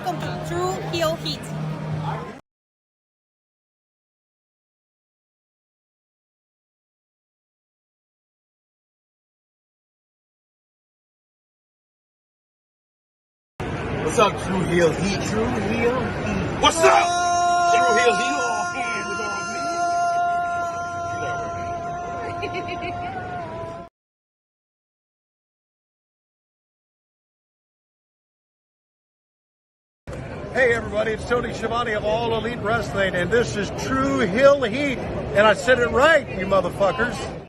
welcome to True Heel Heat. What's up, True Heel Heat? True Heel Heat. What's up? True Heel Heat. All hands on me. Hey everybody, it's Tony Schiavone of All Elite Wrestling, and this is True Heel Heat. And I said it right, you motherfuckers.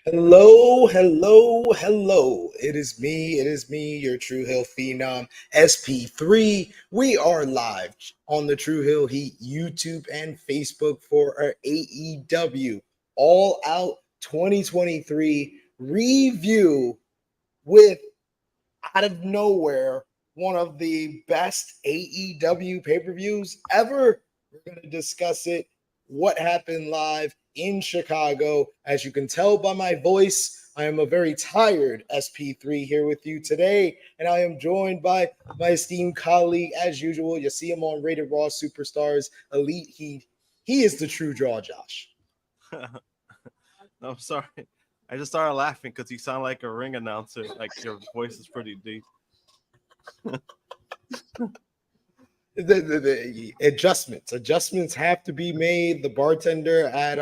Hello, hello, hello. It is me, your True Hill Phenom, SP3. We are live on the True Hill Heat YouTube and Facebook for our AEW All Out 2023 review with, out of nowhere, one of the best AEW pay-per-views ever. We're going to discuss it, what happened live in Chicago. As you can tell by my voice, I am a very tired SP3 here with you today, and I am joined by my esteemed colleague, as usual. You see him on Rated Raw Superstars Elite Heat. He is the Tru Draw Josh. No, I'm sorry. I just started laughing because you sound like a ring announcer. Like your voice is pretty deep. The adjustments have to be made. The bartender at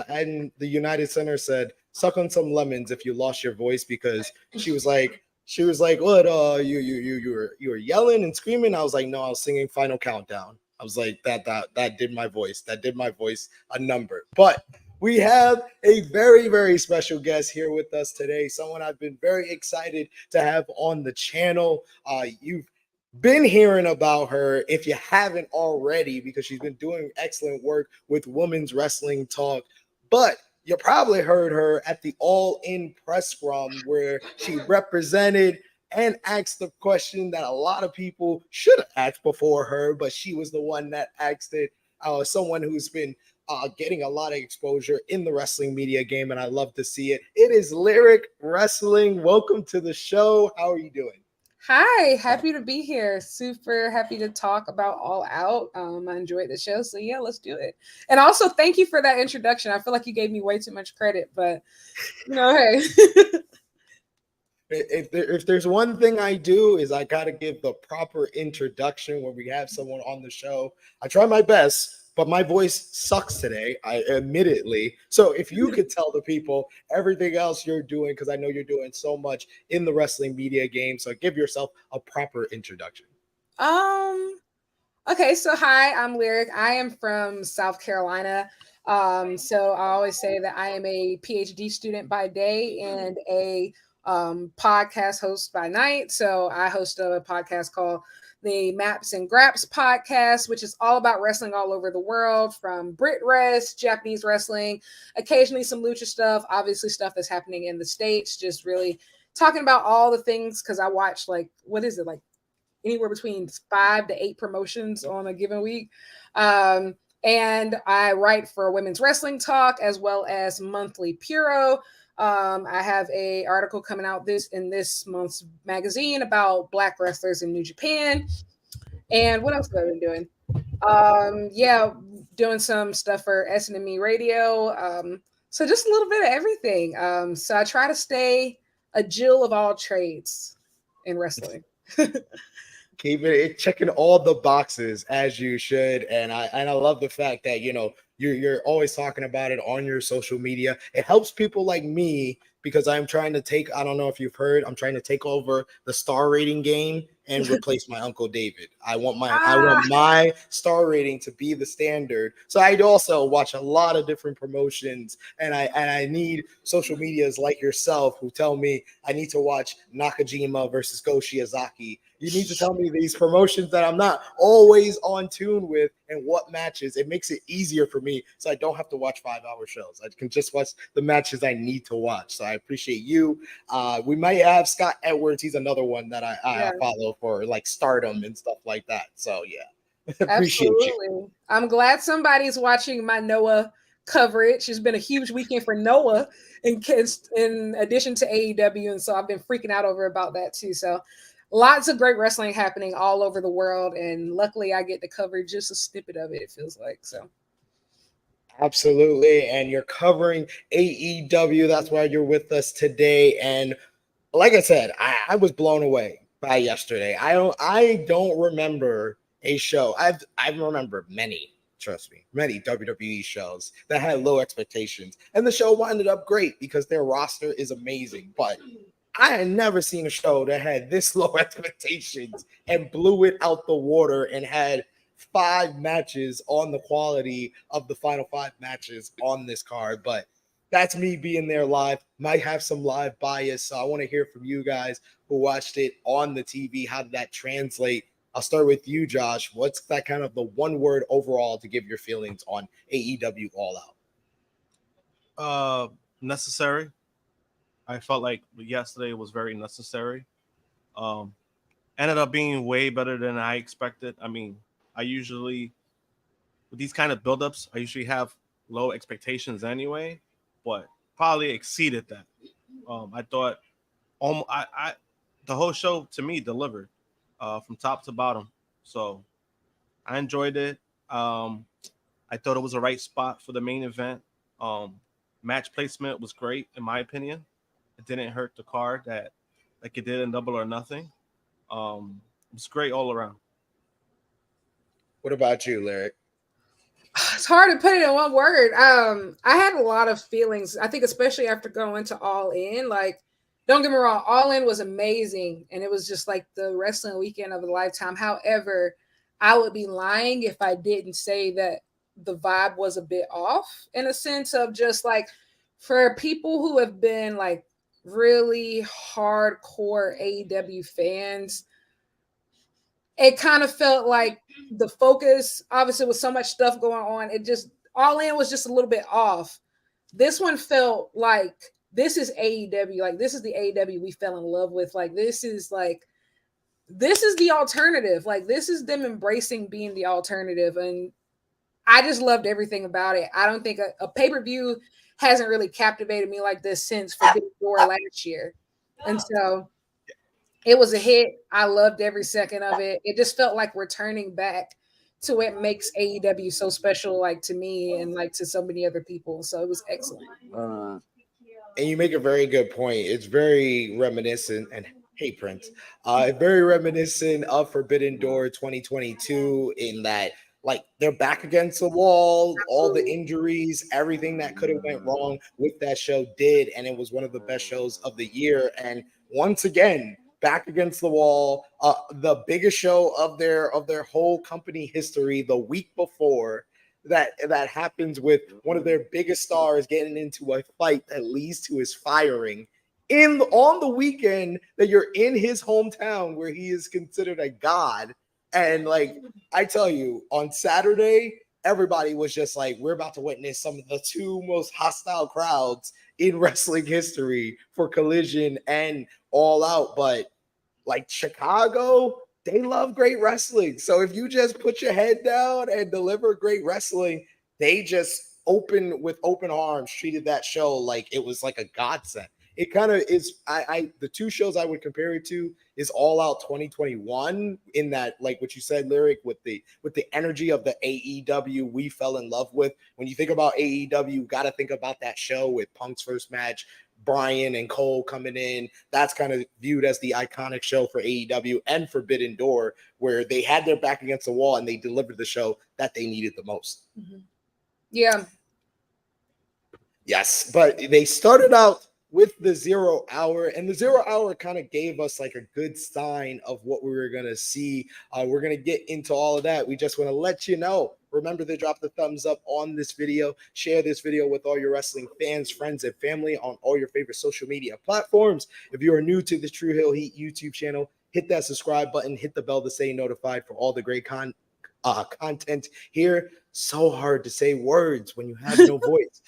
and the United Center said, "Suck on some lemons if you lost your voice," because she was like, "What? You were yelling and screaming." I was like, "No, I was singing Final Countdown." I was like, that did my voice. That did my voice a number. But we have a very, very special guest here with us today. Someone I've been very excited to have on the channel. You've been hearing about her if you haven't already, because she's been doing excellent work with Women's Wrestling Talk. But you probably heard her at the All In press scrum where she represented and asked the question that a lot of people should have asked before her, but she was the one that asked it. Someone who's been getting a lot of exposure in the wrestling media game, and I love to see it. It is Lyric Wrestling. Welcome to the show. How are you doing? Hi, happy to be here. Super happy to talk about All Out. I enjoyed the show, so yeah, let's do it. And also, thank you for that introduction. I feel like you gave me way too much credit, but hey. If there's one thing I do is I gotta give the proper introduction when we have someone on the show. I try my best, but my voice sucks today, I admittedly. So if you could tell the people everything else you're doing, because I know you're doing so much in the wrestling media game, so give yourself a proper introduction. Okay, so hi, I'm Lyric. I am from South Carolina. So I always say that I am a PhD student by day and a podcast host by night. So I host a podcast called the Maps and Graps podcast, which is all about wrestling all over the world, from Brit Rest, Japanese wrestling, occasionally some lucha stuff, obviously stuff that's happening in the States, just really talking about all the things, because I watch anywhere between 5 to 8 promotions on a given week. And I write for Women's Wrestling Talk as well as Monthly Puro. I have a article coming out in this month's magazine about Black wrestlers in New Japan. And what else have I been doing? Doing some stuff for SNME Radio. So just a little bit of everything. So I try to stay a Jill of all trades in wrestling. Keep it checking all the boxes as you should, and I love the fact that you're always talking about it on your social media. It helps people like me because I'm trying to take, I don't know if you've heard, I'm trying to take over the star rating game, and replace my Uncle David. I want my star rating to be the standard. So I'd also watch a lot of different promotions, and I need social medias like yourself who tell me I need to watch Nakajima versus Go Shiozaki. You need to tell me these promotions that I'm not always on tune with and what matches. It makes it easier for me so I don't have to watch 5-hour shows. I can just watch the matches I need to watch. So I appreciate you. We might have Scott Edwards. He's another one that I follow for like Stardom and stuff like that. So yeah, appreciate you. I'm glad somebody's watching my Noah coverage. It's been a huge weekend for Noah in addition to AEW. And so I've been freaking out about that too. So lots of great wrestling happening all over the world. And luckily I get to cover just a snippet of it, it feels like. So absolutely. And you're covering AEW. That's why you're with us today. And like I said, I was blown away by yesterday. I don't remember a show. I remember many, trust me, many WWE shows that had low expectations. And the show winded up great because their roster is amazing. But I had never seen a show that had this low expectations and blew it out the water and had 5 matches on the quality of the final 5 matches on this card. But that's me being there live. Might have some live bias. So I want to hear from you guys who watched it on the TV. How did that translate? I'll start with you, Josh. What's that kind of the one word overall to give your feelings on AEW All Out? Necessary. I felt like yesterday was very necessary. Ended up being way better than I expected. I mean, I usually, with these kind of buildups, I usually have low expectations anyway, but probably exceeded that. I thought the whole show to me delivered from top to bottom. So I enjoyed it. I thought it was the right spot for the main event. Match placement was great, in my opinion. It didn't hurt the card like it did in Double or Nothing. It was great all around. What about you, Lyric? It's hard to put it in one word. I had a lot of feelings. I think especially after going to All In. Like, don't get me wrong, All In was amazing, and it was just like the wrestling weekend of a lifetime. However, I would be lying if I didn't say that the vibe was a bit off in a sense of just like for people who have been like really hardcore AEW fans, it kind of felt like the focus, obviously with so much stuff going on, it just All In was just a little bit off. This one felt like this is AEW, like this is the AEW we fell in love with. Like this is the alternative. Like this is them embracing being the alternative. And I just loved everything about it. I don't think a pay-per-view hasn't really captivated me like this since Forbidden Door last year. And so it was a hit. I loved every second of it. It just felt like we're turning back to what makes AEW so special, like to me and like to so many other people. So it was excellent. And you make a very good point. It's very reminiscent, and hey, Prince, very reminiscent of Forbidden Door 2022 in that, like, they're back against the wall, all the injuries, everything that could have went wrong with that show did, and it was one of the best shows of the year. And once again, back against the wall, the biggest show of their whole company history the week before. That happens with one of their biggest stars getting into a fight that leads to his firing on the weekend that you're in his hometown where he is considered a god. And like I tell you, on Saturday, everybody was just like, we're about to witness some of the 2 most hostile crowds in wrestling history for Collision and All Out. But like Chicago, they love great wrestling. So if you just put your head down and deliver great wrestling, they just with open arms treated that show like it was like a godsend. It kind of is. The 2 shows I would compare it to is All Out 2021 in that, like what you said, Lyric, with the energy of the AEW we fell in love with. When you think about AEW, you got to think about that show with Punk's first match, Bryan and Cole coming in. That's kind of viewed as the iconic show for AEW and Forbidden Door, where they had their back against the wall and they delivered the show that they needed the most. Mm-hmm. Yeah. Yes, but they started out with the 0 hour, and the 0 hour kind of gave us like a good sign of what we were going to see. We're going to get into all of that. We just want to let you know, remember to drop the thumbs up on this video, share this video with all your wrestling fans, friends, and family on all your favorite social media platforms. If you are new to the True Hill Heat YouTube channel, hit that subscribe button, hit the bell to stay notified for all the great content here. So hard to say words when you have no voice.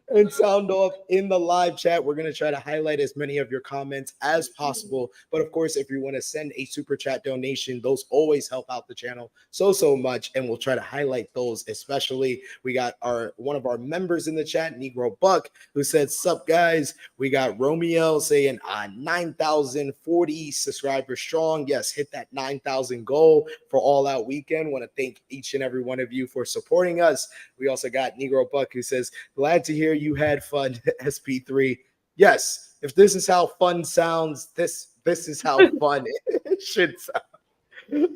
And sound off in the live chat. We're going to try to highlight as many of your comments as possible. But of course, if you want to send a super chat donation, those always help out the channel so much. And we'll try to highlight those, especially. We got one of our members in the chat, Negro Buck, who said, "Sup, guys?" We got Romeo saying 9,040 subscribers strong. Yes, hit that 9,000 goal for All Out Weekend. Want to thank each and every one of you for supporting us. We also got Negro Buck, who says, "Glad to hear you had fun, SP3. Yes, if this is how fun sounds, this is how fun it should sound."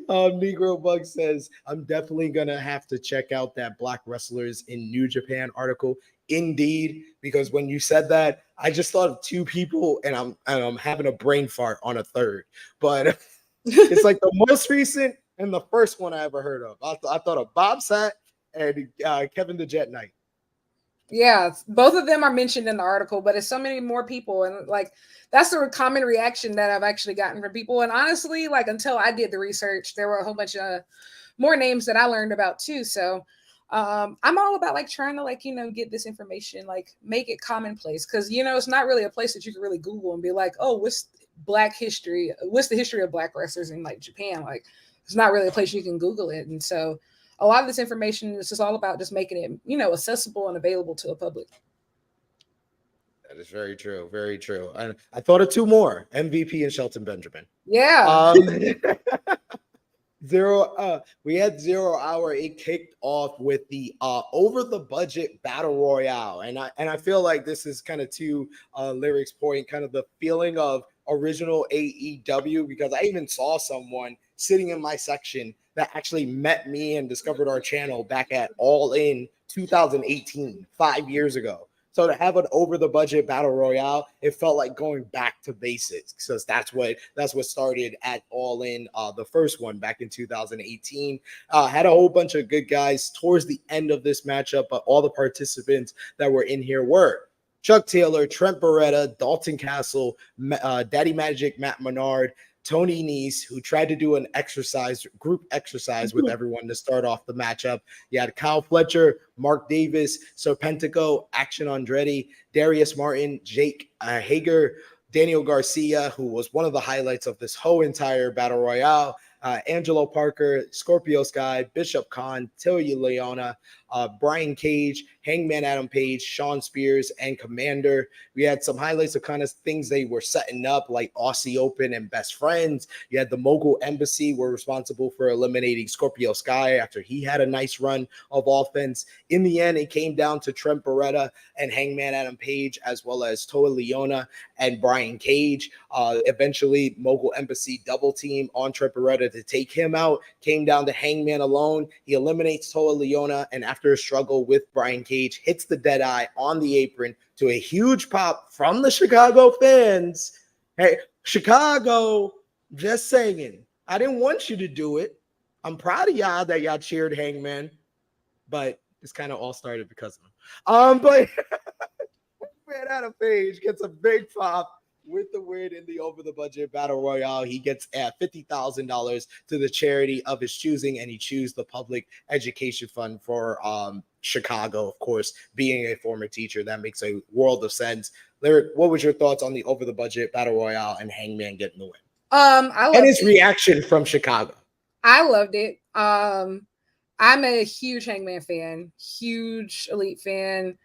Negro Bug says, "I'm definitely gonna have to check out that Black Wrestlers in New Japan article." Indeed, because when you said that, I just thought of two people, and I'm having a brain fart on a third. But it's like the most recent and the first one I ever heard of. I thought of Bob Sapp and Kevin the Jet Knight. Yeah, both of them are mentioned in the article, but it's so many more people. And like, that's the common reaction that I've actually gotten from people. And honestly, like, until I did the research, there were a whole bunch of more names that I learned about too. So I'm all about like trying to like, get this information, like make it commonplace. Cause it's not really a place that you can really Google and be like, oh, what's Black history? What's the history of Black wrestlers in like Japan? Like, it's not really a place you can Google it. And so a lot of this information is just all about just making it, accessible and available to the public. That is very true. Very true. And I thought of two more, MVP and Shelton Benjamin. Yeah. We had 0 hour. It kicked off with the over the budget battle royale. And I feel like this is kind of to Lyric's point, kind of the feeling of original AEW, because I even saw someone sitting in my section that actually met me and discovered our channel back at All In 2018, 5 years ago. So to have an over the budget battle royale, it felt like going back to basics, because that's what started at All In, the first one back in 2018. Had a whole bunch of good guys towards the end of this matchup, but all the participants that were in here were Chuck Taylor, Trent Beretta, Dalton Castle, Daddy Magic, Matt Menard, Tony Nese, who tried to do an group exercise with everyone to start off the matchup. You had Kyle Fletcher, Mark Davis, Serpentico, Action Andretti, Darius Martin, Jake Hager, Daniel Garcia, who was one of the highlights of this whole entire battle royale, Angelo Parker, Scorpio Sky, Bishop Khan, Tilly Leona, Brian Cage, Hangman Adam Page, Sean Spears, and Commander. We had some highlights of kind of things they were setting up, like Aussie Open and Best Friends. You had the Mogul Embassy were responsible for eliminating Scorpio Sky after he had a nice run of offense. In the end, it came down to Trent Beretta and Hangman Adam Page, as well as Toa Leona and Brian Cage. Eventually, Mogul Embassy double team on Trent Beretta to take him out. Came down to Hangman alone. He eliminates Toa Leona, and after a struggle with Brian Cage, hits the dead eye on the apron to a huge pop from the Chicago fans. Hey, Chicago, just saying, I didn't want you to do it. I'm proud of y'all that y'all cheered Hangman, but this kind of all started because of him. But man, Adam Page gets a big pop with the win in the over the budget battle royale. He gets $50,000 to the charity of his choosing, and he chose the public education fund for Chicago. Of course, being a former teacher, that makes a world of sense. Lyric, what was your thoughts on the over the budget battle royale and Hangman getting the win? And his reaction from Chicago. I loved it. I'm a huge Hangman fan, huge Elite fan.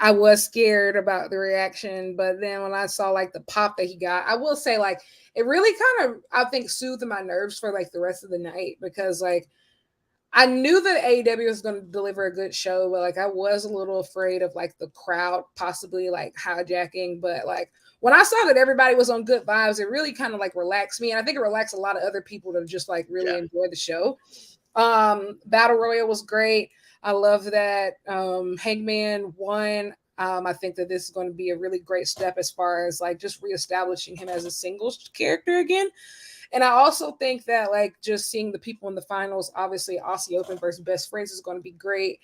I was scared about the reaction, but then when I saw like the pop that he got, I will say like it really kind of, I think, soothed my nerves for like the rest of the night, because like I knew that AEW was going to deliver a good show, but like I was a little afraid of like the crowd possibly like hijacking. But like when I saw that everybody was on good vibes, it really kind of like relaxed me, and I think it relaxed a lot of other people to just like really enjoy the show. Battle Royale was great. I love that Hangman won. I think that this is going to be a really great step as far as like just reestablishing him as a singles character again. And I also think that like just seeing the people in the finals, obviously Aussie Open versus Best Friends is going to be great.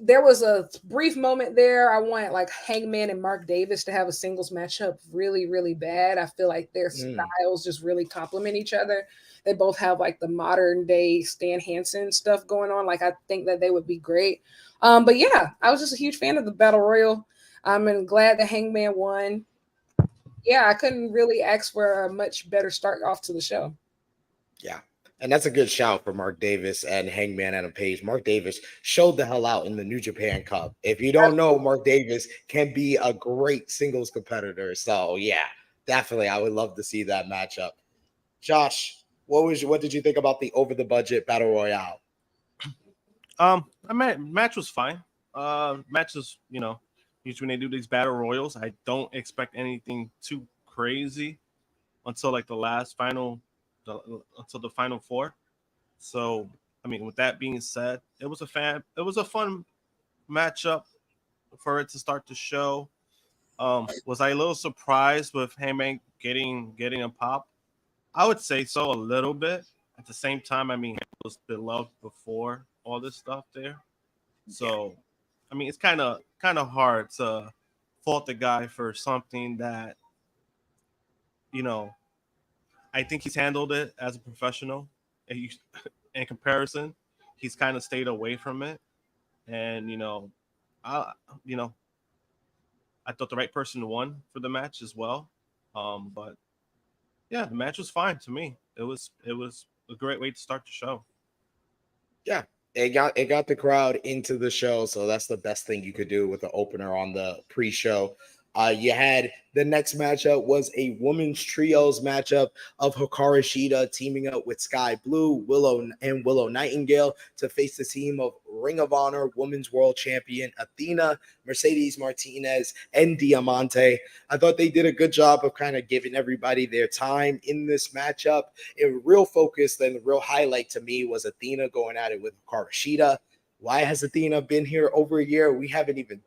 There was a brief moment there. I want like Hangman and Mark Davis to have a singles matchup really, really bad. I feel like their styles just really complement each other. They both have like the modern day Stan Hansen stuff going on. Like I think that they would be great. But yeah, I was just a huge fan of the Battle Royal. I'm glad that Hangman won. Yeah, I couldn't really ask for a much better start off to the show. Yeah. And that's a good shout for Mark Davis and Hangman Adam Page. Mark Davis showed the hell out in the New Japan Cup. If you don't know, Mark Davis can be a great singles competitor. So yeah, definitely, I would love to see that matchup. Josh, what did you think about the over the budget battle royale? Match was fine. Matches, usually when they do these battle royals, I don't expect anything too crazy until like until the final four. So, I mean, with that being said, it was a fun matchup for it to start the show. Was I a little surprised with Hangman getting a pop? I would say so, a little bit. At the same time, I mean, it was beloved before all this stuff there. So, I mean, it's kind of hard to fault the guy for something that, I think he's handled it as a professional. In comparison, he's kind of stayed away from it. And, I thought the right person won for the match as well. But yeah, the match was fine to me. It was a great way to start the show. Yeah, it got the crowd into the show, so that's the best thing you could do with the opener on the pre-show. You had the next matchup was a women's trios matchup of Hikaru Shida teaming up with Sky Blue, Willow Nightingale to face the team of Ring of Honor Women's World Champion Athena, Mercedes Martinez, and Diamante. I thought they did a good job of kind of giving everybody their time in this matchup. A real focus and the real highlight to me was Athena going at it with Hikaru Shida. Why has Athena been here over a year? We haven't even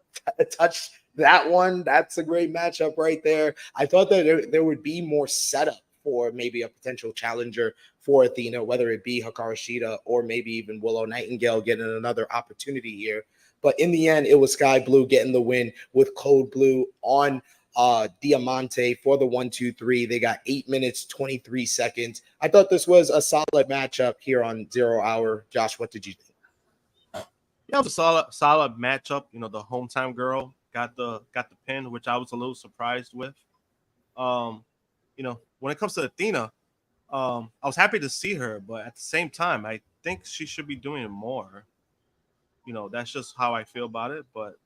touched that one. That's a great matchup right there. I thought that there would be more setup for maybe a potential challenger for Athena, whether it be Hikaru Shida or maybe even Willow Nightingale getting another opportunity here. But in the end, it was Sky Blue getting the win with Code Blue on Diamante for the 1-2-3. They got 8 minutes, 23 seconds. I thought this was a solid matchup here on 0 Hour. Josh, what did you think? Yeah, it was a solid matchup. The hometown girl got the pin, which I was a little surprised with. When it comes to Athena, I was happy to see her, but at the same time, I think she should be doing more. That's just how I feel about it. But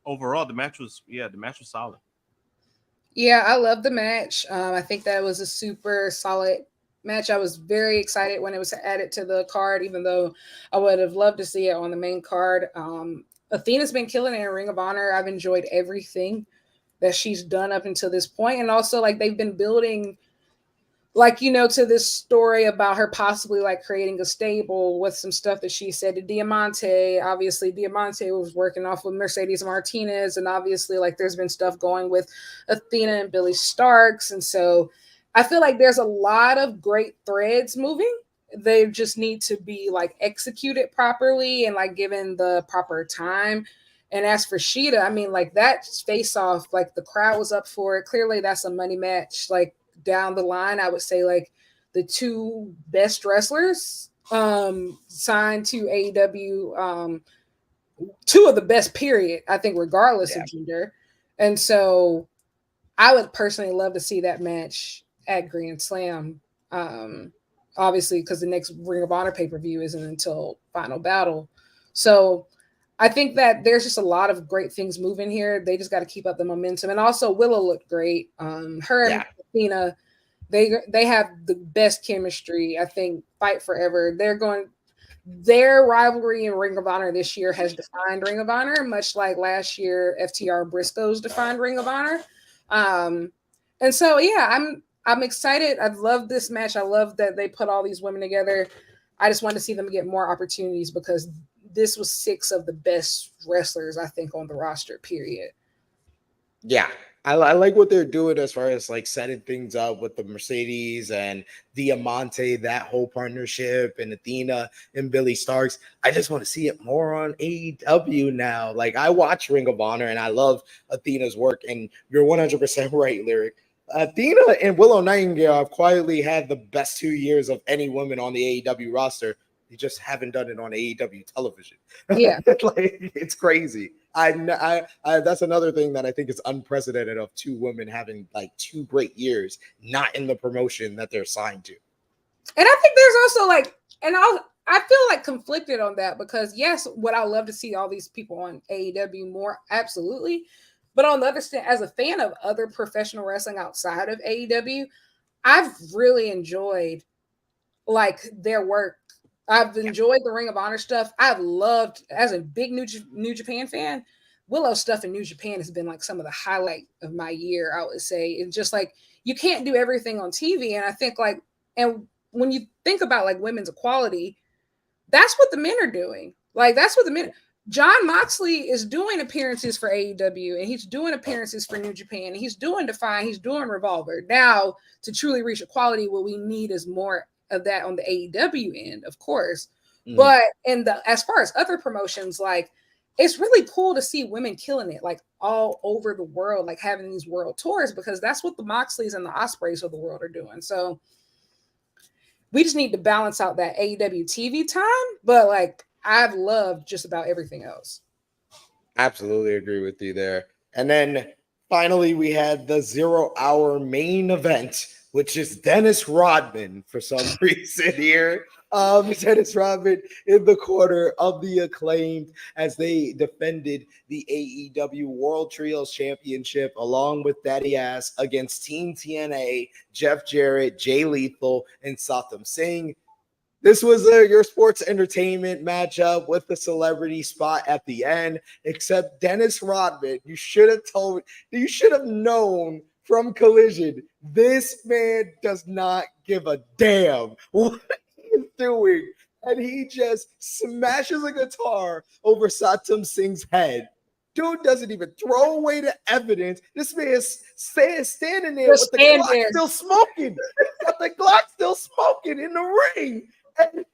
overall, the match was solid. Yeah, I love the match. I think that was a super solid match. I was very excited when it was added to the card, even though I would have loved to see it on the main card. Athena's been killing it in Ring of Honor. I've enjoyed everything that she's done up until this point. And also, like, they've been building, to this story about her possibly, creating a stable with some stuff that she said to Diamante. Obviously, Diamante was working off with Mercedes Martinez. And obviously, there's been stuff going with Athena and Billy Starks. And so I feel like there's a lot of great threads moving. They just need to be executed properly and given the proper time. And as for Shida, I mean, that face off, the crowd was up for it. Clearly, that's a money match. Down the line, I would say the two best wrestlers signed to AEW, two of the best, period, I think, regardless of gender. And so I would personally love to see that match at Grand Slam. Obviously, because the next Ring of Honor pay-per-view isn't until Final Battle. So I think that there's just a lot of great things moving here. They just got to keep up the momentum. And also Willow looked great. Her and Athena, they have the best chemistry. I think Fight Forever. Their rivalry in Ring of Honor this year has defined Ring of Honor, much like last year FTR Briscoes defined Ring of Honor. And so yeah, I'm excited. I love this match. I love that they put all these women together. I just want to see them get more opportunities because this was 6 of the best wrestlers, I think, on the roster, period. Yeah, I like what they're doing as far as like setting things up with the Mercedes and Diamante, that whole partnership, and Athena and Billy Starks. I just want to see it more on AEW now. Like, I watch Ring of Honor and I love Athena's work, and you're 100% right, Lyric. Athena and Willow Nightingale have quietly had the best 2 years of any woman on the AEW roster. They just haven't done it on AEW television. Yeah. Like, it's crazy. I that's another thing that I think is unprecedented, of 2 women having like 2 great years not in the promotion that they're signed to. And I think there's also like, and I feel like conflicted on that, because yes, would I love to see all these people on AEW more? Absolutely. But on the other hand, as a fan of other professional wrestling outside of AEW, I've really enjoyed like their work. I've enjoyed the Ring of Honor stuff. I've loved, as a big New Japan fan, Willow's stuff in New Japan has been like some of the highlight of my year, I would say. It's just like, you can't do everything on TV. And I think like, and when you think about like women's equality, that's what the men are doing. Like, that's what the men, Jon Moxley is doing appearances for AEW, and he's doing appearances for New Japan, and he's doing Defy, he's doing Revolver. Now, to truly reach equality, what we need is more of that on the AEW end, of course. But as far as other promotions, like, it's really cool to see women killing it, like all over the world, like having these world tours, because that's what the Moxleys and the Ospreys of the world are doing. So we just need to balance out that AEW TV time. But like, I've loved just about everything else. Absolutely agree with you there. And then finally, we had the 0 hour main event, which is Dennis Rodman for some reason here. Dennis Rodman in the corner of the Acclaimed as they defended the AEW World Trios Championship along with Daddy Ass against Team TNA, Jeff Jarrett, Jay Lethal, and Satam Singh. This was your sports entertainment matchup with the celebrity spot at the end, except Dennis Rodman, you should have known from Collision, this man does not give a damn what he is doing. And he just smashes a guitar over Satam Singh's head. Dude doesn't even throw away the evidence. This man is standing there with the Glock still smoking. Got the Glock still smoking in the ring. And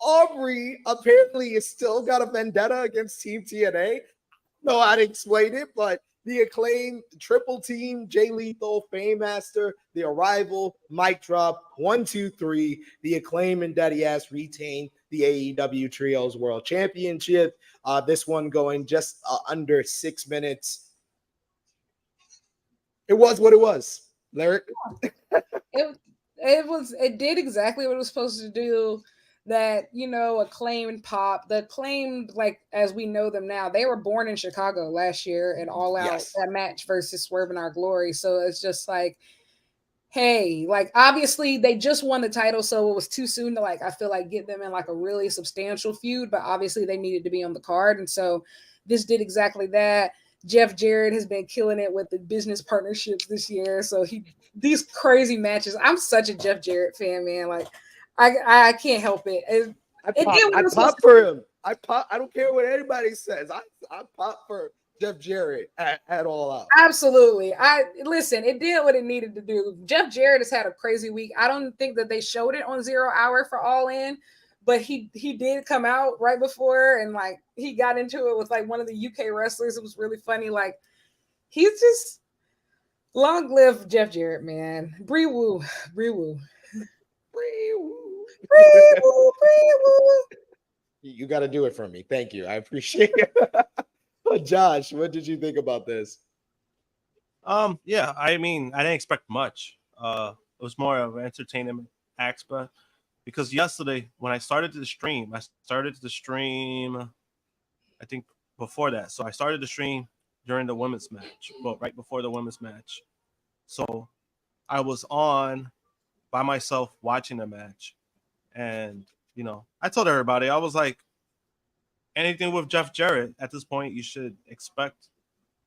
Aubrey apparently is still got a vendetta against Team TNA. I don't know how to explain it, but the Acclaimed triple team, Jay Lethal, Fame Master, The Arrival, Mic Drop, 1, 2, 3. The Acclaim and Daddy Ass retain the AEW Trios World Championship. This one going just under 6 minutes. It was what it was. Lyric. It did exactly what it was supposed to do. That, you know, Acclaimed pop, the Acclaimed, like as we know them now, they were born in Chicago last year at All Out, that match versus Swerve in Our Glory. So it's just like, hey, like obviously they just won the title, so it was too soon to like, I feel like, get them in like a really substantial feud, but obviously they needed to be on the card, and so this did exactly that. Jeff Jarrett has been killing it with the business partnerships this year, so these crazy matches. I'm such a Jeff Jarrett fan, man. Like, I can't help it. I pop for him. I don't care what anybody says. I pop for Jeff Jarrett at All Out. Absolutely. Listen, it did what it needed to do. Jeff Jarrett has had a crazy week. I don't think that they showed it on 0 Hour for All In, but he did come out right before, and like he got into it with like one of the UK wrestlers. It was really funny. Like, he's just, long live Jeff Jarrett, man. Bree woo. You got to do it for me. Thank you. I appreciate it. Josh, what did you think about this? Yeah, I mean, I didn't expect much. It was more of an entertainment aspect, because yesterday when I started the stream, I think before that. So I started the stream during the women's match, well, right before the women's match. So I was on by myself watching the match. And, you know, I told everybody, I was like, anything with Jeff Jarrett at this point, you should expect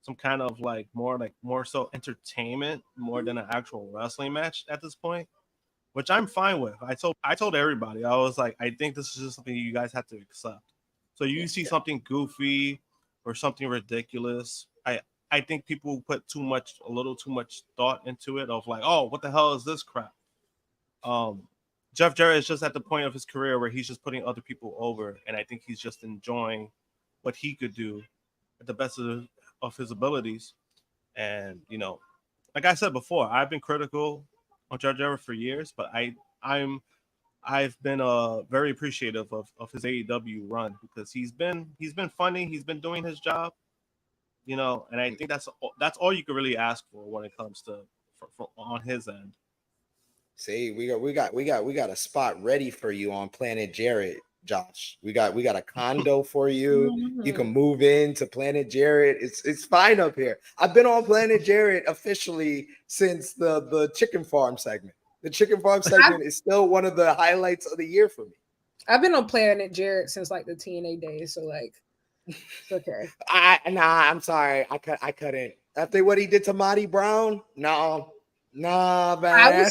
some kind of like more so entertainment more than an actual wrestling match at this point, which I'm fine with. I told everybody, I was like, I think this is just something you guys have to accept. So you see something goofy or something ridiculous. I think people put a little too much thought into it of like, oh, what the hell is this crap? Jeff Jarrett is just at the point of his career where he's just putting other people over, and I think he's just enjoying what he could do at the best of his abilities. And like I said before, I've been critical on Jeff Jarrett for years, but I've been very appreciative of his AEW run because he's been funny, he's been doing his job, and I think that's all you could really ask for when it comes to for on his end. See, we got a spot ready for you on Planet Jarrett, Josh. We got a condo for you. You can move into Planet Jarrett. It's fine up here. I've been on Planet Jarrett officially since the chicken farm segment. The chicken farm segment is still one of the highlights of the year for me. I've been on Planet Jarrett since like the TNA days, so like it's okay. I'm sorry. I couldn't. After what he did to Marty Brown, no. Nah, man.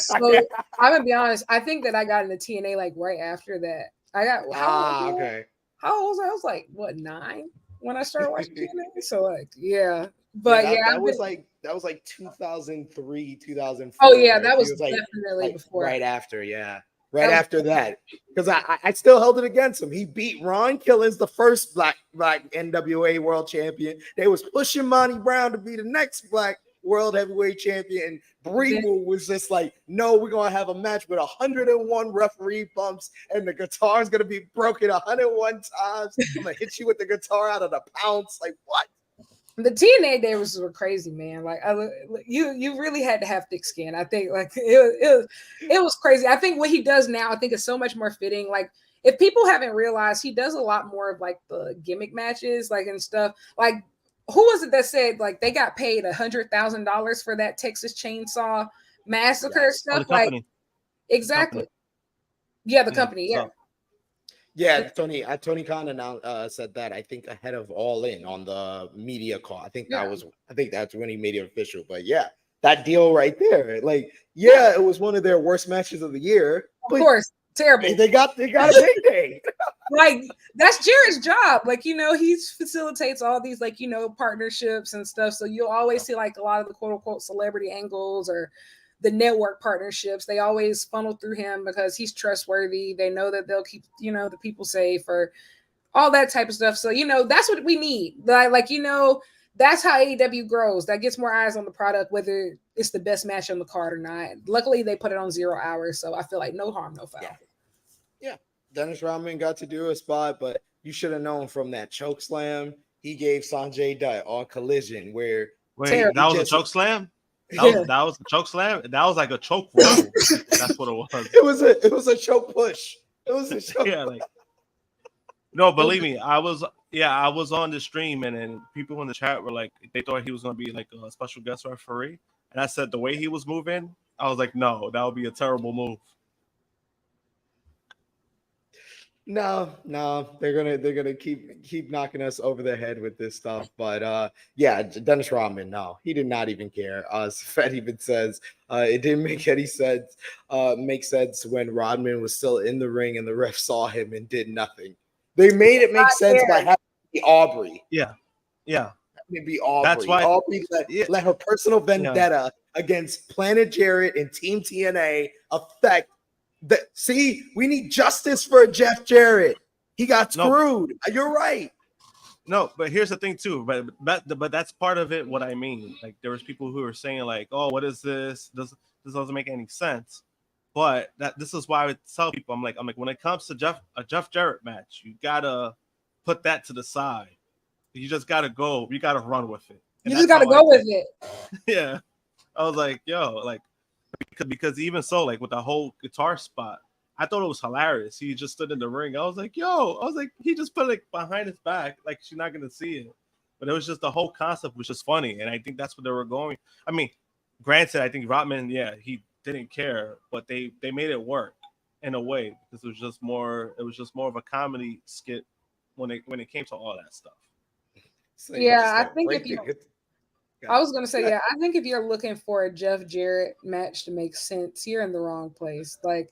I'm gonna be honest. I think that I got into TNA like right after that. Okay. How old was I? I was like, what, 9 when I started watching TNA? So like, yeah. But that was like 2003, 2004. Oh yeah, that was definitely before. Right after, yeah. Right after that. Because I still held it against him. He beat Ron Killings, the first black NWA world champion. They was pushing Monty Brown to be the next black world heavyweight champion. Breeble was just like, no, we're gonna have a match with 101 referee bumps, and the guitar's gonna be broken 101 times. I'm gonna hit you with the guitar out of the pounce. Like, what? The TNA days were crazy, man. Like, you really had to have thick skin. I think like it was crazy. I think what he does now, I think is so much more fitting. Like, if people haven't realized, he does a lot more of like the gimmick matches, like and stuff. Like, who was it that said like they got paid $100,000 for that Texas Chainsaw Massacre stuff? Like, exactly. Company. Yeah, the company. Yeah. Yeah, Tony Khan said that, I think, ahead of All In on the media call. I think that's when he made it official. But yeah, that deal right there, like, yeah, it was one of their worst matches of the year. Of course, terrible. They got a big day. Like, that's Jarrett's job. Like, he facilitates all these like partnerships and stuff. So you'll always see like a lot of the quote unquote celebrity angles or the network partnerships. They always funnel through him because he's trustworthy. They know that they'll keep the people safe or all that type of stuff. So that's what we need. Like that's how AEW grows. That gets more eyes on the product, whether it's the best match on the card or not. Luckily, they put it on 0 hours, so I feel like no harm, no foul. Yeah. Dennis Rodman got to do a spot, but you should have known from that choke slam he gave Sanjay Dutt on Collision where that was a choke slam. That was a choke slam. That was like a choke roll. That's what it was. It was a choke push. It was a choke. Yeah, like, no, believe me, I was on the stream, and then people in the chat were like, they thought he was gonna be like a special guest referee, and I said the way he was moving, I was like, no, that would be a terrible move. No, they're gonna keep knocking us over the head with this stuff. But yeah, Dennis Rodman, no, he did not even care. Fed even says it didn't make any sense. Make sense when Rodman was still in the ring and the ref saw him and did nothing. They made it make sense by having it be Aubrey. Yeah. Having it be Aubrey. That's why Aubrey let her personal vendetta against Planet Jarrett and Team TNA affect. See, we need justice for Jeff Jarrett. He got screwed. You're right. No, but here's the thing too. But that's part of it. What I mean, like there was people who were saying like, "Oh, what is this? This doesn't make any sense." But this is why I would tell people, I'm like, when it comes to a Jeff Jarrett match, you gotta put that to the side. You just gotta go. You gotta run with it. And you just gotta go with it. Yeah, I was like, yo, like. Because even so, like with the whole guitar spot, I thought it was hilarious. He just stood in the ring. I was like, he just put it behind his back, like she's not gonna see it. But it was just the whole concept was just funny, and I think that's what they were going. I mean, granted, I think Rodman, he didn't care, but they made it work in a way because it was just more of a comedy skit when it came to all that stuff. So I think if you I was gonna say, yeah, I think if you're looking for a Jeff Jarrett match to make sense, you're in the wrong place. Like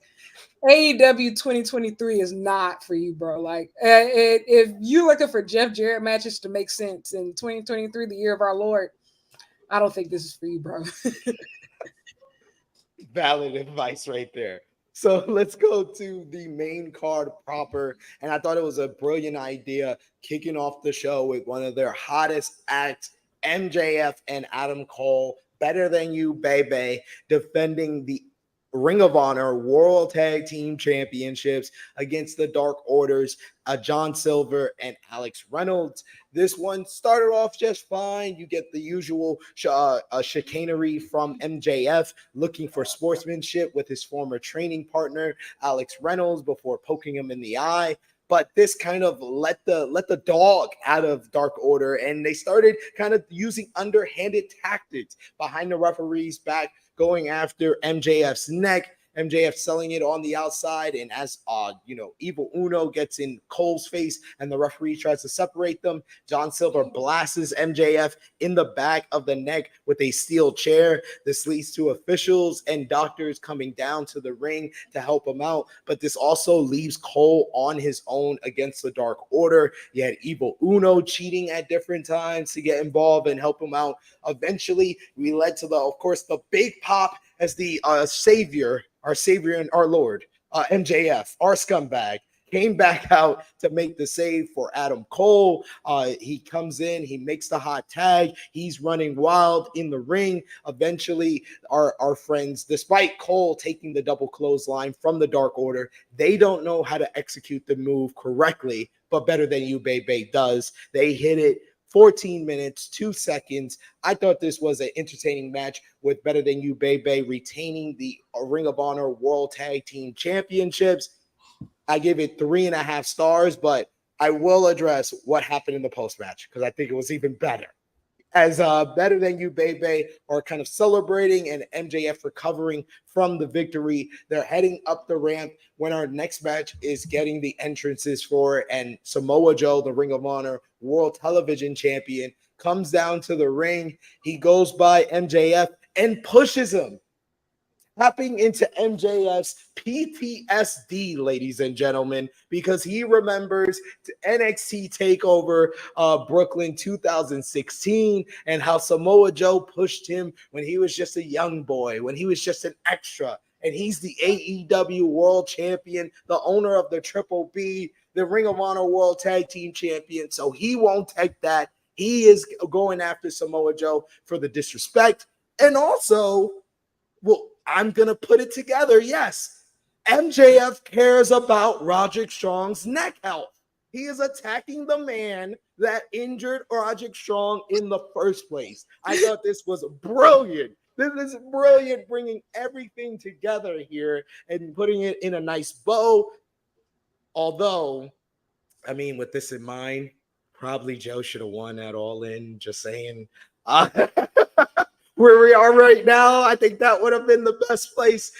AEW 2023 is not for you, bro. Like if you're looking for Jeff Jarrett matches to make sense in 2023, the year of our Lord, I don't think this is for you, bro. Valid advice right there. So let's go to the main card proper. And I thought it was a brilliant idea kicking off the show with one of their hottest acts, MJF and Adam Cole, Better Than You, Baby, defending the Ring of Honor World Tag Team Championships against the Dark Orders, John Silver and Alex Reynolds. This one started off just fine. You get the usual chicanery from MJF looking for sportsmanship with his former training partner, Alex Reynolds, before poking him in the eye. But this kind of let the dog out of Dark Order, and they started kind of using underhanded tactics behind the referee's back, going after MJF's neck. MJF selling it on the outside, and as Evil Uno gets in Cole's face and the referee tries to separate them, John Silver blasts MJF in the back of the neck with a steel chair. This leads to officials and doctors coming down to the ring to help him out, but this also leaves Cole on his own against the Dark Order. You had Evil Uno cheating at different times to get involved and help him out. Eventually, we led to the big pop as the our savior and our Lord, MJF, our scumbag, came back out to make the save for Adam Cole. He comes in, he makes the hot tag. He's running wild in the ring. Eventually, our friends, despite Cole taking the double clothesline from the Dark Order, they don't know how to execute the move correctly, but Better Than You, Baby does. They hit it 14 minutes, 2 seconds. I thought this was an entertaining match with Better Than You, Baby retaining the Ring of Honor World Tag Team Championships. I give it 3.5 stars, but I will address what happened in the post-match because I think it was even better. As Better Than You, Baby are kind of celebrating and MJF recovering from the victory. They're heading up the ramp when our next match is getting the entrances for it. And Samoa Joe, the Ring of Honor World Television Champion, comes down to the ring. He goes by MJF and pushes him, tapping into MJF's PTSD, ladies and gentlemen, because he remembers NXT TakeOver Brooklyn 2016 and how Samoa Joe pushed him when he was just a young boy, when he was just an extra. And he's the AEW World Champion, the owner of the Triple B, the Ring of Honor World Tag Team Champion. So he won't take that. He is going after Samoa Joe for the disrespect. And also, well, I'm going to put it together. Yes, MJF cares about Roderick Strong's neck health. He is attacking the man that injured Roderick Strong in the first place. I thought this was brilliant. This is brilliant, bringing everything together here and putting it in a nice bow. Although, I mean, with this in mind, probably Joe should have won at All In, just saying. Where we are right now, I think that would have been the best place.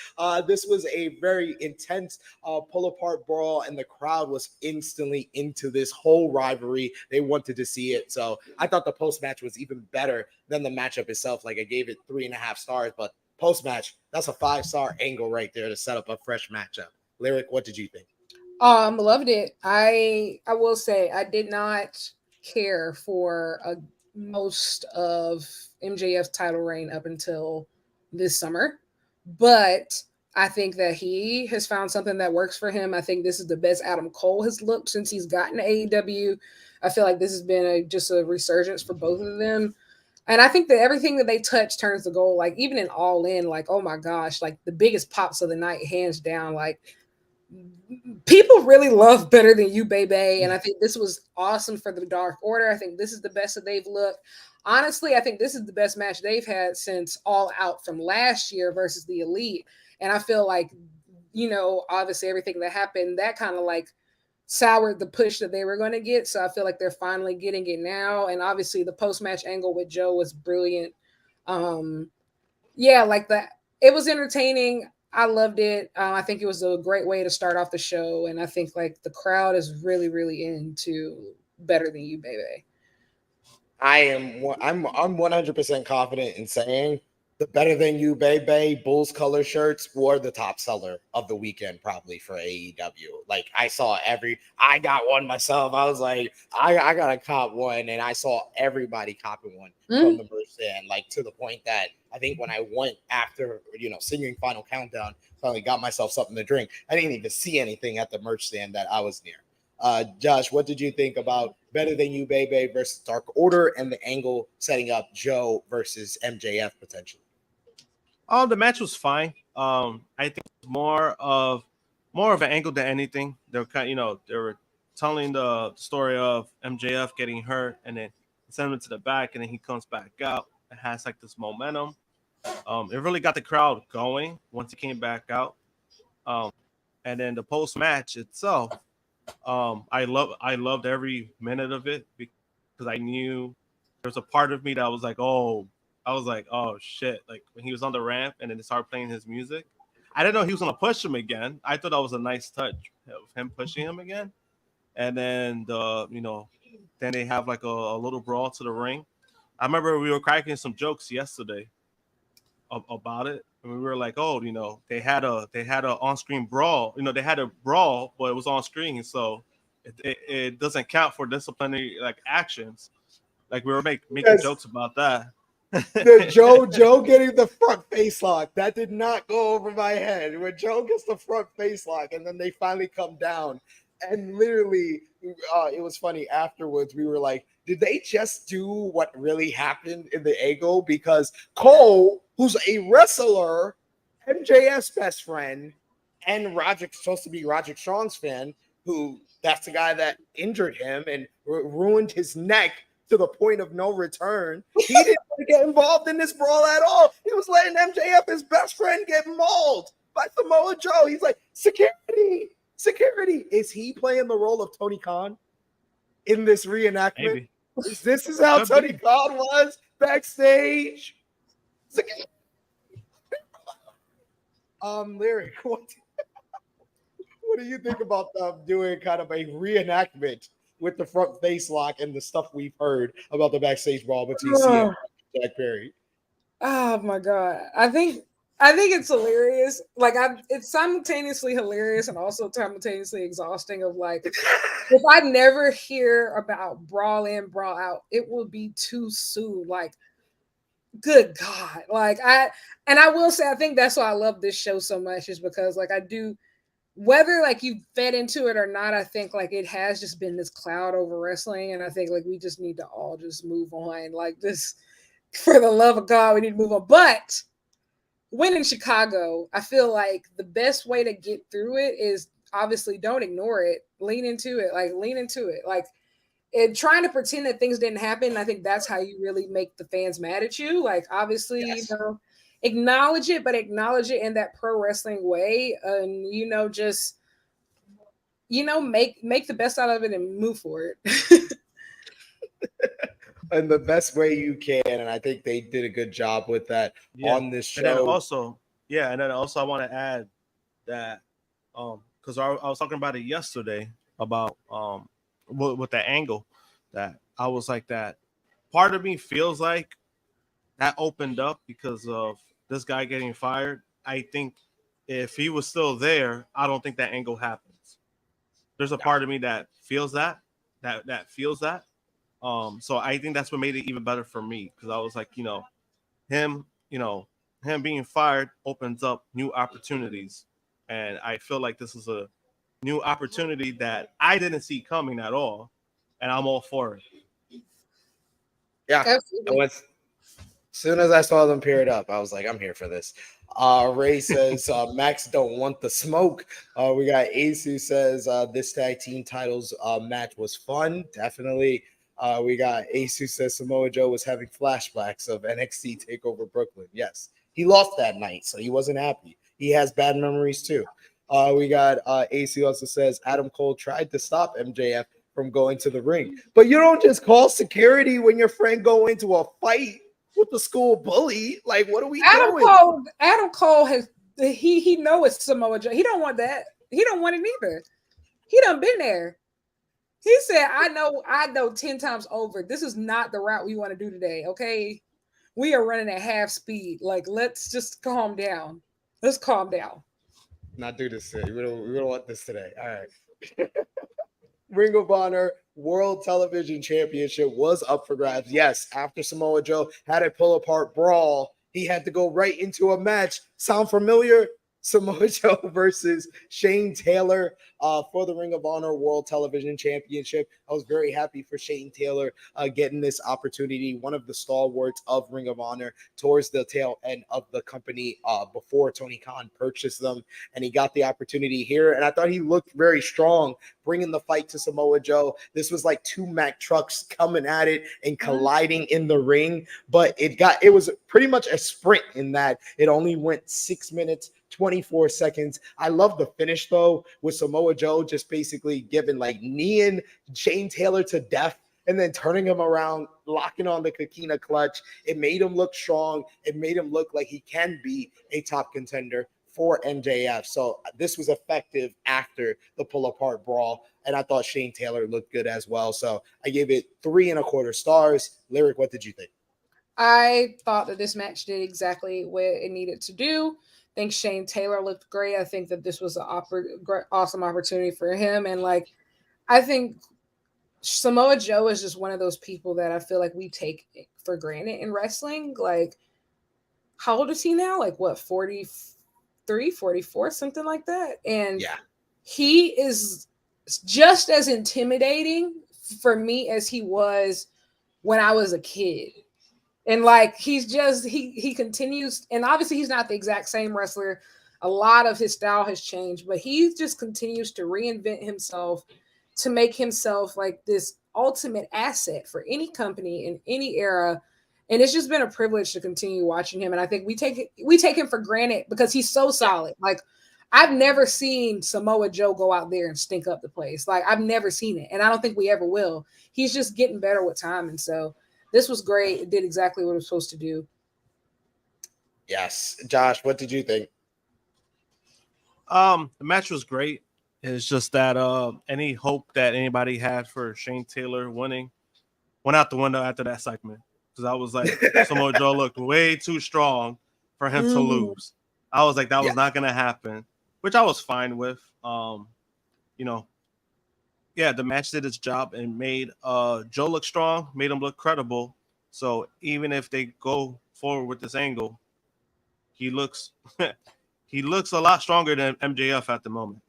This was a very intense pull-apart brawl, and the crowd was instantly into this whole rivalry. They wanted to see it. So I thought the post-match was even better than the matchup itself. Like, I gave it 3.5 stars, but post-match, that's a 5-star angle right there to set up a fresh matchup. Lyric, what did you think? Loved it. I will say I did not care for most of MJF's title reign up until this summer, but I think that he has found something that works for him. I think this is the best Adam Cole has looked since he's gotten to AEW. I feel like this has been just a resurgence for both of them. And I think that everything that they touch turns to gold. Like, even in All In, like, oh my gosh, like the biggest pops of the night, hands down. Like, people really love Better Than You, Baby. And I think this was awesome for the Dark Order. I think this is the best that they've looked. Honestly, I think this is the best match they've had since All Out from last year versus the Elite. And I feel like, obviously everything that happened, that kind of like soured the push that they were going to get. So I feel like they're finally getting it now. And obviously the post-match angle with Joe was brilliant. Like that. It was entertaining. I loved it. I think it was a great way to start off the show. And I think like the crowd is really, really into Better Than You, Baby. I'm 100% confident in saying the Better Than You Baby Bulls color shirts were the top seller of the weekend, probably for AEW. Like I got one myself. I was like, I got to cop one, and I saw everybody copping one from the merch stand. Like to the point that I think when I went after singing Final Countdown, finally got myself something to drink. I didn't even see anything at the merch stand that I was near. Josh, what did you think about Better Than You Baby versus Dark Order and the angle setting up Joe versus MJF potentially? The match was fine. I think it was more of an angle than anything. They were they were telling the story of MJF getting hurt and then send him to the back and then he comes back out. It has like this momentum. It really got the crowd going once he came back out. And then the post match itself, I loved every minute of it because I knew there was a part of me that was like, oh shit. Like when he was on the ramp and then they started playing his music. I didn't know he was gonna push him again. I thought that was a nice touch of him pushing him again. And then then they have like a little brawl to the ring. I remember we were cracking some jokes yesterday about it. And we were like, oh, they had a on-screen brawl. They had a brawl, but it was on screen, so it doesn't count for disciplinary like actions. Like we were making jokes about that. The Joe getting the front face lock, that did not go over my head. When Joe gets the front face lock and then they finally come down, and literally it was funny afterwards. We were like, did they just do what really happened in the angle? Because Cole, who's a wrestler, MJF's best friend, and supposed to be Roderick Strong's fan, that's the guy that injured him and ruined his neck to the point of no return. He didn't want to get involved in this brawl at all. He was letting MJF, his best friend, get mauled by Samoa Joe. He's like, security. Is he playing the role of Tony Khan in this reenactment? Maybe. This is how Tony Khan was backstage. Lyric, what do you think about them doing kind of a reenactment with the front face lock and the stuff we've heard about the backstage brawl between CM and Jack Perry? Oh my god, I think it's hilarious. Like it's simultaneously hilarious and also simultaneously exhausting. Of like, if I never hear about brawl in, brawl out, it will be too soon. Like, good God, like I will say, I think that's why I love this show so much, is because like I do. Whether like you fed into it or not, I think like it has just been this cloud over wrestling, and I think like we just need to all just move on. Like this, for the love of God, we need to move on. But when in Chicago, I feel like the best way to get through it is obviously don't ignore it, lean into it, like and trying to pretend that things didn't happen. I think that's how you really make the fans mad at you. Like obviously, Yes. Acknowledge it, but acknowledge it in that pro wrestling way, and just make the best out of it and move forward. In the best way you can, and I think they did a good job with that on this show. And then also I want to add that because I was talking about it yesterday about with the angle that I was like, that part of me feels like that opened up because of this guy getting fired. I think if he was still there, I don't think that angle happens. There's a part of me that feels that feels that. So I think that's what made it even better for me, because I was like, him being fired opens up new opportunities, and I feel like this is a new opportunity that I didn't see coming at all, and I'm all for it. Yeah, as soon as I saw them paired up, I was like, I'm here for this. Ray says Max don't want the smoke. We got Ace who says this tag team titles match was fun. Definitely. We got Ace who says Samoa Joe was having flashbacks of NXT TakeOver Brooklyn. Yes, he lost that night, so he wasn't happy. He has bad memories too. We got Ace who also says Adam Cole tried to stop MJF from going to the ring, but you don't just call security when your friend go into a fight with the school bully. Like, what are we doing? Adam Cole has he know it's Samoa Joe. He don't want that. He don't want it either. He done been there. He said, I know 10 times over. This is not the route we want to do today. Okay. We are running at half speed. Like, let's just calm down. Let's calm down. Not do this today. We don't want this today. All right. Ring of Honor World Television Championship was up for grabs. Yes, after Samoa Joe had a pull apart brawl, he had to go right into a match. Sound familiar? Samoa Joe versus Shane Taylor for the Ring of Honor World Television Championship. I was very happy for Shane Taylor getting this opportunity, one of the stalwarts of Ring of Honor towards the tail end of the company before Tony Khan purchased them. And he got the opportunity here. And I thought he looked very strong bringing the fight to Samoa Joe. This was like two Mack trucks coming at it and colliding in the ring. But it was pretty much a sprint in that it only went 6 minutes, 24 seconds. I love the finish though, with Samoa Joe just basically giving like kneeing Shane Taylor to death and then turning him around, locking on the Kakina clutch. It made him look strong. It made him look like he can be a top contender for MJF. So this was effective after the pull apart brawl. And I thought Shane Taylor looked good as well. So I gave it 3.25 stars. Lyric, what did you think? I thought that this match did exactly what it needed to do. I think Shane Taylor looked great. I think that this was an awesome opportunity for him. And like, I think Samoa Joe is just one of those people that I feel like we take for granted in wrestling. Like, how old is he now? Like what, 43, 44, something like that? And yeah, he is just as intimidating for me as he was when I was a kid. And like, he's just, he continues, and obviously he's not the exact same wrestler. A lot of his style has changed, but he just continues to reinvent himself to make himself like this ultimate asset for any company in any era. And it's just been a privilege to continue watching him. And I think we take him for granted because he's so solid. Like, I've never seen Samoa Joe go out there and stink up the place. Like, I've never seen it. And I don't think we ever will. He's just getting better with time. And so this was great. It did exactly what it was supposed to do. Yes. Josh, what did you think? The match was great. It's just that any hope that anybody had for Shane Taylor winning went out the window after that segment. Because I was like, Samoa Joe looked way too strong for him to lose. I was like, that was not going to happen, which I was fine with. The match did its job and made Joe look strong, made him look credible. So even if they go forward with this angle, he looks he looks a lot stronger than MJF at the moment.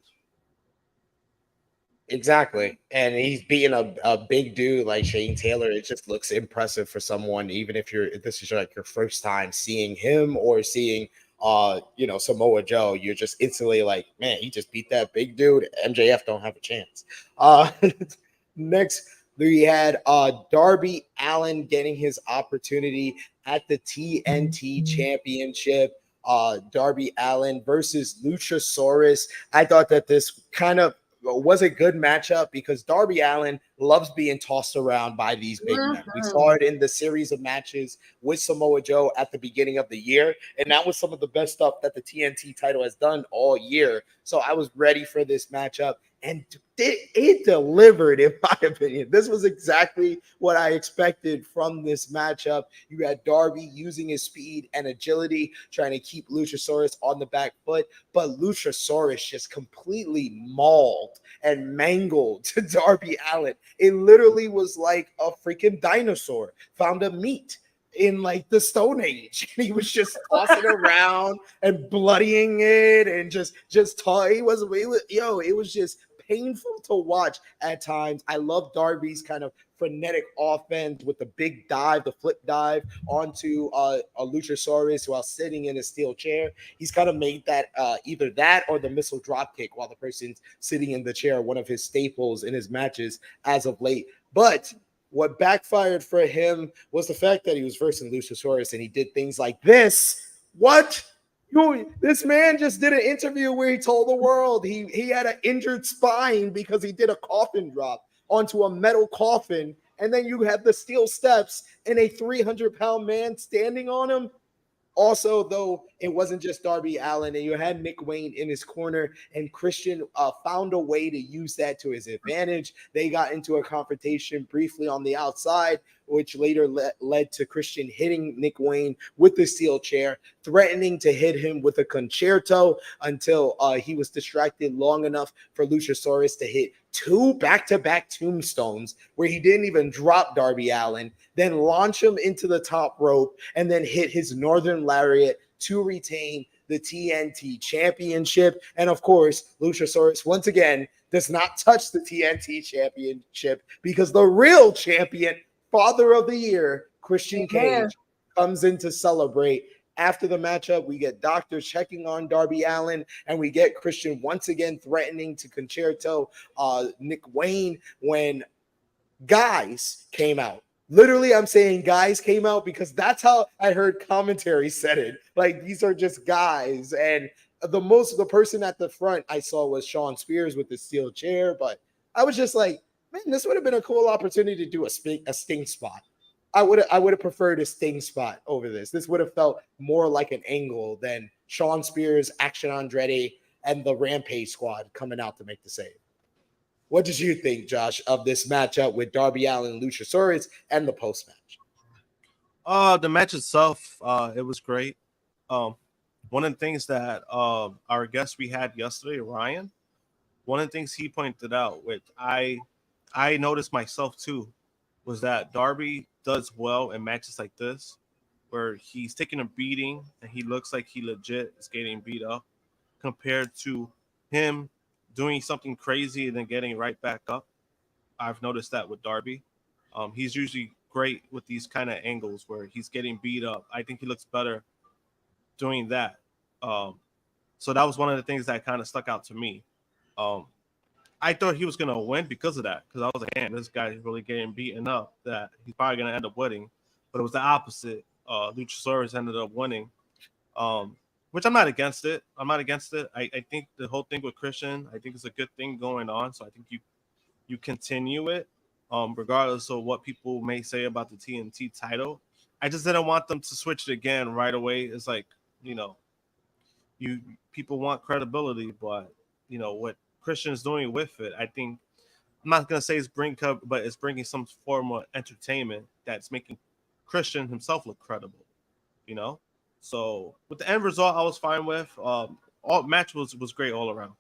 Exactly. And he's being a big dude like Shane Taylor. It just looks impressive for someone, even if this is like your first time seeing him or seeing Samoa Joe. You're just instantly like, man, he just beat that big dude. MJF don't have a chance. Next, we had Darby Allin getting his opportunity at the TNT Championship. Darby Allin versus Luchasaurus. I thought that this kind of was a good matchup because Darby Allin loves being tossed around by these big men. We saw it in the series of matches with Samoa Joe at the beginning of the year, and that was some of the best stuff that the TNT title has done all year. So I was ready for this matchup, and it delivered, in my opinion. This was exactly what I expected from this matchup. You had Darby using his speed and agility, trying to keep Luchasaurus on the back foot, but Luchasaurus just completely mauled and mangled Darby Allin. It literally was like a freaking dinosaur found a meat in like the Stone Age. He was just tossing around and bloodying it and just it was just painful to watch at times. I love Darby's kind of frenetic offense with the big dive, the flip dive onto a Luchasaurus while sitting in a steel chair. He's kind of made that either that or the missile drop kick while the person's sitting in the chair, one of his staples in his matches as of late. But what backfired for him was the fact that he was versing Luchasaurus and he did things like this. What? This man just did an interview where he told the world he had an injured spine because he did a coffin drop onto a metal coffin, and then you have the steel steps and a 300-pound man standing on him. Also, though, it wasn't just Darby Allin, and you had Nick Wayne in his corner, and Christian found a way to use that to his advantage. They got into a confrontation briefly on the outside, which later led to Christian hitting Nick Wayne with the steel chair, threatening to hit him with a concerto until he was distracted long enough for Luchasaurus to hit 2 back-to-back tombstones where he didn't even drop Darby Allin, then launch him into the top rope, and then hit his Northern Lariat to retain the TNT Championship. And of course, Luchasaurus once again does not touch the TNT Championship because the real champion, Father of the Year, Christian Cage, comes in to celebrate. After the matchup, we get doctors checking on Darby Allin, and we get Christian once again threatening to concerto Nick Wayne when guys came out. Literally, I'm saying guys came out because that's how I heard commentary said it. Like, these are just guys. And the person at the front I saw was Shawn Spears with the steel chair, but I was just like, man, this would have been a cool opportunity to do a Sting spot. I would have preferred a Sting spot over this. This would have felt more like an angle than Shawn Spears, Action Andretti, and the Rampage squad coming out to make the save. What did you think, Josh, of this matchup with Darby Allin and Luchasaurus and the post-match? The match itself, it was great. One of the things that our guest we had yesterday, Ryan, one of the things he pointed out, which I noticed myself too, was that Darby does well in matches like this, where he's taking a beating and he looks like he legit is getting beat up, compared to him doing something crazy and then getting right back up. I've noticed that with Darby. He's usually great with these kind of angles where he's getting beat up. I think he looks better doing that. So that was one of the things that kind of stuck out to me. I thought he was going to win because of that, because I was like, man, this guy's really getting beaten up that he's probably going to end up winning. But it was the opposite. Luchasaurus ended up winning, which I'm not against it. I think the whole thing with Christian, I think it's a good thing going on. So I think you continue it, regardless of what people may say about the TNT title. I just didn't want them to switch it again right away. It's like, people want credibility, but what Christian is doing with it, I think, I'm not going to say it's but it's bringing some form of entertainment that's making Christian himself look credible, So with the end result, I was fine with. Match was great all around.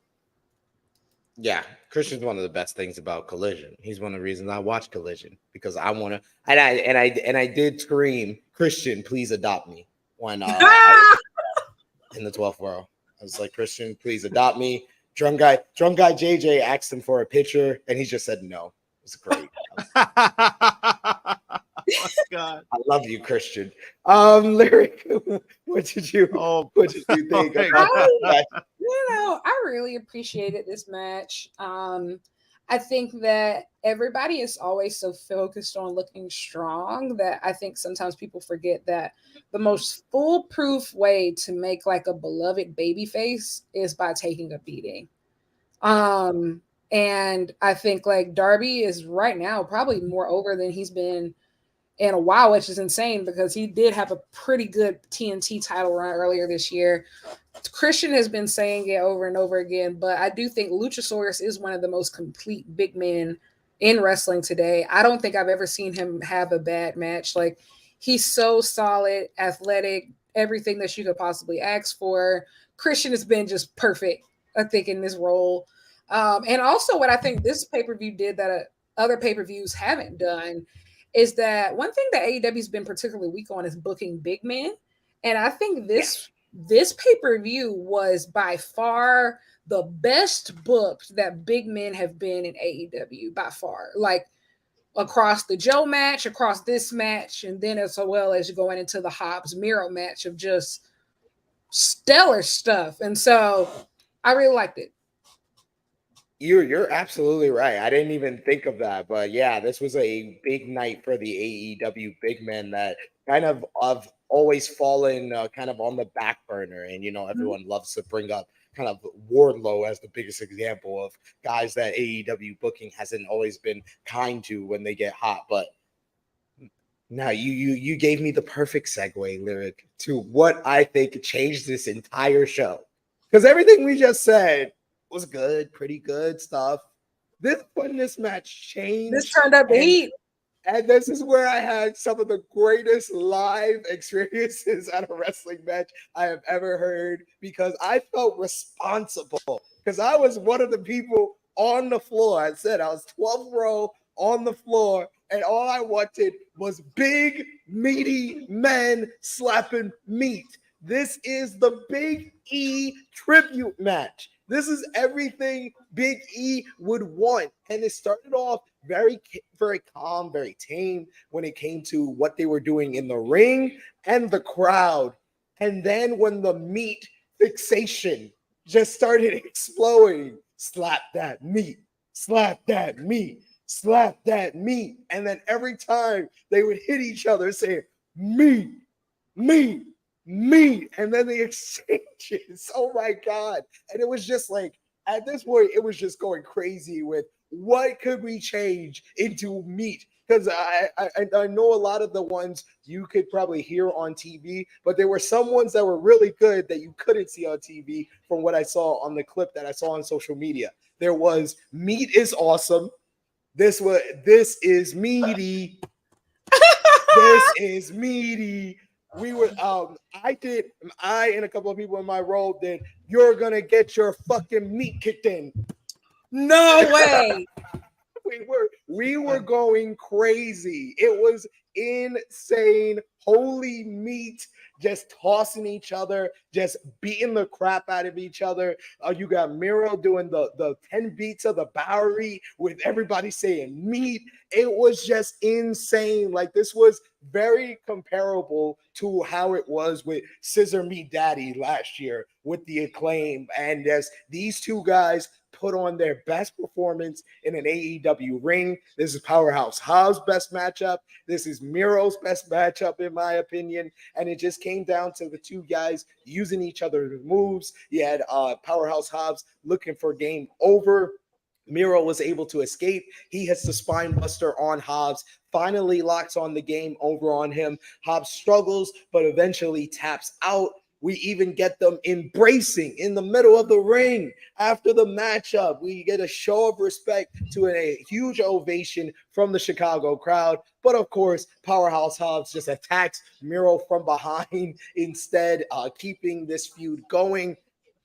Yeah, Christian's one of the best things about Collision. He's one of the reasons I watch Collision, because I want to, and I did scream, Christian, please adopt me, when in the 12th world. I was like, Christian, please adopt me. Drunk guy JJ asked him for a picture, and he just said no. It was great. Oh, God. I love you, Christian. Lyric, what did you think about that? I really appreciated this match. I think that everybody is always so focused on looking strong that I think sometimes people forget that the most foolproof way to make like a beloved baby face is by taking a beating. And I think like Darby is right now probably more over than he's been in a while, which is insane because he did have a pretty good TNT title run earlier this year. Christian has been saying it over and over again, but I do think Luchasaurus is one of the most complete big men in wrestling today. I don't think I've ever seen him have a bad match. Like, he's so solid, athletic, everything that you could possibly ask for. Christian has been just perfect, I think, in this role. And also what I think this pay-per-view did that other pay-per-views haven't done is that one thing that AEW has been particularly weak on is booking big men. And I think this pay-per-view was by far the best booked that big men have been in AEW by far. Like, across the Joe match, across this match, and then as well as going into the Hobbs Miro match of just stellar stuff. And so I really liked it. You're absolutely right. I didn't even think of that, but yeah, this was a big night for the AEW big men that kind of always fallen kind of on the back burner, and everyone loves to bring up kind of Wardlow as the biggest example of guys that AEW booking hasn't always been kind to when they get hot. But Now you gave me the perfect segue, Lyric, to what I think changed this entire show. Because everything we just said was good, pretty good stuff. When this match changed, This turned up the heat. And this is where I had some of the greatest live experiences at a wrestling match I have ever heard, because I felt responsible, because I was one of the people on the floor. I said I was 12th row on the floor, and all I wanted was big, meaty men slapping meat. This is the Big E tribute match. This is everything Big E would want. And it started off very, very calm, very tame when it came to what they were doing in the ring and the crowd. And then when the meat fixation just started exploding, slap that meat, slap that meat, slap that meat. And then every time they would hit each other saying, meat, meat, meat, and then the exchanges. Oh my God. And it was just like, at this point, it was just going crazy with what could we change into meat? Because I know a lot of the ones you could probably hear on TV, but there were some ones that were really good that you couldn't see on TV from what I saw on the clip that I saw on social media. There was meat is awesome. This is meaty. This is meaty. We were I and a couple of people in my role did, you're gonna get your fucking meat kicked in. No way. we were going crazy. It was insane. Holy meat, just tossing each other, just beating the crap out of each other. You got Miro doing the 10 beats of the Bowery with everybody saying meat. It was just insane. Like, this was very comparable to how it was with Scissor Me Daddy last year with the Acclaim. And as these two guys put on their best performance in an AEW ring. This is Powerhouse Hobbs' best matchup. This is Miro's best matchup, in my opinion. And it just came down to the two guys using each other's moves. You had Powerhouse Hobbs looking for game over. Miro was able to escape. He hits the spine buster on Hobbs, finally locks on the game over on him. Hobbs struggles, but eventually taps out. We even get them embracing in the middle of the ring after the matchup. We get a show of respect to a huge ovation from the Chicago crowd. But of course, Powerhouse Hobbs just attacks Miro from behind instead, keeping this feud going.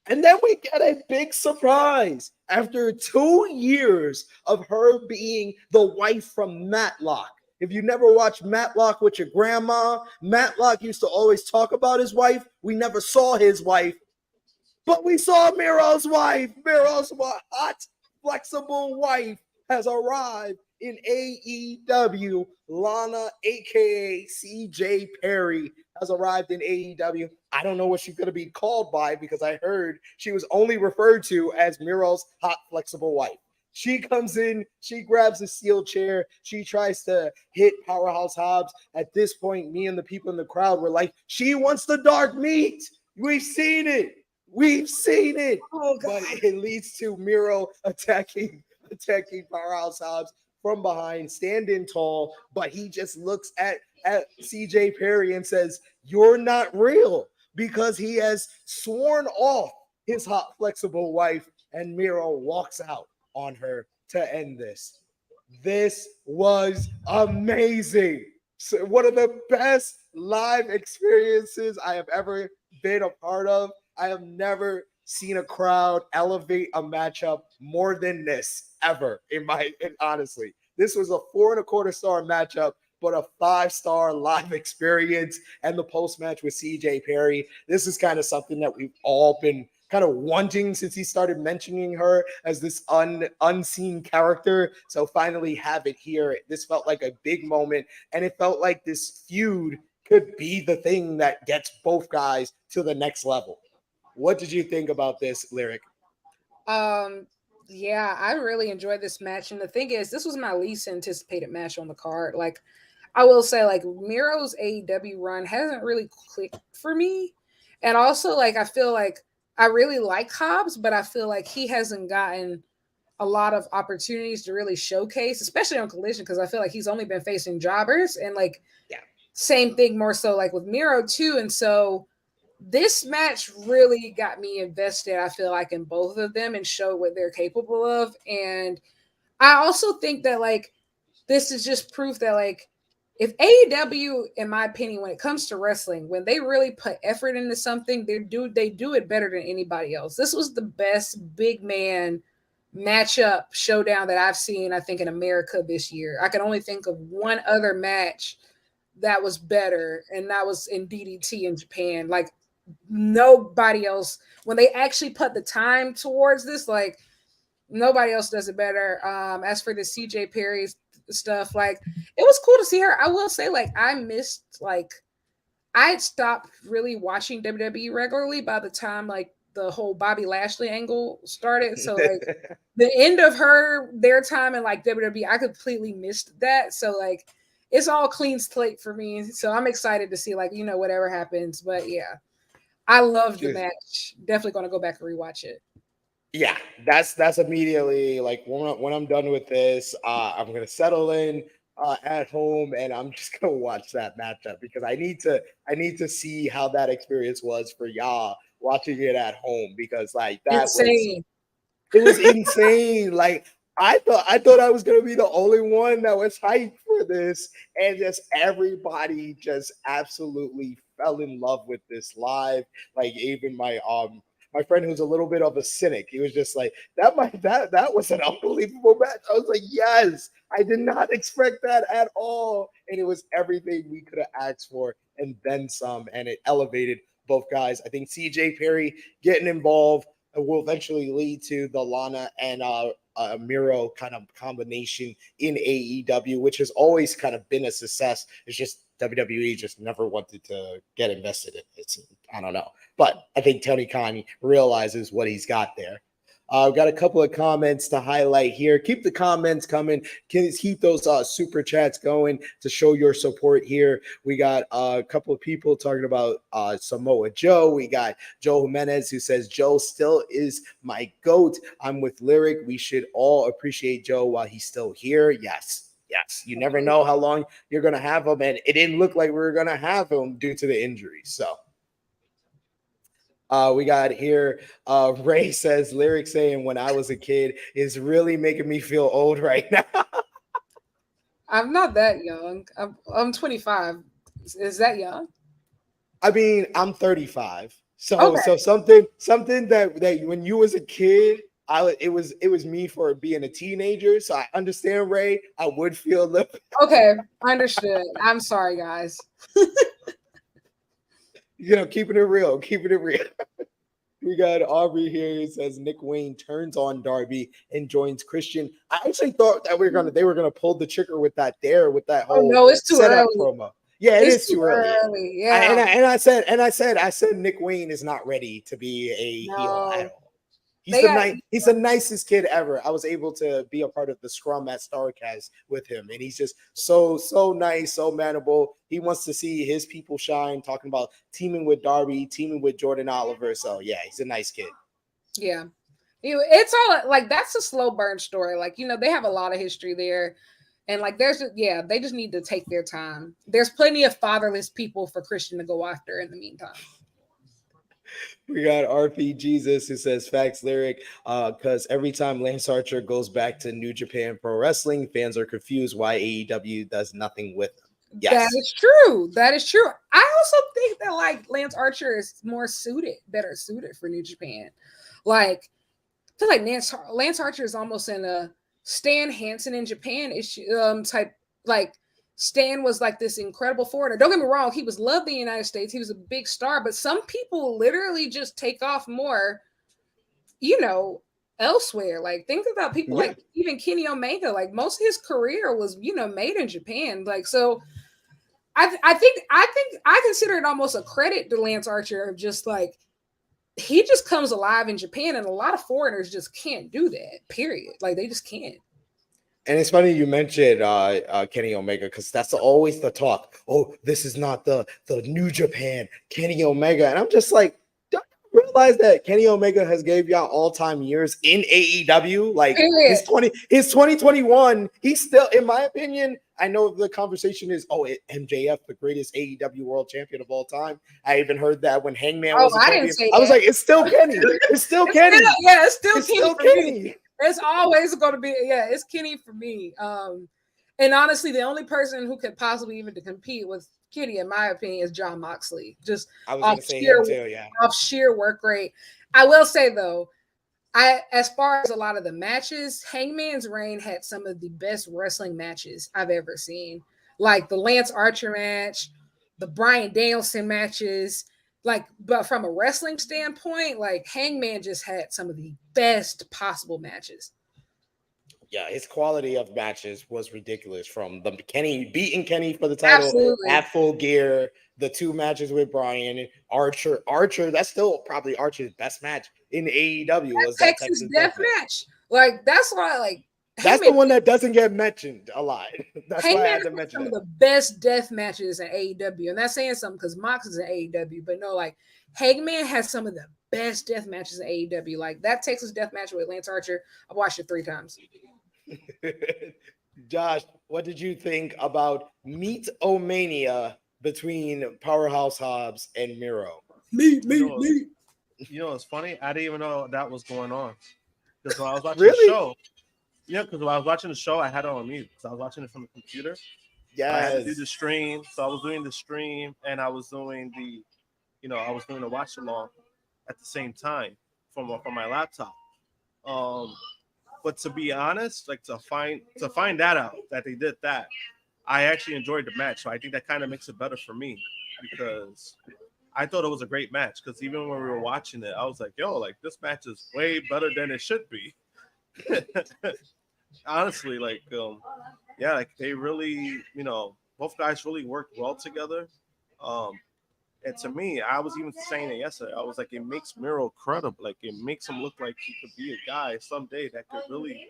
And then we get a big surprise. After 2 years of her being the wife from Matlock. If you never watched Matlock with your grandma, Matlock used to always talk about his wife. We never saw his wife, but we saw Miro's wife. Miro's hot, flexible wife has arrived in AEW. Lana, aka CJ Perry, has arrived in AEW. I don't know what she's going to be called by, because I heard she was only referred to as Miro's hot, flexible wife. She comes in, she grabs a steel chair, she tries to hit Powerhouse Hobbs. At this point, me and the people in the crowd were like, she wants the dark meat. We've seen it. We've seen it. Oh, but it leads to Miro attacking Powerhouse Hobbs from behind, standing tall, but he just looks at CJ Perry and says, you're not real, because he has sworn off his hot, flexible wife, and Miro walks out on her to end this. This was amazing. So one of the best live experiences I have ever been a part of. I have never seen a crowd elevate a matchup more than this ever. Honestly, this was a 4.25 star matchup, but a 5-star live experience. And the post match with CJ Perry. This is kind of something that we've all been kind of wanting since he started mentioning her as this unseen character. So finally have it here. This felt like a big moment, and it felt like this feud could be the thing that gets both guys to the next level. What did you think about this, Lyric? Yeah, I really enjoyed this match. And the thing is, this was my least anticipated match on the card. Like, I will say, like, Miro's AEW run hasn't really clicked for me. And also, like, I feel like I really like Hobbs, but I feel like he hasn't gotten a lot of opportunities to really showcase, especially on Collision, because I feel like he's only been facing jobbers, and like same thing more so like with Miro too. And so this match really got me invested, I feel like, in both of them and showed what they're capable of. And I also think that like this is just proof that like if AEW, in my opinion, when it comes to wrestling, when they really put effort into something, they do it better than anybody else. This was the best big man matchup showdown that I've seen, I think, in America this year. I can only think of one other match that was better, and that was in DDT in Japan. Like nobody else, when they actually put the time towards this, like nobody else does it better. As for the CJ Perry's stuff, like it was cool to see her. I will say, like, I missed, like, I had stopped really watching WWE regularly by the time like the whole Bobby Lashley angle started. So like the end of their time in like WWE, I completely missed that. So like it's all clean slate for me. So I'm excited to see like, you know, whatever happens. But yeah, I loved the match. Definitely going to go back and rewatch it. Yeah, that's immediately like when I'm done with this, I'm gonna settle in at home and I'm just gonna watch that matchup because I need to see how that experience was for y'all watching it at home, because like that insane. It was insane. Like I thought I was gonna be the only one that was hyped for this, and just everybody just absolutely fell in love with this live. Like even my friend who's a little bit of a cynic, he was just like, that was an unbelievable match. I was like, yes, I did not expect that at all. And it was everything we could have asked for and then some. And it elevated both guys. I think CJ Perry getting involved will eventually lead to the Lana and Miro kind of combination in AEW, which has always kind of been a success. It's just WWE just never wanted to get invested in it. I don't know. But I think Tony Khan realizes what he's got there. I've got a couple of comments to highlight here. Keep the comments coming. Keep those super chats going to show your support here. We got a couple of people talking about Samoa Joe. We got Joe Jimenez who says, Joe still is my GOAT. I'm with Lyric. We should all appreciate Joe while he's still here. Yes. You never know how long you're going to have him. And it didn't look like we were going to have him due to the injury. So. We got here, Ray says, Lyric saying when I was a kid is really making me feel old right now. I'm not that young. I'm 25. Is that young? I mean, I'm 35. So okay. So something that when you was a kid, it was me for being a teenager. So I understand, Ray. I would feel a little. Okay, understood. I'm sorry, guys. You know, keeping it real. We got Aubrey here who says Nick Wayne turns on Darby and joins Christian. I actually thought that they were gonna pull the trigger with that whole no, it's too setup early. Promo. Yeah, it's too early. Yeah. I said Nick Wayne is not ready to be a heel at all. He's the nicest kid ever. I was able to be a part of the scrum at StarCast with him, and he's just so nice, so manable. He wants to see his people shine, talking about teaming with Darby, teaming with Jordan Oliver. So yeah, he's a nice kid. Yeah. It's all like that's a slow burn story. Like, you know, they have a lot of history there. And like they just need to take their time. There's plenty of fatherless people for Christian to go after in the meantime. We got RP Jesus who says facts Lyric, because every time Lance Archer goes back to New Japan Pro Wrestling, fans are confused why AEW does nothing with him. Yes. That is true. I also think that like Lance Archer is better suited for New Japan. Like, I feel like Lance Archer is almost in a Stan Hansen in Japan issue type. Like Stan was like this incredible foreigner. Don't get me wrong, he was loved in the United States. He was a big star, but some people literally just take off more, you know, elsewhere. Like think about people like even Kenny Omega. Like most of his career was, you know, made in Japan. Like so, I think I consider it almost a credit to Lance Archer of just like he just comes alive in Japan, and a lot of foreigners just can't do that. Period. Like they just can't. And it's funny you mentioned Kenny Omega, because that's always the talk. Oh, this is not the New Japan Kenny Omega, and I'm just like, don't you realize that Kenny Omega has gave y'all all-time years in AEW? Like his 2021, he's still, in my opinion, I know the conversation is, MJF, the greatest AEW world champion of all time. I even heard that when Hangman was a champion. I was like, it's still Kenny. It's still Kenny. It's still Kenny for Kenny. me. It's always going to be, it's Kenny for me. And honestly, the only person who could possibly even to compete with Kenny, in my opinion, is Jon Moxley. Just I was going to say him too, off sheer work rate. I will say though, as far as a lot of the matches, Hangman's reign had some of the best wrestling matches I've ever seen. Like the Lance Archer match, the Bryan Danielson matches. But from a wrestling standpoint, like Hangman just had some of the best possible matches. Yeah, his quality of matches was ridiculous. From the beating Kenny for the title at Full Gear, the 2 matches with Bryan, Archer, that's still probably Archer's best match in AEW. Was that Texas Death match. Like that's why, that's the one that doesn't get mentioned a lot. That's why I had to mention some of the best death matches in AEW, and that's saying something because Mox is in AEW, but no, like Hangman has some of the best death matches in AEW. Like that Texas Death match with Lance Archer, I've watched it 3 times. Josh, what did you think about Meat-O-Mania between Powerhouse Hobbs and Miro? Meat. You know, it's funny. I didn't even know that was going on. Because when I was watching the show, because when I was watching the show, I had it on mute. Because I was watching it from the computer. Yeah, I had to do the stream. So I was doing the stream and I was doing the watch along at the same time from my laptop. But to be honest, like to find that out that they did that, I actually enjoyed the match. So I think that kind of makes it better for me because I thought it was a great match. Because even when we were watching it, I was like, yo, like this match is way better than it should be. Honestly, like they really, both guys really worked well together. And to me, I was even saying it yesterday. I was like, it makes Miro credible. Like, it makes him look like he could be a guy someday that could really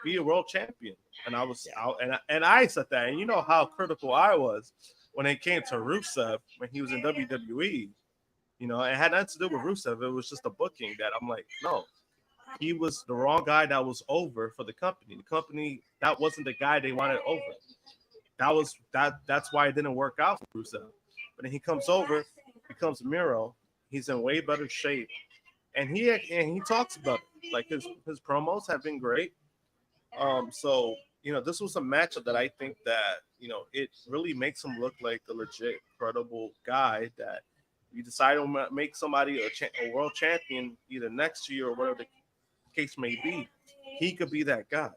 be a world champion. And I was out, and I said that. And you know how critical I was when it came to Rusev when he was in WWE. It had nothing to do with Rusev. It was just a booking that I'm like, no, he was the wrong guy that was over for the company. The company, that wasn't the guy they wanted over. That's why it didn't work out for Rusev. But then he comes over, becomes Miro. He's in way better shape, and he talks about it. Like his promos have been great. So this was a matchup that I think that it really makes him look like the legit, credible guy that you decide to make somebody a world champion either next year or whatever the case may be. He could be that guy.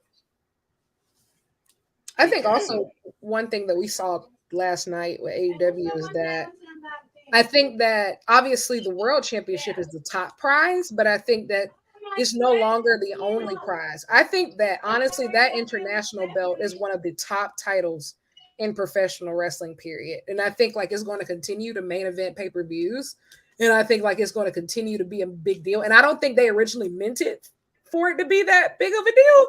I think also one thing that we saw last night with AEW is that I think that obviously the world championship is the top prize, but I think that it's no longer the only prize. I think that honestly, that international belt is one of the top titles in professional wrestling, period. And I think like it's going to continue to main event pay-per-views. And I think like it's going to continue to be a big deal. And I don't think they originally meant it for it to be that big of a deal.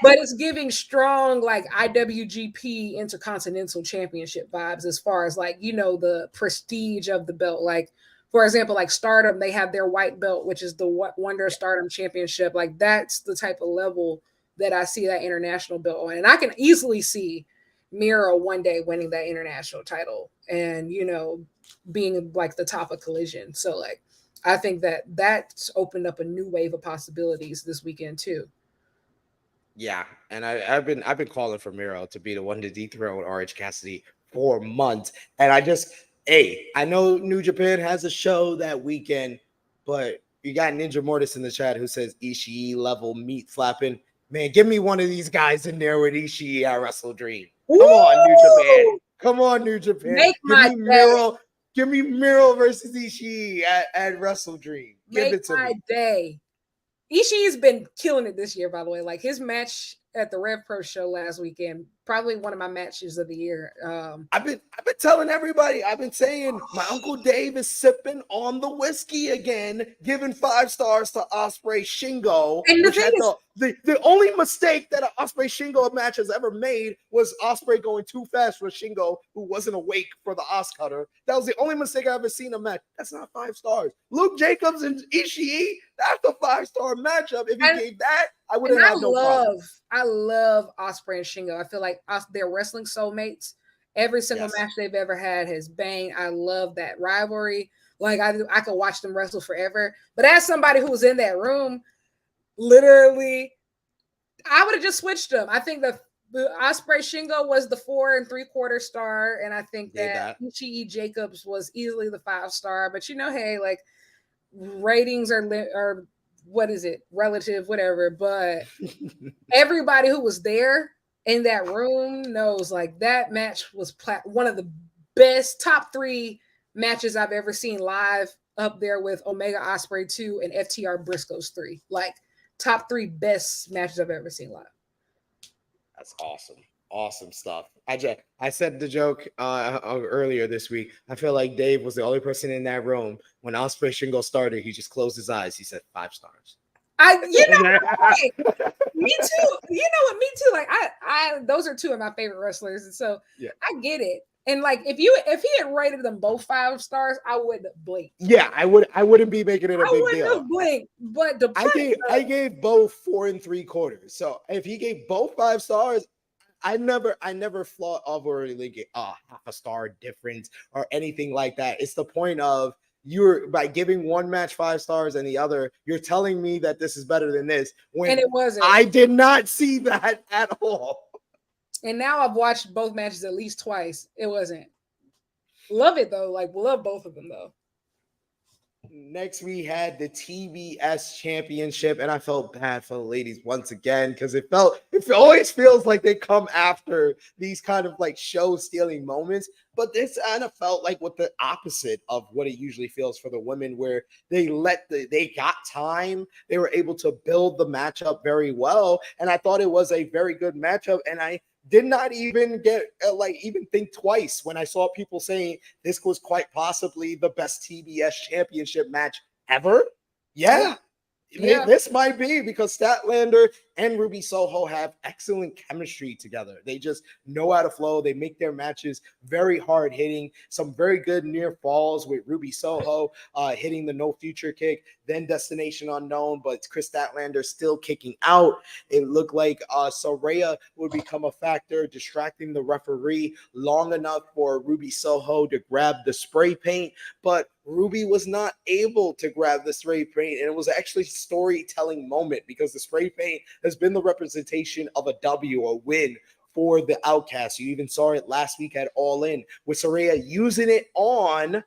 But it's giving strong like IWGP Intercontinental Championship vibes as far as like, the prestige of the belt. Like, for example, like Stardom, they have their white belt, which is the Wonder Stardom Championship. Like that's the type of level that I see that international belt on. And I can easily see Miro one day winning that international title and, being like the top of Collision. So like, I think that that's opened up a new wave of possibilities this weekend too. Yeah, and I've been calling for Miro to be the one to dethrone Orange Cassidy for months, and I know New Japan has a show that weekend, but you got Ninja Mortis in the chat who says Ishii level meat flapping. Man, give me one of these guys in there with Ishii at Wrestle Dream. Come on, New Japan. Give me Miro versus Ishii at Wrestle Dream. Give it to me. Day. Ishii's been killing it this year, by the way. Like his match at the Rev Pro show last weekend probably one of my matches of the year. I've been telling everybody, I've been saying my Uncle Dave is sipping on the whiskey again, giving 5 stars to Ospreay Shingo. And the Which thing had is, the only mistake that an Ospreay Shingo match has ever made was Ospreay going too fast for Shingo, who wasn't awake for the Os cutter. That was the only mistake I've ever seen in a match. That's not 5 stars. Luke Jacobs and Ishii, that's a 5-star matchup. If he gave that, I would have had no problem. I love Ospreay and Shingo. I feel like they're wrestling soulmates. Every single match they've ever had has banged. I love that rivalry. Like I could watch them wrestle forever. But as somebody who was in that room, literally, I would have just switched them. I think the Ospreay Shingo was the 4 3/4 star, and I think that Ishii Jacobs was easily the 5-star. But hey, like ratings are what is it, relative, whatever. But everybody who was there in that room knows like that match was one of the best top 3 matches I've ever seen live, up there with Omega Ospreay 2 and FTR Briscoes 3. Like top 3 best matches I've ever seen live. That's awesome. Awesome stuff. I said the joke earlier this week. I feel like Dave was the only person in that room when Ospreay Shingo started. He just closed his eyes. He said 5 stars. Me too. Me too. Like I those are 2 of my favorite wrestlers, and so I get it. And like if he had rated them both 5 stars, I wouldn't have blinked. Yeah, I wouldn't be making it a big deal. I wouldn't have blinked. But I gave both 4 3/4. So if he gave both 5 stars, I never thought of or like half a star difference or anything like that. It's the point of you're by giving one match 5 stars and the other, you're telling me that this is better than this. When and it wasn't. I did not see that at all. And now I've watched both matches at least twice. It wasn't. Love it though. Like love both of them though. Next, we had the TBS Championship, and I felt bad for the ladies once again because it always feels like they come after these kind of like show stealing moments. But this kind of felt like what the opposite of what it usually feels for the women, where they got time, they were able to build the matchup very well, and I thought it was a very good matchup, and I did not even even think twice when I saw people saying this was quite possibly the best TBS championship match ever. Yeah. This might be because Statlander and Ruby Soho have excellent chemistry together. They just know how to flow. They make their matches very hard hitting. Some very good near falls with Ruby Soho hitting the no future kick, then Destination Unknown, but Chris Statlander still kicking out. It looked like Saraya would become a factor, distracting the referee long enough for Ruby Soho to grab the spray paint, but Ruby was not able to grab the spray paint, and it was actually a storytelling moment because the spray paint has been the representation of a W, a win for the Outcast. You even saw it last week at All In with Saraya using it on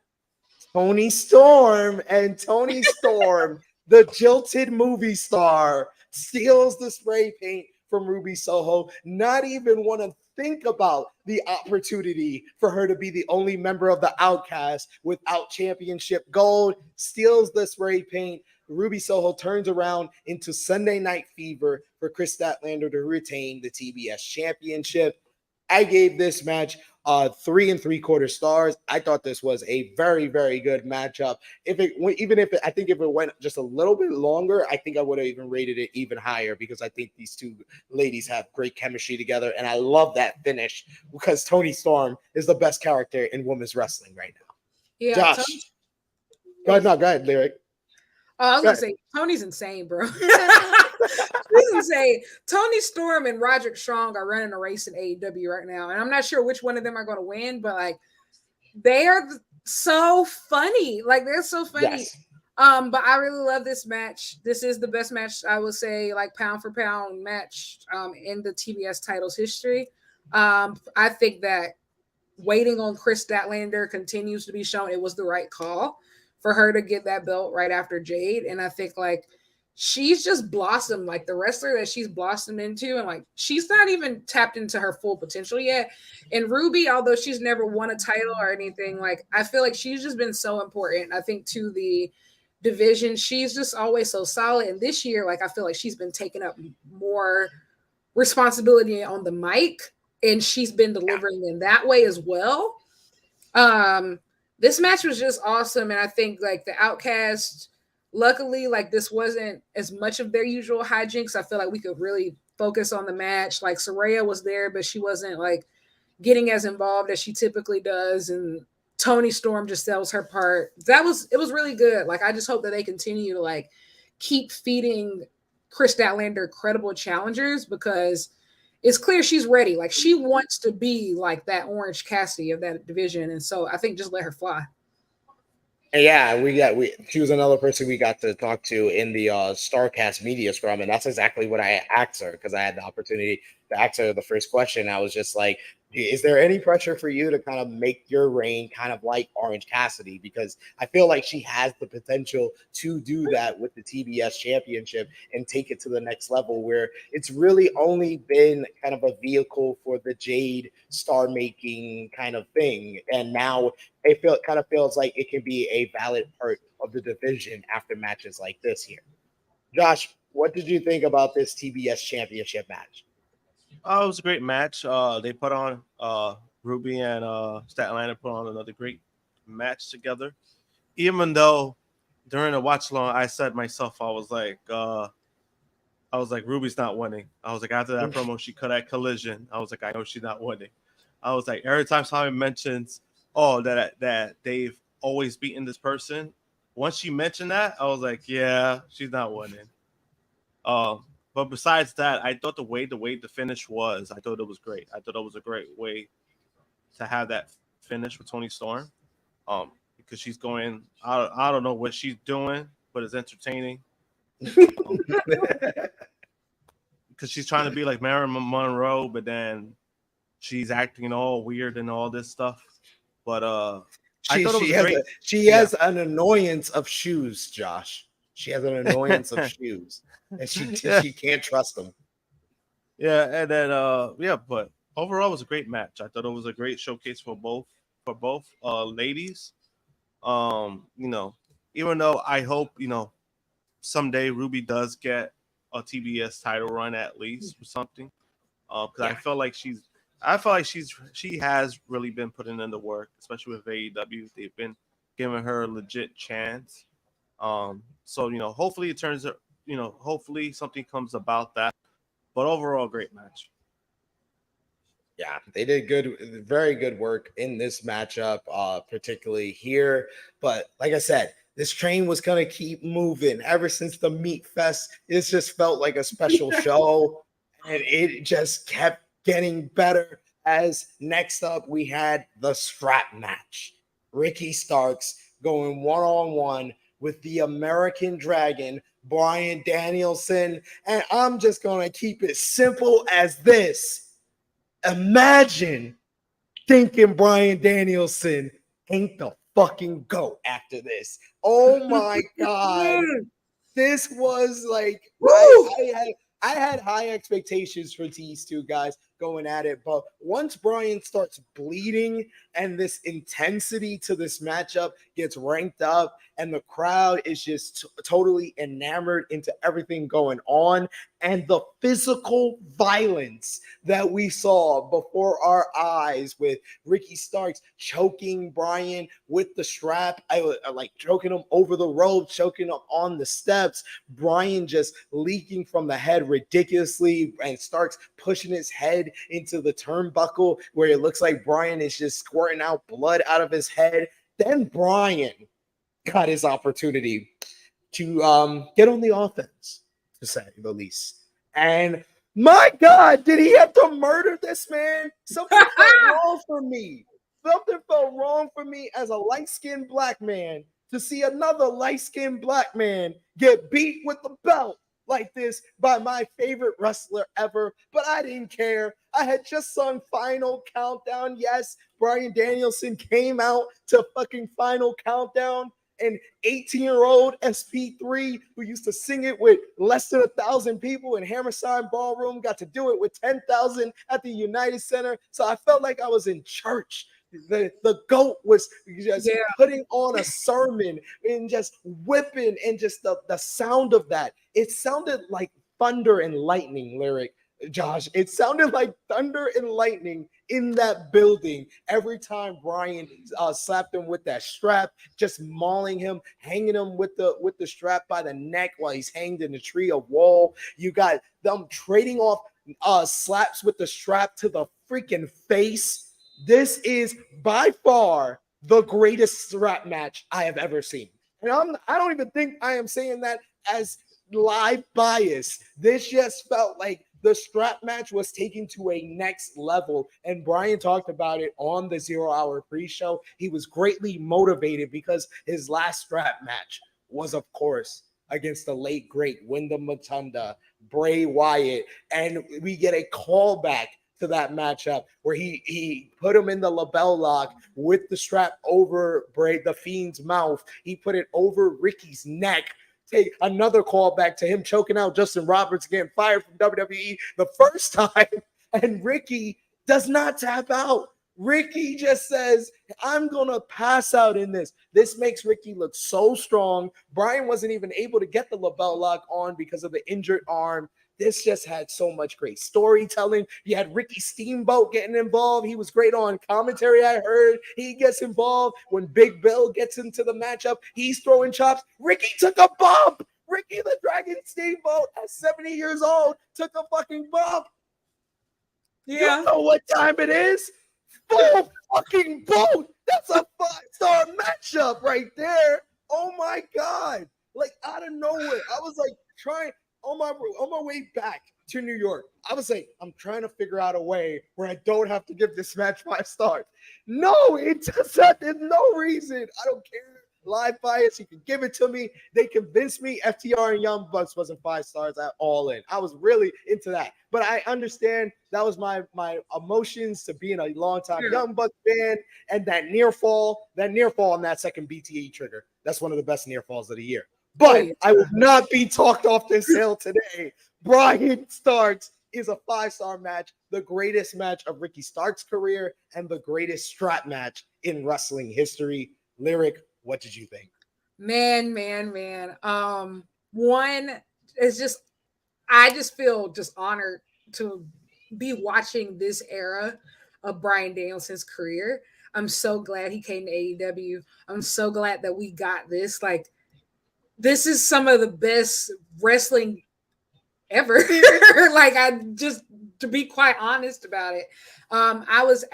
Tony Storm, and Tony Storm, the jilted movie star, steals the spray paint from Ruby Soho, not even want to think about the opportunity for her to be the only member of the Outcast without championship gold, steals the spray paint. Ruby Soho turns around into Sunday Night Fever for Chris Statlander to retain the TBS Championship. I gave this match 3 3/4 stars. I thought this was a very, very good matchup. I think if it went just a little bit longer, I think I would have even rated it even higher because I think these 2 ladies have great chemistry together, and I love that finish because Tony Storm is the best character in women's wrestling right now. Yeah, Josh, go ahead, Lyric. I was gonna say Tony's insane, bro. He's insane. Tony Storm and Roderick Strong are running a race in AEW right now, and I'm not sure which one of them are going to win, but like they are so funny. Like they're so funny. Yes. But I really love this match. This is the best match I would say, like pound for pound match in the TBS titles history. I think that waiting on Chris Statlander continues to be shown it was the right call for her to get that belt right after Jade. And I think like she's just blossomed, like the wrestler that she's blossomed into, and like she's not even tapped into her full potential yet. And Ruby, although she's never won a title or anything, like I feel like she's just been so important, I think, to the division. She's just always so solid. And this year, like I feel like she's been taking up more responsibility on the mic. and she's been delivering in that way as well. This match was just awesome, and I think like the Outcast, luckily, like this wasn't as much of their usual hijinks. I feel like we could really focus on the match. Like Saraya was there, but she wasn't like getting as involved as she typically does, and Toni Storm just sells her part. It was really good. Like I just hope that they continue to like keep feeding Kris Statlander credible challengers, because it's clear she's ready. Like she wants to be like that Orange Cassidy of that division, and so I think just let her fly. Yeah, she was another person we got to talk to in the Starcast media scrum, and that's exactly what I asked her, because I had the opportunity to ask her the first question. I was just like, is there any pressure for you to kind of make your reign kind of like Orange Cassidy? Because I feel like she has the potential to do that with the TBS Championship and take it to the next level, where it's really only been kind of a vehicle for the Jade star making kind of thing. And now it kind of feels like it can be a valid part of the division after matches like this here. Josh, what did you think about this TBS Championship match? It was a great match. They put on Ruby and Statlander put on another great match together. Even though during the watch along, I said myself, I was like, Ruby's not winning. I was like, after that promo she cut at Collision, I was like, I know she's not winning. I was like, every time somebody mentions, that they've always beaten this person, once she mentioned that, I was like, yeah, she's not winning. But besides that, I thought the way the finish was, I thought it was great. I thought it was a great way to have that finish with Toni Storm. Because she's going, I don't know what she's doing, but it's entertaining. Because she's trying to be like Marilyn Monroe, but then she's acting all weird and all this stuff. But I thought it was great. She has an annoyance of shoes, Josh. She has an annoyance of shoes, and she can't trust them. Yeah, and then but overall it was a great match. I thought it was a great showcase for both ladies. Even though I hope, someday Ruby does get a TBS title run at least or something. Because I feel like she has really been putting in the work, especially with AEW. They've been giving her a legit chance. So hopefully it turns out, hopefully something comes about that. But overall, great match. Yeah, they did very good work in this matchup, particularly here. But like I said, this train was going to keep moving ever since the Meat Fest. It just felt like a special show, and it just kept getting better. As next up, we had the strap match. Ricky Starks going one-on-one with the American Dragon, Bryan Danielson. And I'm just going to keep it simple as this. Imagine thinking Bryan Danielson ain't the fucking GOAT after this. Oh my God. This was like, I had high expectations for these two guys going at it, but once Bryan starts bleeding and this intensity to this matchup gets ranked up and the crowd is just totally enamored into everything going on, and the physical violence that we saw before our eyes with Ricky Starks choking Bryan with the strap, like choking him over the rope, choking him on the steps, Bryan just leaking from the head ridiculously, and Starks pushing his head into the turnbuckle where it looks like Bryan is just squirting out blood out of his head. Then Bryan got his opportunity to get on the offense, to say the least. And my God, did he have to murder this man? Something felt wrong for me. Something felt wrong for me as a light-skinned black man to see another light-skinned black man get beat with the belt like this by my favorite wrestler ever, but I didn't care. I had just sung Final Countdown. Yes, Bryan Danielson came out to fucking Final Countdown, and 18-year-old SP3, who used to sing it with less than 1,000 people in Hammerstein Ballroom, got to do it with 10,000 at the United Center. So I felt like I was in church. The GOAT was just putting on a sermon and just whipping, and just the sound of that. It sounded like thunder and lightning lyric Josh, it sounded like thunder and lightning in that building every time Bryan slapped him with that strap, just mauling him, hanging him with the strap by the neck while he's hanged in the tree of wall. You got them trading off slaps with the strap to the freaking face. This is by far the greatest strap match I have ever seen. And I don't even think I am saying that as live bias. This just felt like the strap match was taken to a next level. And Bryan talked about it on the 0 Hour pre-show. He was greatly motivated because his last strap match was, of course, against the late, great Wyndham Rotunda, Bray Wyatt. And we get a callback to that matchup where he put him in the label lock with the strap over Bray, the Fiend's mouth. He put it over Ricky's neck. Take another call back to him choking out Justin Roberts, getting fired from WWE the first time, and Ricky does not tap out. Ricky just says, I'm gonna pass out in this. This makes Ricky look so strong. Bryan wasn't even able to get the label lock on because of the injured arm. This just had so much great storytelling. You had Ricky Steamboat getting involved. He was great on commentary, I heard. He gets involved. When Big Bill gets into the matchup, he's throwing chops. Ricky took a bump. Ricky the Dragon Steamboat at 70 years old took a fucking bump. Yeah. You know what time it is? Full fucking boat. That's a 5-star matchup right there. Oh my God. Like out of nowhere. I was like trying on my way back to New York. I was like, I'm trying to figure out a way where I don't have to give this match 5 stars. No, it just there's no reason. I don't care. Live bias, you can give it to me. They convinced me FTR and Young Bucks wasn't 5 stars at all in. I was really into that. But I understand that was my emotions to being a longtime Young Bucks fan, and that near fall on that second BTE trigger. That's one of the best near falls of the year. But I will not be talked off this hill today. Bryan Starks is a 5-star match, the greatest match of Ricky Starks' career, and the greatest strap match in wrestling history. Lyric, what did you think? Man. One is just, I just feel just honored to be watching this era of Bryan Danielson's career. I'm so glad he came to AEW. I'm so glad that we got this. Like, this is some of the best wrestling ever. Like, I just, to be quite honest about it, I was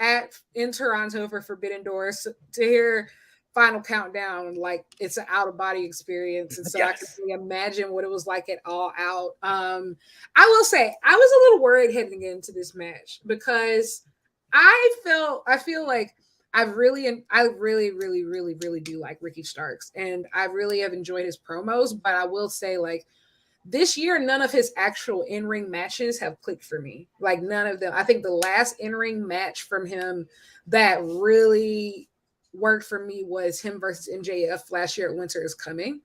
in Toronto for Forbidden Doors to hear Final Countdown. Like, it's an out of body experience, and so yes. I can really imagine what it was like at All Out. I will say I was a little worried heading into this match because I feel like I really do like Ricky Starks, and I really have enjoyed his promos. But I will say, like, this year, none of his actual in-ring matches have clicked for me. Like, none of them. I think the last in-ring match from him that really worked for me was him versus MJF last year at Winter Is Coming.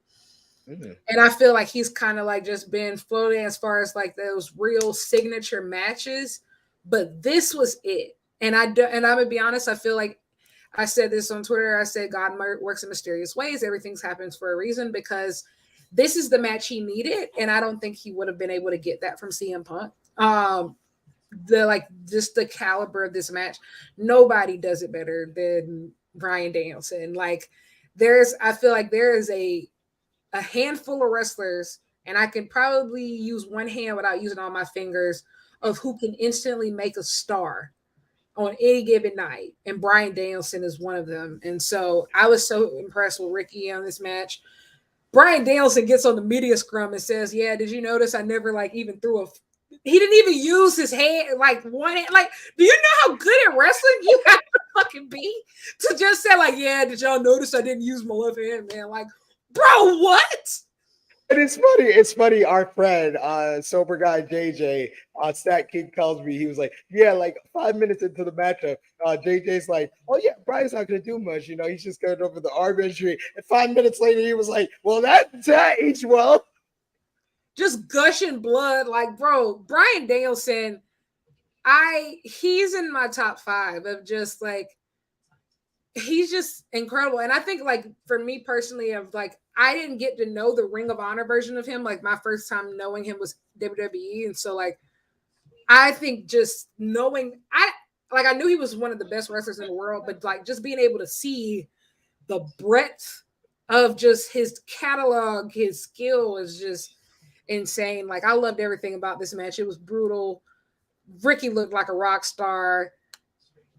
Mm-hmm. And I feel like he's kind of like just been floating as far as like those real signature matches. But this was it. And I'm gonna be honest, I feel like I said this on Twitter. I said God works in mysterious ways. Everything happens for a reason, because this is the match he needed, and I don't think he would have been able to get that from CM Punk. Just the caliber of this match, nobody does it better than Bryan Danielson. Like, I feel like there is a handful of wrestlers, and I can probably use one hand without using all my fingers, of who can instantly make a star on any given night, and Bryan Danielson is one of them. And so I was so impressed with Ricky on this match. Bryan Danielson gets on the media scrum and says, yeah, did you notice I never even threw he didn't even use his hand, one hand. Like, do you know how good at wrestling you have to fucking be to just say, like, yeah, did y'all notice I didn't use my left hand, man? Like, bro, what? And it's funny. Our friend, sober guy JJ, Stat King tells me, he was like, yeah, like 5 minutes into the matchup, JJ's like, oh yeah, Bryan's not gonna do much, he's just going over the arm injury. And 5 minutes later, he was like, well, that aged well. Just gushing blood, like, bro, Bryan Danielson, he's in my top 5 of just like, he's just incredible. And I think, like, for me personally, of like, I didn't get to know the Ring of Honor version of him. Like, my first time knowing him was WWE. And so, like, I think just knowing, I knew he was one of the best wrestlers in the world, but like just being able to see the breadth of just his catalog, his skill is just insane. Like I loved everything about this match. It was brutal. Ricky looked like a rock star.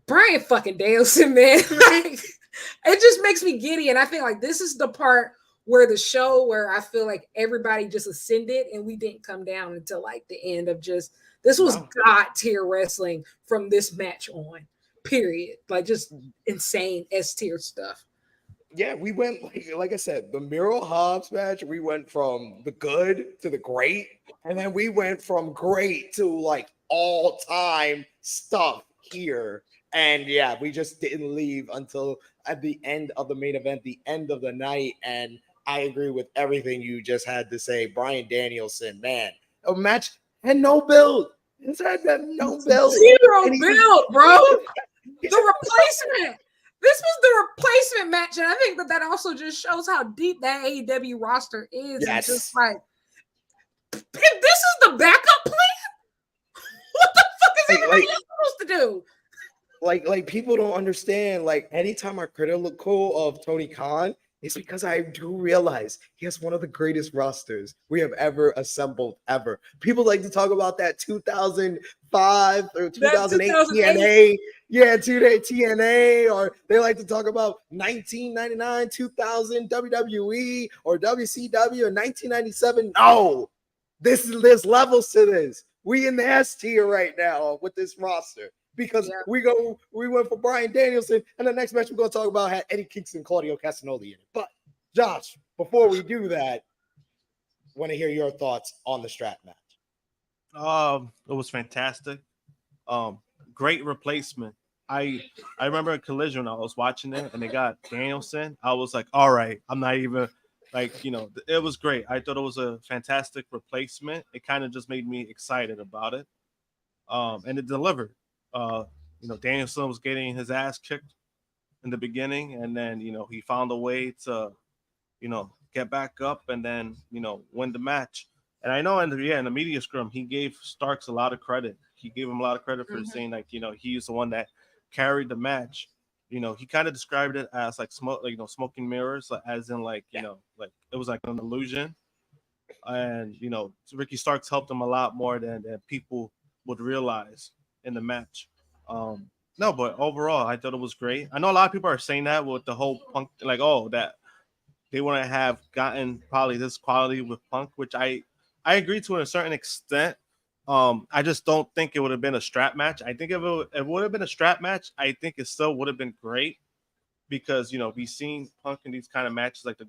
Bryan fucking Danielson, man. Like, it just makes me giddy. And I think like this is the part where the show where I feel like everybody just ascended and we didn't come down until like the end of just this was God tier wrestling from this match on. Period. Like just insane S tier stuff. Yeah, we went like I said, the Miro Hobbs match. We went from the good to the great, and then we went from great to like all time stuff here. And yeah, we just didn't leave until at the end of the main event, the end of the night. And I agree with everything you just had to say. Bryan Danielson, man, a match had no build. It's had no build. Zero build, bro. The replacement. This was the replacement match, and I think that also just shows how deep that AEW roster is. Yes. And just like, if this is the backup plan, what the fuck is everybody else supposed to do? Like people don't understand. Like anytime I'm critical of Tony Khan, it's because I do realize he has one of the greatest rosters we have ever assembled ever. People like to talk about that 2005 or 2008 TNA. Yeah, TNA, or they like to talk about 1999, 2000 WWE or WCW in 1997. No, there's levels to this. We in the S tier right now with this roster because we went for Bryan Danielson, and the next match we're going to talk about had Eddie Kingston, Claudio Castagnoli in it. But Josh, before we do that, I want to hear your thoughts on the strap match. It was fantastic. Great replacement. I remember a Collision when I was watching it and they got Danielson. I was like, all right, I'm not even like, it was great. I thought it was a fantastic replacement. It kind of just made me excited about it. And it delivered. Danielson was getting his ass kicked in the beginning, and then he found a way to get back up and then win the match. And I know in the media scrum he gave Starks a lot of credit. He gave him a lot of credit for saying like he's the one that carried the match. He kind of described it as like smoking mirrors, as in like like it was like an illusion. And Ricky Starks helped him a lot more than people would realize in the match. No, but overall I thought it was great. I know a lot of people are saying that with the whole Punk, like that they wouldn't have gotten probably this quality with Punk, which I agree to a certain extent. I just don't think it would have been a strap match. I think if it would have been a strap match, I think it still would have been great because we've seen Punk in these kind of matches like the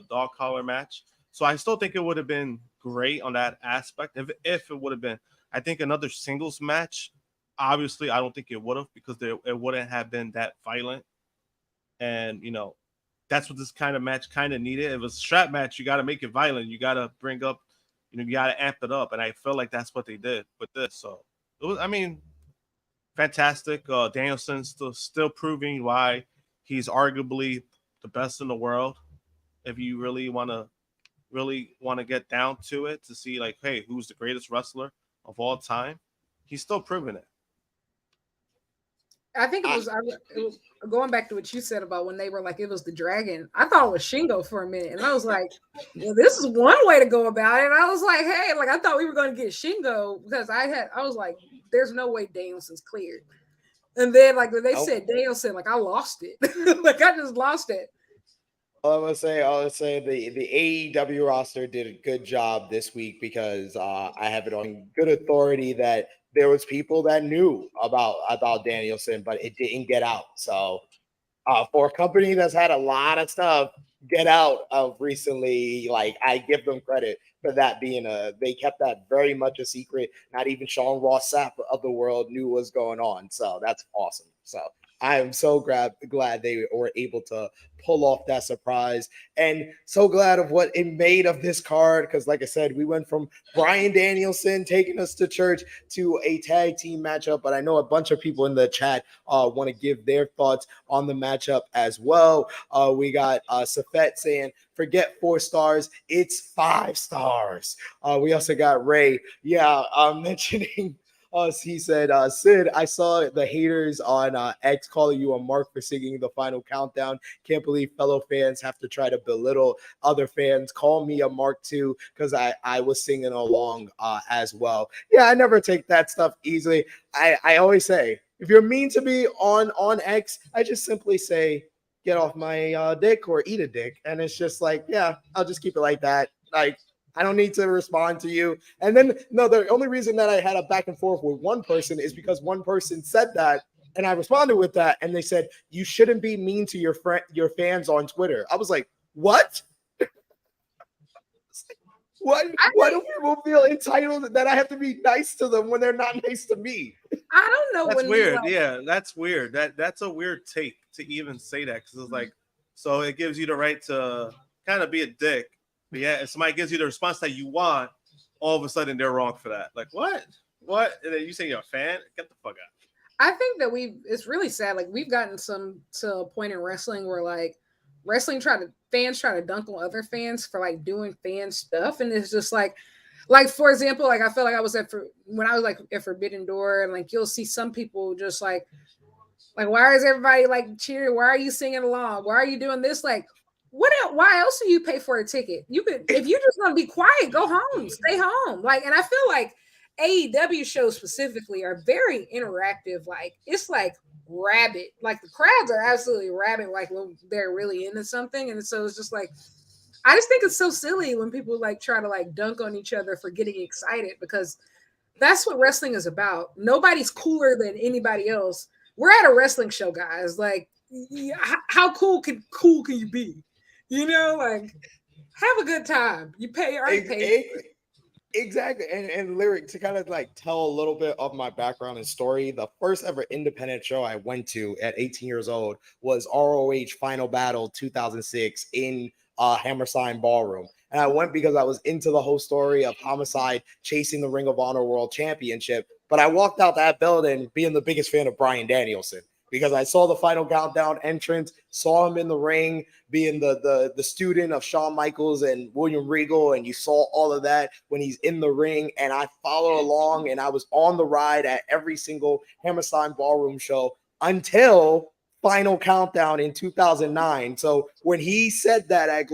dog collar match. So I still think it would have been great on that aspect. If it would have been, I think another singles match. Obviously, I don't think it would have because it wouldn't have been that violent. And that's what this kind of match kind of needed. If it was a strap match, you got to make it violent. You got to bring up. You got to amp it up, and I feel like that's what they did with this. So it was, fantastic. Danielson's still proving why he's arguably the best in the world. If you really want to get down to it to see like, hey, who's the greatest wrestler of all time? He's still proving it. I think it was going back to what you said about when they were like, it was the dragon. I thought it was Shingo for a minute. And I was like, well, this is one way to go about it. And I was like, hey, like I thought we were going to get Shingo because I was like, there's no way Danielson's cleared. And then like when they said Danielson, like I lost it. Like I just lost it. I would say the AEW roster did a good job this week because I have it on good authority that there was people that knew about Danielson, but it didn't get out. So for a company that's had a lot of stuff get out of recently, like I give them credit for that being they kept that very much a secret. Not even Sean Ross Sapp of the world knew what was going on. So that's awesome. So I am so glad they were able to pull off that surprise, and so glad of what it made of this card. Because like I said, we went from Bryan Danielson taking us to church to a tag team matchup. But I know a bunch of people in the chat want to give their thoughts on the matchup as well. We got Safet saying, forget 4 stars, it's 5 stars. We also got Ray, mentioning He said, Sid, I saw the haters on X calling you a mark for singing the final countdown. Can't believe fellow fans have to try to belittle other fans. Call me a mark too, because I was singing along as well. Yeah, I never take that stuff easily. I always say, if you're mean to me on X, I just simply say, get off my dick or eat a dick. And it's just like, yeah, I'll just keep it like that. Like, I don't need to respond to you. And then, no, the only reason that I had a back and forth with one person is because one person said that, and I responded with that, and they said, you shouldn't be mean to your fans on Twitter. I was like, what? Why do people feel entitled that I have to be nice to them when they're not nice to me? I don't know. That's weird. Yeah, that's weird. That's a weird take to even say that, because it's like, so it gives you the right to kind of be a dick. But yeah, if somebody gives you the response that you want, all of a sudden they're wrong for that. Like, what? And then you say you're a fan? Get the fuck out. I think that it's really sad. Like, we've gotten to a point in wrestling where like fans try to dunk on other fans for like doing fan stuff. And it's just like for example, like I felt like I was when I was like at Forbidden Door, and like you'll see some people just like why is everybody like cheering? Why are you singing along? Why are you doing this? Like, what else? Why else do you pay for a ticket? You could, if you just want to be quiet, go home, stay home. Like, and I feel like AEW shows specifically are very interactive. Like, it's like rabid. Like, the crowds are absolutely rabid. Like, when they're really into something, and so it's just like, I just think it's so silly when people like try to like dunk on each other for getting excited, because that's what wrestling is about. Nobody's cooler than anybody else. We're at a wrestling show, guys. Like, how cool can you be? You know, like, have a good time. You pay. Exactly. And Lyric, to kind of like tell a little bit of my background and story, the first ever independent show I went to at 18 years old was ROH Final Battle 2006 in Hammerstein Ballroom. And I went because I was into the whole story of Homicide chasing the Ring of Honor World Championship. But I walked out that building being the biggest fan of Bryan Danielson, because I saw the Final Countdown entrance, saw him in the ring being the student of Shawn Michaels and William Regal, and you saw all of that when he's in the ring, and I followed along, and I was on the ride at every single Hammerstein Ballroom show until Final Countdown in 2009. So when he said that at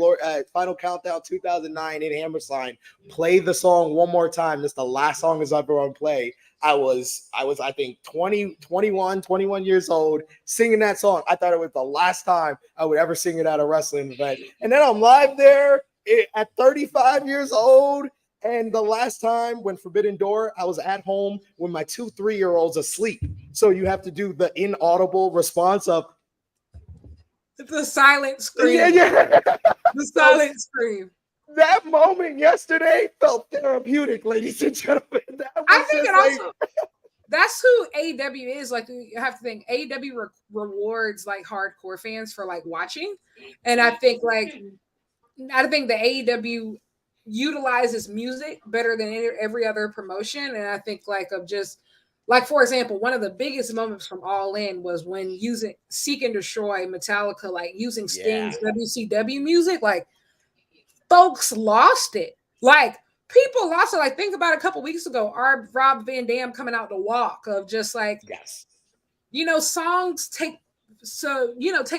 Final Countdown 2009 in Hammerstein, play the song one more time, this is the last song is ever on play, I was I think 21 years old singing that song. I thought it was the last time I would ever sing it at a wrestling event. And then I'm live there at 35 years old. And the last time when Forbidden Door, I was at home with my 2 3-year-olds asleep. So you have to do the inaudible response of the silent scream. Yeah. The silent scream. That moment yesterday felt therapeutic, ladies and gentlemen. I think it also, that's who AEW is. Like, you have to think AEW rewards like hardcore fans for like watching. And I think the AEW utilizes music better than every other promotion. And I think like of just like, for example, one of the biggest moments from All In was when using Seek and Destroy Metallica, like using Sting's WCW music. Like, folks lost it. Like, people lost it. Like, think about a couple weeks ago, our Rob Van Dam coming out the walk of just like, you know, songs take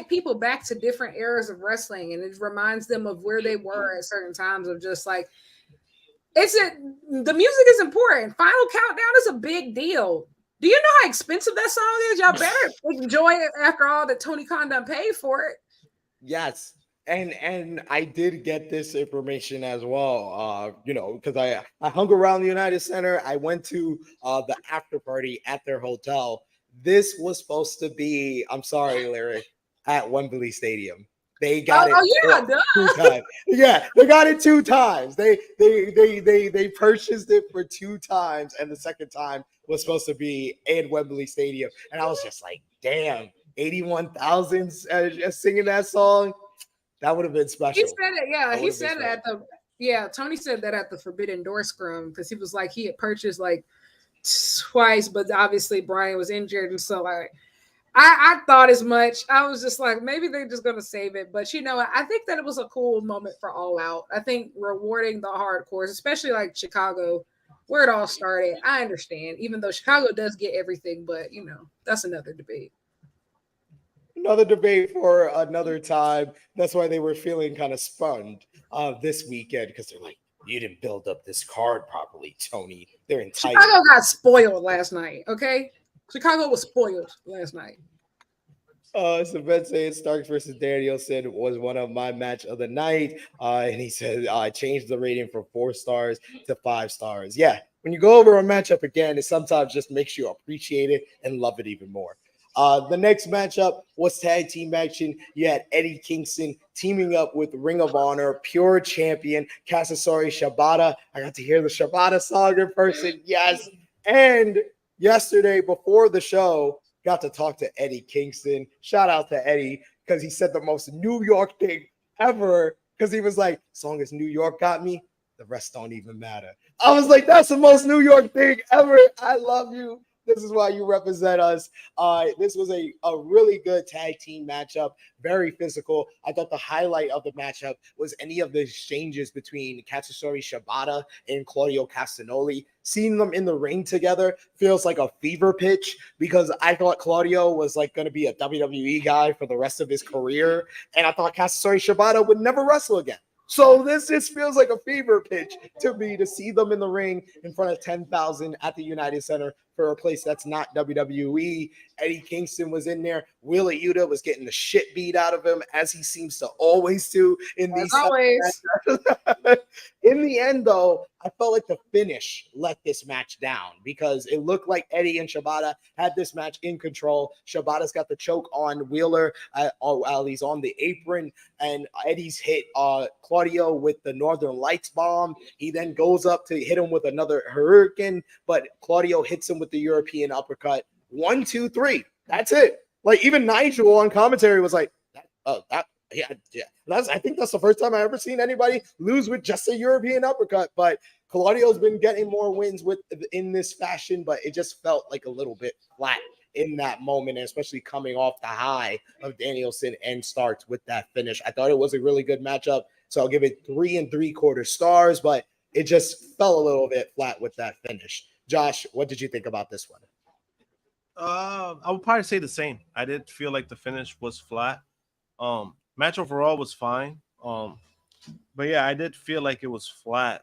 people back to different eras of wrestling, and it reminds them of where they were at certain times of just like, the music is important. Final Countdown is a big deal. Do you know how expensive that song is? Y'all better enjoy it after all that Tony Khan done paid for it. Yes. And I did get this information as well, you know, because I hung around the United Center. I went to the after party at their hotel. This was supposed to be, I'm sorry, Larry, at Wembley Stadium. They got it 2 times. Yeah, they got it 2 times. They purchased it for 2 times, and the second time was supposed to be in Wembley Stadium. And I was just like, damn, 81,000 singing that song. That would have been special. He said it, yeah. He said it at Tony said that at the Forbidden Door scrum, because he was like, he had purchased like twice, but obviously Bryan was injured, and so like I thought as much. I was just like, maybe they're just gonna save it. But you know, I think that it was a cool moment for All Out. I think rewarding the hardcores, especially like Chicago, where it all started. I understand, even though Chicago does get everything, but you know, that's another debate. Another debate for another time. That's why they were feeling kind of spun this weekend, because they're like, you didn't build up this card properly, Tony. They're entitled. Chicago got spoiled last night. Okay, Chicago was spoiled last night. So Ben saying Starks versus Danielson was one of my match of the night. And he said, I changed the rating from 4 stars to 5 stars. Yeah, when you go over a matchup again, it sometimes just makes you appreciate it and love it even more. The next matchup was tag team action. You had Eddie Kingston teaming up with Ring of Honor, pure champion, Cassidy Shibata. I got to hear the Shibata song in person. Yes. And yesterday before the show, got to talk to Eddie Kingston. Shout out to Eddie, because he said the most New York thing ever, because he was like, as long as New York got me, the rest don't even matter. I was like, that's the most New York thing ever. I love you. This is why you represent us. This was a really good tag team matchup, very physical. I thought the highlight of the matchup was any of the exchanges between Katsuyori Shibata and Claudio Castagnoli. Seeing them in the ring together feels like a fever pitch, because I thought Claudio was like going to be a WWE guy for the rest of his career, and I thought Katsuyori Shibata would never wrestle again. So this just feels like a fever pitch to me, to see them in the ring in front of 10,000 at the United Center for a place that's not WWE. Eddie Kingston was in there. Wheeler Yuta was getting the shit beat out of him, as he seems to always do in these. Always. In the end, though, I felt like the finish let this match down, because it looked like Eddie and Shibata had this match in control. Shibata's got the choke on Wheeler while he's on the apron, and Eddie's hit Claudio with the Northern Lights bomb. He then goes up to hit him with another Hurricane, but Claudio hits him with the European uppercut. 1, 2, 3. That's it. Like, even Nigel on commentary was like, yeah. I think that's the first time I ever seen anybody lose with just a European uppercut. But Claudio's been getting more wins in this fashion, but it just felt like a little bit flat in that moment, and especially coming off the high of Danielson and Starks with that finish. I thought it was a really good matchup, so I'll give it 3 3/4 stars, but it just fell a little bit flat with that finish. Josh, what did you think about this one? I would probably say the same. I did feel like the finish was flat. Match overall was fine. But yeah, I did feel like it was flat.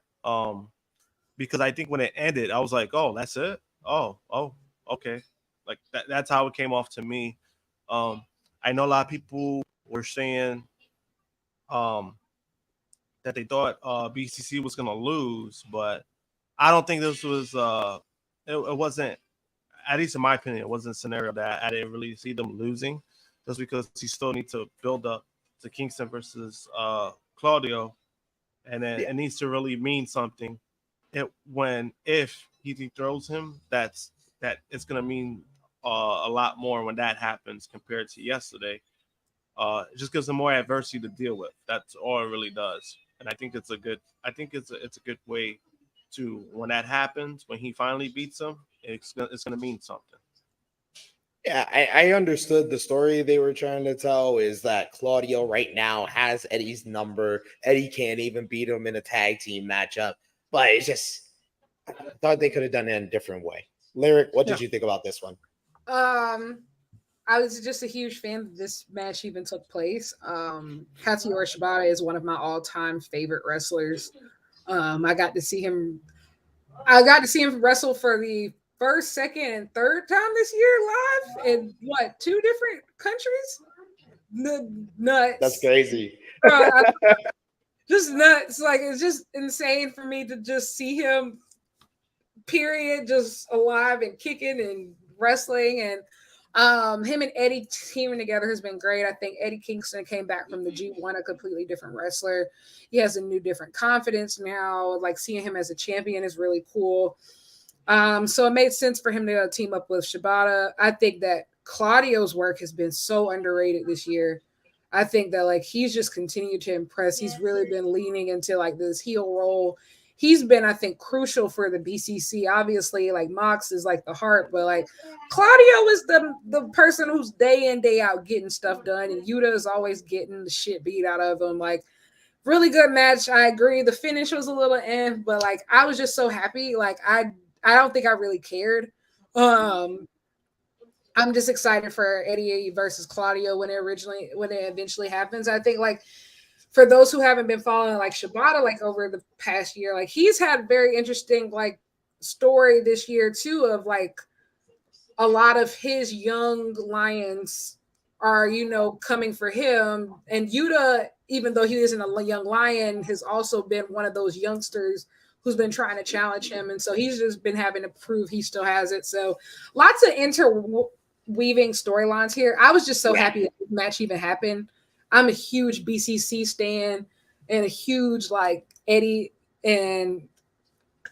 Because I think when it ended, I was like, oh, that's it? Oh, okay. Like that's how it came off to me. I know a lot of people were saying that they thought BCC was gonna lose, but I don't think this was it wasn't, at least in my opinion, it wasn't a scenario that I didn't really see them losing, just because you still need to build up to Kingston versus Claudio, and then it needs to really mean something. If he throws him, that it's gonna mean a lot more when that happens compared to yesterday. It just gives them more adversity to deal with. That's all it really does, and I think it's a good way to, when that happens, when he finally beats him, it's gonna mean something. Yeah, I understood the story they were trying to tell is that Claudio right now has Eddie's number. Eddie can't even beat him in a tag team matchup, but it's just, I thought they could have done it in a different way. Lyric, what did you think about this one? I was just a huge fan that this match even took place. Katsuyori Shibata is one of my all-time favorite wrestlers. I got to see him wrestle for the first, second, and third time this year live in 2 different countries. Nuts. That's crazy. Just nuts. Like, it's just insane for me to just see him, period, just alive and kicking and wrestling. And him and Eddie teaming together has been great. I think Eddie Kingston came back from the G1 a completely different wrestler. He has a new different confidence now. Like, seeing him as a champion is really cool. So it made sense for him to team up with Shibata. I think that Claudio's work has been so underrated this year. I think that, like, he's just continued to impress. He's really been leaning into like this heel role. He's been, I think, crucial for the BCC. Obviously, like, Mox is like the heart, but like Claudio is the person who's day in, day out getting stuff done, and Yuta is always getting the shit beat out of him. Like, really good match. I agree. The finish was a little but like I was just so happy. Like I don't think I really cared. I'm just excited for Eddie versus Claudio when it eventually happens. I think like for those who haven't been following like Shibata like over the past year, like he's had very interesting like story this year too of like a lot of his young lions are, you know, coming for him. And Yuta, even though he isn't a young lion, has also been one of those youngsters who's been trying to challenge him. And so he's just been having to prove he still has it. So lots of interweaving storylines here. I was just so happy that this match even happened. I'm a huge BCC stan and a huge like Eddie and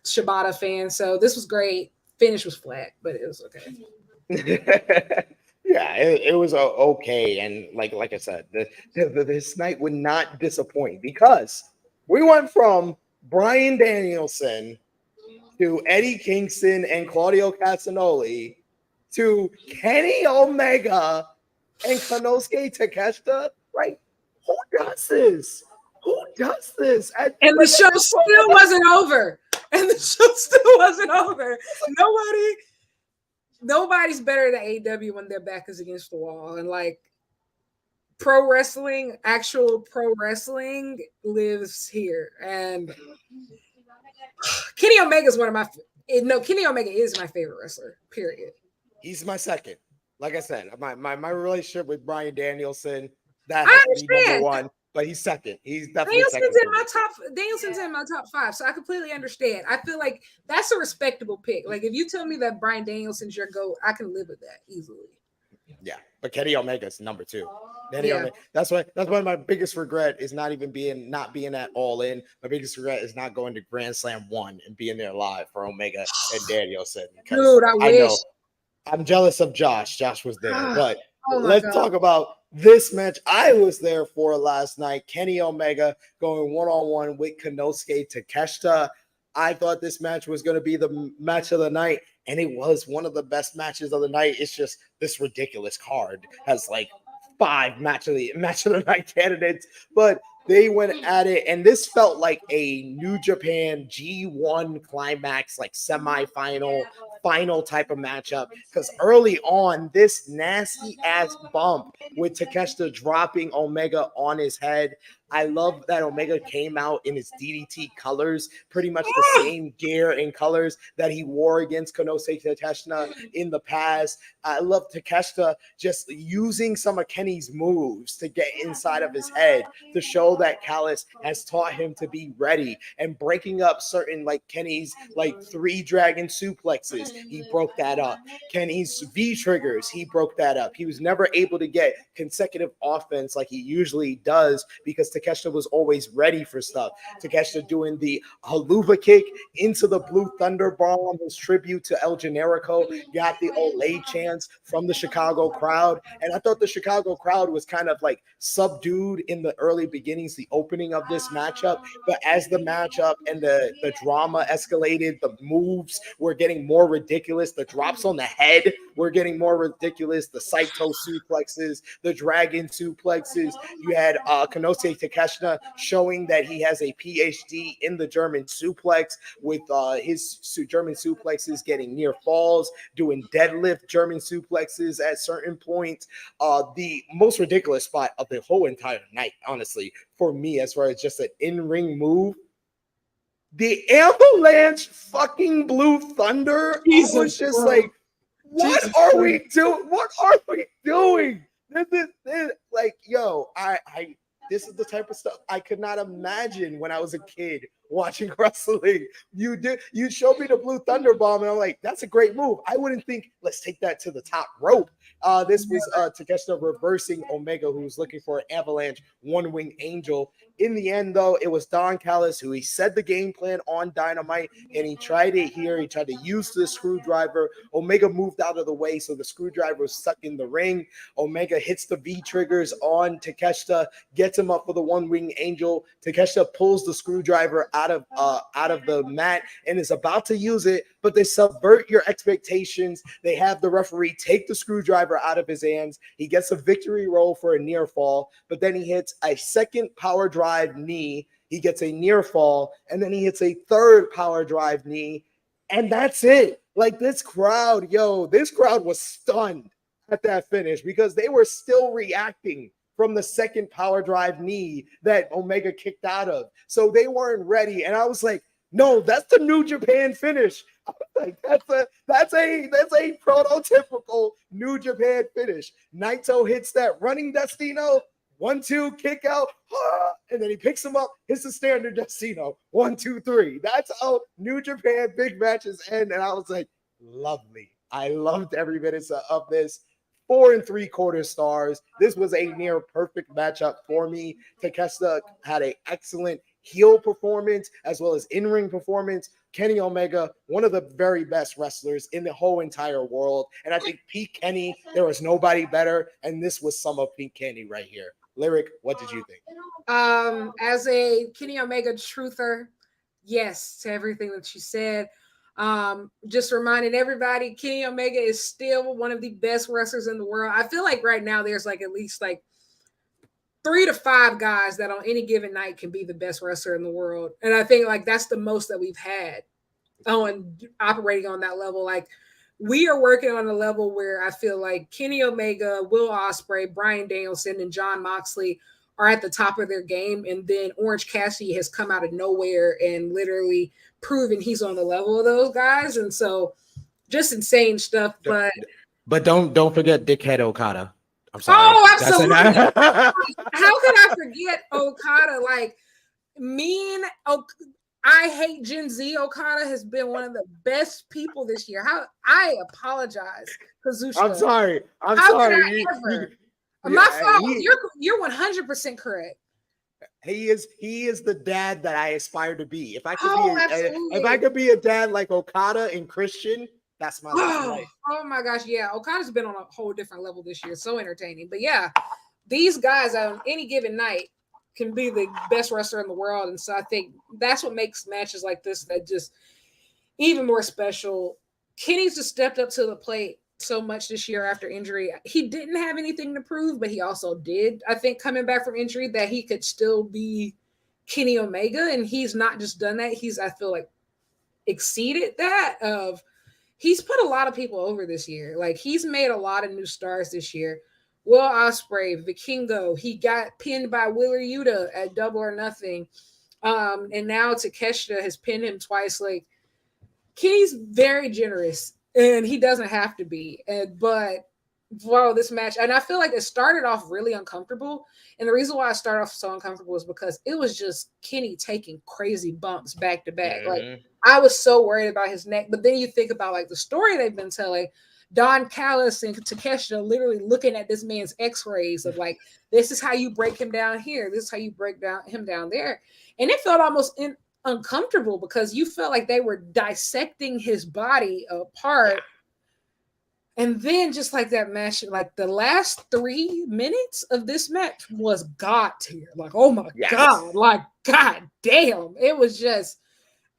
Shibata fan. So this was great. Finish was flat, but it was okay. Yeah, it was okay. And like I said, this night would not disappoint because we went from Bryan Danielson to Eddie Kingston and Claudio Castagnoli to Kenny Omega and Konosuke Takeshita, right? Who does this? Who does this? And the show still wasn't over. And the show still wasn't over. Nobody's better than AEW when their back is against the wall. And like pro wrestling, actual pro wrestling lives here. And Kenny Omega is Kenny Omega is my favorite wrestler, period. He's my second. Like I said, my relationship with Bryan Danielson, that I has to be understand. number one, but he's second. He's definitely Danielson's in my top 5, so I completely understand. I feel like that's a respectable pick. Like if you tell me that Bryan Danielson's your GOAT, I can live with that easily. Yeah, but Kenny Omega's number 2. Yeah. That's why my biggest regret is not being at All In. My biggest regret is not going to Grand Slam 1 and being there live for Omega and Danielson. Dude, I wish. know I'm jealous of Josh. Josh was there, but let's God. talk about this match I was there for last night. Kenny Omega going one-on-one with Konosuke Takeshita. I thought this match was going to be the match of the night, and it was one of the best matches of the night. It's just this ridiculous card has like 5 match of the night candidates, but they went at it, and this felt like a New Japan G1 climax, like semi-final, final type of matchup. Because early on, this nasty ass bump with Takeshita dropping Omega on his head. I love that Omega came out in his DDT colors, pretty much the same gear and colors that he wore against Konosuke Takeshita in the past. I love Takeshita just using some of Kenny's moves to get inside of his head to show that Callis has taught him to be ready, and breaking up certain like Kenny's like 3 dragon suplexes. He broke that up. Kenny's V triggers, he broke that up. He was never able to get consecutive offense like he usually does because Takeshita was always ready for stuff. Takeshita doing the haluva kick into the Blue Thunder Bomb, his tribute to El Generico, got the Olay chants from the Chicago crowd. And I thought the Chicago crowd was kind of like subdued in the early beginnings, the opening of this matchup. But as the matchup and the drama escalated, the moves were getting more ridiculous. The drops on the head were getting more ridiculous. The Saito suplexes, the dragon suplexes. You had Konosuke Takeshita showing that he has a PhD in the German suplex with his German suplexes getting near falls, doing deadlift German suplexes at certain points. The most ridiculous spot of the whole entire night, honestly, for me, as far as just an in-ring move, the Avalanche fucking Blue Thunder. I was just like, what are we doing? What are we doing? This like, yo, this is the type of stuff I could not imagine when I was a kid watching wrestling. You showed me the Blue Thunder Bomb, and I'm like, that's a great move. I wouldn't think, let's take that to the top rope. This was Takeshita reversing Omega, who was looking for an Avalanche One-Wing Angel. In the end, though, it was Don Callis who he said the game plan on Dynamite, and he tried it here. He tried to use the screwdriver. Omega moved out of the way, so the screwdriver was stuck in the ring. Omega hits the V-triggers on Takeshita, gets him up for the One-Wing Angel. Takeshita pulls the screwdriver out out of the mat and is about to use it, but they subvert your expectations. They have the referee take the screwdriver out of his hands. He gets a victory roll for a near fall, but then he hits a second power drive knee. He gets a near fall, and then he hits a third power drive knee, and that's it. Like, this crowd was stunned at that finish because they were still reacting from the second power drive knee that Omega kicked out of. So they weren't ready. And I was like, no, that's the New Japan finish. I was like, that's a prototypical New Japan finish. Naito hits that running Destino, 1-2 kick out, and then he picks him up, hits the standard Destino, 1, 2, 3. That's how New Japan big matches end. And I was like, lovely. I loved every minute of this. 4 3/4 stars. This was a near perfect matchup for me. Takeshita had an excellent heel performance as well as in-ring performance. Kenny Omega, one of the very best wrestlers in the whole entire world. And I think Pete Kenny, there was nobody better. And this was some of Pete Kenny right here. Lyric, what did you think? As a Kenny Omega truther, yes to everything that you said. Just reminding everybody, Kenny Omega is still one of the best wrestlers in the world. I feel like right now there's like at least like 3 to 5 guys that on any given night can be the best wrestler in the world. And I think like that's the most that we've had on operating on that level. Like, we are working on a level where I feel like Kenny Omega, Will Ospreay, Bryan Danielson, and Jon Moxley are at the top of their game. And then Orange Cassidy has come out of nowhere and literally proven he's on the level of those guys. And so just insane stuff. But don't forget Dickhead Okada. I'm sorry. Oh, absolutely. How could I forget Okada? Like, I hate Gen Z. Okada has been one of the best people this year. I apologize, Kazuchika. I'm sorry. My fault. You're 100% correct. He is the dad that I aspire to be. If I could be a dad like Okada and Christian, that's my life. Oh my gosh, yeah. Okada's been on a whole different level this year. So entertaining. But yeah, these guys on any given night can be the best wrestler in the world. And so I think that's what makes matches like this that just even more special. Kenny's just stepped up to the plate so much this year after injury. He didn't have anything to prove, but he also did, I think, coming back from injury, that he could still be Kenny Omega. And he's not just done that. He's, I feel like, exceeded that. He's put a lot of people over this year. Like, he's made a lot of new stars this year. Will Ospreay, Vikingo, he got pinned by Wheeler Yuta at Double or Nothing. And now Takeshita has pinned him twice. Like, Kenny's very generous, and he doesn't have to be. But wow, this match, and I feel like it started off really uncomfortable. And the reason why I started off so uncomfortable is because it was just Kenny taking crazy bumps back to back. Mm-hmm. Like, I was so worried about his neck. But then you think about like the story they've been telling. Don Callis and Takeshita literally looking at this man's x-rays of like, this is how you break him down here. This is how you break him down there. And it felt almost uncomfortable because you felt like they were dissecting his body apart. And then just like that match, like the last 3 minutes of this match was God tier. Like, oh my God, like, God damn. It was just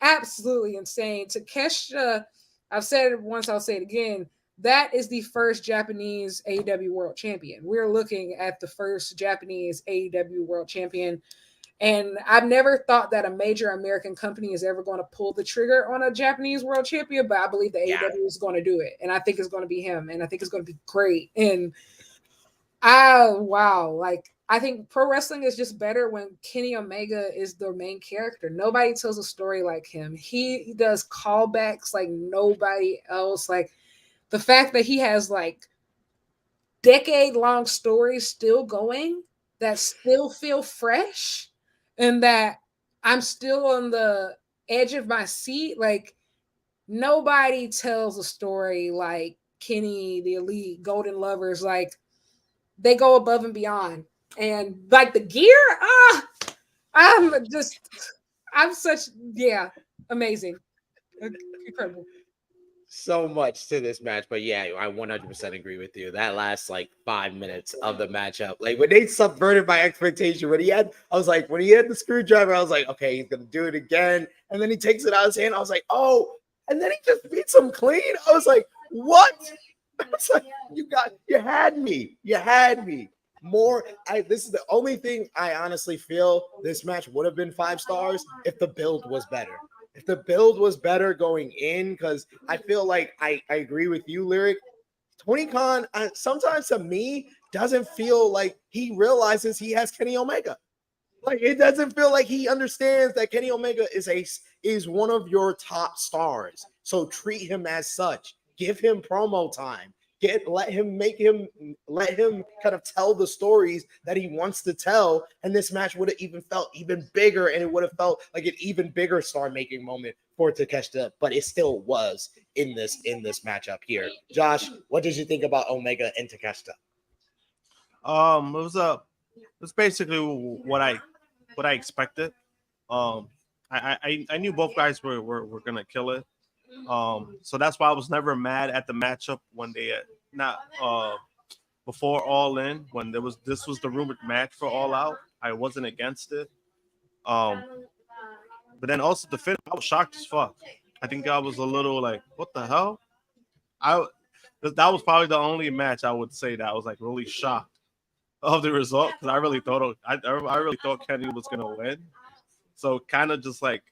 absolutely insane. Takeshita, I've said it once, I'll say it again. That is the first Japanese AEW World Champion. We're looking at the first Japanese AEW World Champion. And I've never thought that a major American company is ever going to pull the trigger on a Japanese World Champion, but I believe that AEW is going to do it. And I think it's going to be him. And I think it's going to be great. And like, I think pro wrestling is just better when Kenny Omega is the main character. Nobody tells a story like him. He does callbacks like nobody else. Like, the fact that he has like decade-long stories still going that still feel fresh and that I'm still on the edge of my seat. Like, nobody tells a story like Kenny, the Elite, Golden Lovers. Like, they go above and beyond. And like the gear, amazing. Incredible. so much to this match, but yeah, I 100% agree with you. That last like 5 minutes of the matchup, like when they subverted my expectation, when he had the screwdriver, I was like, okay, he's gonna do it again, and then he takes it out of his hand. I was like, oh, and then he just beats him clean. I was like, what? I was like, you had me. This is the only thing I honestly feel this match would have been 5 stars if the build was better. If the build was better going in, because I feel like I agree with you, Lyric. Tony Khan sometimes to me doesn't feel like he realizes he has Kenny Omega. Like it doesn't feel like he understands that Kenny Omega is one of your top stars. So treat him as such. Give him promo time. Let him kind of tell the stories that he wants to tell, and this match would have even felt even bigger, and it would have felt like an even bigger star-making moment for Takeshita, but it still was in this matchup here. Josh, what did you think about Omega and Takeshita? It was basically what I expected. I knew both guys were gonna kill it. So that's why I was never mad at the matchup when they before All In, when this was the rumored match for All Out. I wasn't against it. But then also the finish, I was shocked as fuck. I think I was a little like, what the hell? That was probably the only match I would say that I was like really shocked of the result, because I really thought Kenny was gonna win. So kind of just like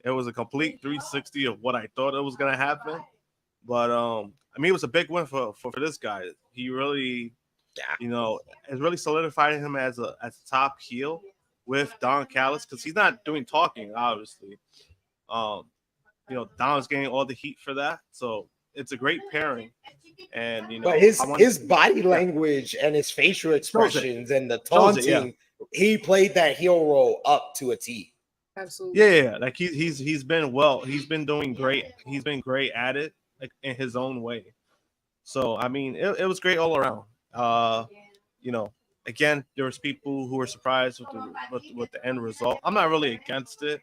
it was a complete 360 of what I thought it was gonna happen. But I mean, it was a big win for this guy. He really, has really solidified him as a top heel with Don Callis, because he's not doing talking, obviously. Don's getting all the heat for that, so it's a great pairing. And but his body language and his facial expressions and the taunting, he played that heel role up to a T. Absolutely. Yeah. Like he's been doing great. He's been great at it, like in his own way. So I mean, it was great all around. Again, there was people who were surprised with the end result. I'm not really against it.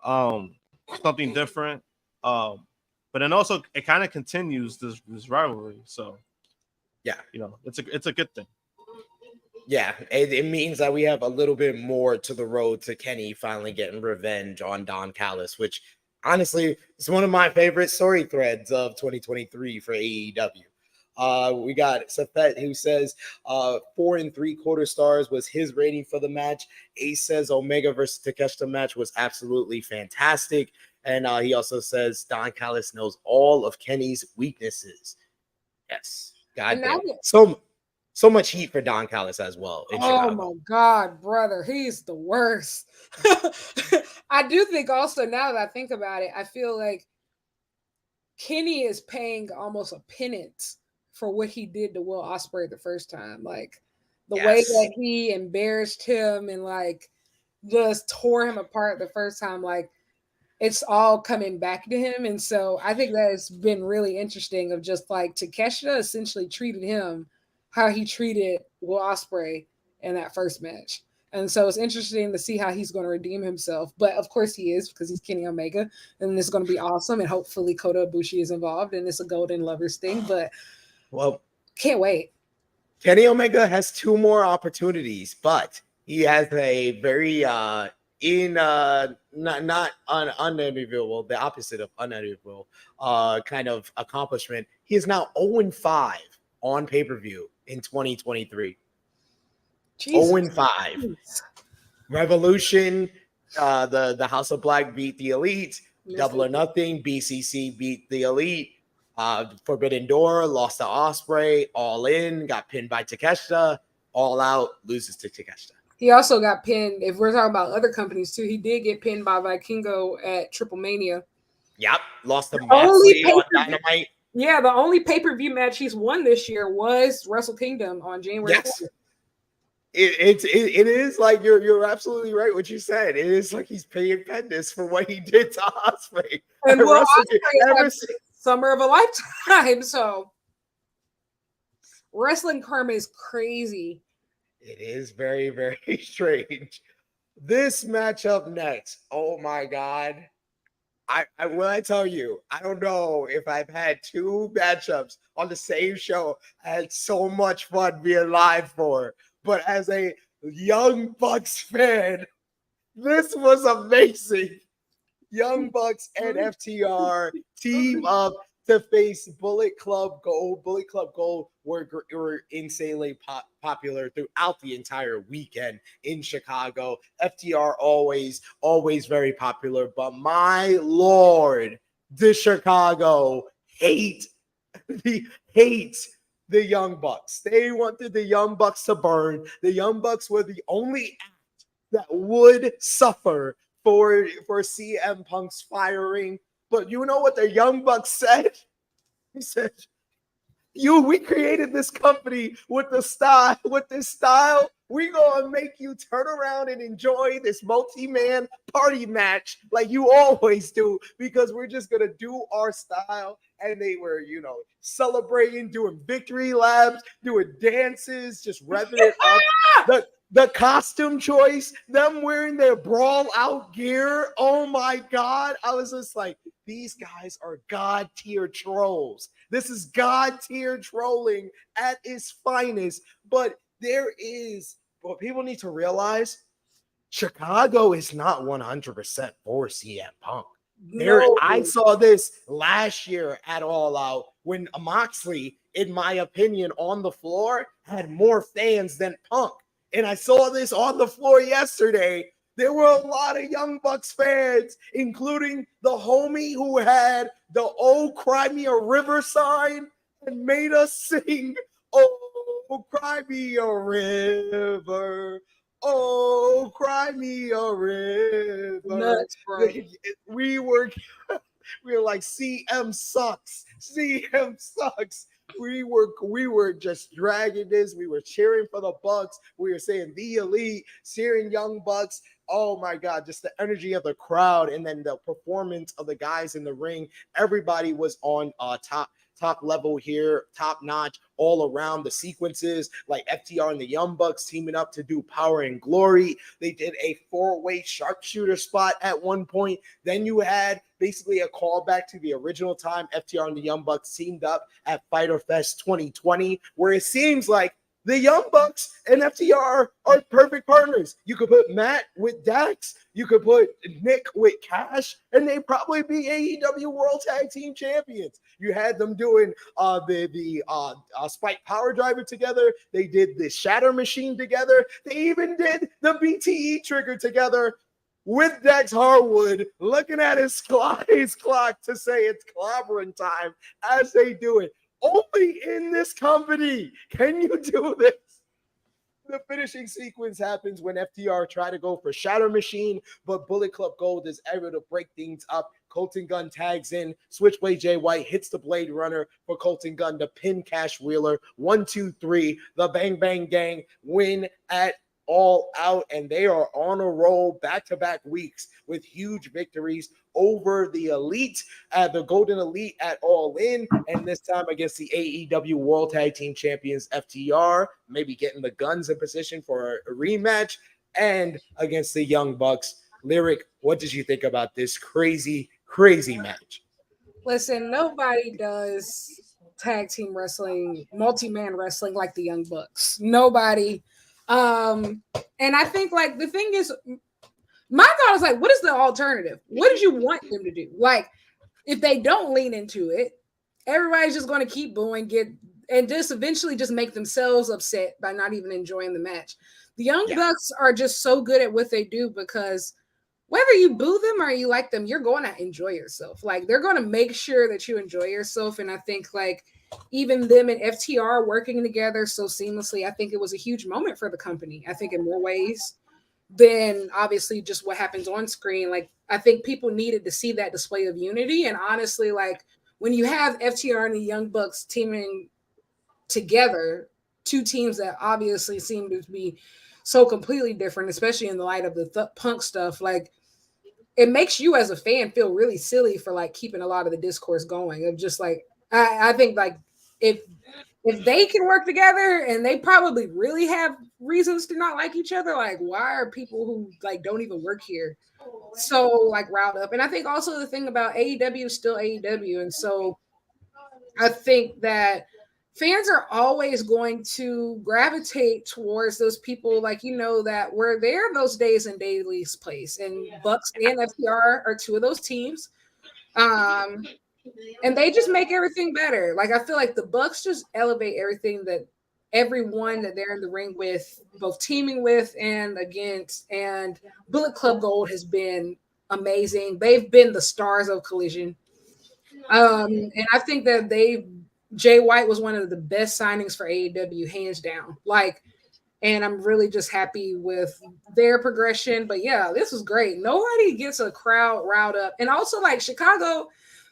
Something different. But then also it kind of continues this rivalry. So yeah, it's a good thing. Yeah, it means that we have a little bit more to the road to Kenny finally getting revenge on Don Callis, which honestly is one of my favorite story threads of 2023 for AEW. We got Safet who says 4 3/4 stars was his rating for the match. Ace says Omega versus Takeshita match was absolutely fantastic. And he also says Don Callis knows all of Kenny's weaknesses. Yes. God damn. So much heat for Don Callis as well. Oh my God, brother. He's the worst. I do think also, now that I think about it, I feel like Kenny is paying almost a penance for what he did to Will Ospreay the first time. Like the way that he embarrassed him and like just tore him apart the first time, like it's all coming back to him. And so I think that has been really interesting of just like Takeshita essentially treated him how he treated Will Ospreay in that first match. And so it's interesting to see how he's going to redeem himself. But of course he is, because he's Kenny Omega, and it's going to be awesome. And hopefully Kota Ibushi is involved, and it's a golden lovers thing. But can't wait. Kenny Omega has 2 more opportunities, but he has a very not unenviable, the opposite of unenviable kind of accomplishment. He is now 0-5 on pay-per-view in 2023. 0-5. Revolution, the House of Black beat the Elite. Double or Nothing, BCC beat the Elite. Forbidden Door lost to Ospreay. All In got pinned by Takeshita. All Out loses to Takeshita. He also got pinned. If we're talking about other companies too, he did get pinned by Vikingo at Triple Mania. Yep, lost to Moxley on Dynamite. Yeah, the only pay-per-view match he's won this year was Wrestle Kingdom on January 4th. It is like you're absolutely right what you said. It is like he's paying penance for what he did to Ospreay. And Will Ospreay summer of a lifetime. So wrestling karma is crazy. It is very, very strange. This matchup next. Oh my God. When I tell you, I don't know if I've had two matchups on the same show I had so much fun being live for. But as a Young Bucks fan, this was amazing. Young Bucks and FTR team up to face Bullet Club Gold. Bullet Club Gold were insanely popular throughout the entire weekend in Chicago. FTR always very popular, but my lord, the Chicago hate the Young Bucks. They wanted the Young Bucks to burn. The Young Bucks were the only act that would suffer for CM Punk's firing. But you know what the Young Bucks said? He said, we created this company with this style. We gonna make you turn around and enjoy this multi-man party match like you always do, because we're just gonna do our style. And they were, celebrating, doing victory laps, doing dances, just revving it up. The costume choice, them wearing their brawl out gear. Oh my God. I was just like, these guys are God tier trolls. This is God tier trolling at its finest. But what people need to realize, Chicago is not 100% for CM Punk. No. I saw this last year at All Out when Moxley, in my opinion, on the floor had more fans than Punk. And I saw this on the floor yesterday. There were a lot of Young Bucks fans, including the homie who had the "Oh, Cry Me a River" sign and made us sing, "Oh, cry me a river. Oh, cry me a river." Nuts, bro. We were like, CM sucks. CM sucks. We were just dragging this. We were cheering for the Bucks. We were saying the Elite, cheering Young Bucks. Oh my God, just the energy of the crowd, and then the performance of the guys in the ring. Everybody was on top level here, top notch all around. The sequences like FTR and the Young Bucks teaming up to do Power and Glory. They did a 4-way sharpshooter spot at one point. Then you had basically a callback to the original time FTR and the Young Bucks teamed up at Fyter Fest 2020, where it seems like the Young Bucks and FTR are perfect partners. You could put Matt with Dax. You could put Nick with Cash, and they'd probably be AEW World Tag Team Champions. You had them doing the Spike Power Driver together. They did the Shatter Machine together. They even did the BTE Trigger together with Dax Harwood looking at his clock to say it's clobbering time as they do it. Only in this company can you do this. The finishing sequence happens when FTR try to go for Shatter Machine, but Bullet Club Gold is able to break things up. Colton Gunn tags in. Switchblade Jay White hits the Blade Runner for Colton Gunn to pin Cash Wheeler. 1, 2, 3. The Bang Bang Gang win at All Out, and they are on a roll back-to-back weeks with huge victories over the Elite, the Golden Elite at All In, and this time against the AEW World Tag Team Champions FTR, maybe getting the Guns in position for a rematch, and against the Young Bucks. Lyric, what did you think about this crazy match? Listen, nobody does tag team wrestling, multi-man wrestling like the Young Bucks. Nobody. And I think like the thing is, my thought is like, what is the alternative? What did you want them to do? Like, if they don't lean into it, everybody's just going to keep booing, and just eventually just make themselves upset by not even enjoying the match. The Young Bucks are just so good at what they do, because whether you boo them or you like them, you're going to enjoy yourself. Like, they're going to make sure that you enjoy yourself. And I think like even them and FTR working together so seamlessly, I think it was a huge moment for the company. I think in more ways than obviously just what happens on screen. Like, I think people needed to see that display of unity. And honestly, like when you have FTR and the Young Bucks teaming together, two teams that obviously seem to be so completely different, especially in the light of the Punk stuff, like it makes you as a fan feel really silly for like keeping a lot of the discourse going of just like, I think like if if they can work together, and they probably really have reasons to not like each other, like why are people who like don't even work here so like riled up? And I think also the thing about AEW is still AEW, and so I think that fans are always going to gravitate towards those people, like, you know, that were there those days in Daily's place, and Bucks and FTR are two of those teams. And they just make everything better. Like, I feel like the Bucks just elevate everything that everyone that they're in the ring with, both teaming with and against. And Bullet Club Gold has been amazing. They've been the stars of Collision. And I think that Jay White was one of the best signings for AEW, hands down. Like, and I'm really just happy with their progression. But yeah, this was great. Nobody gets a crowd riled up. And also, like, Chicago,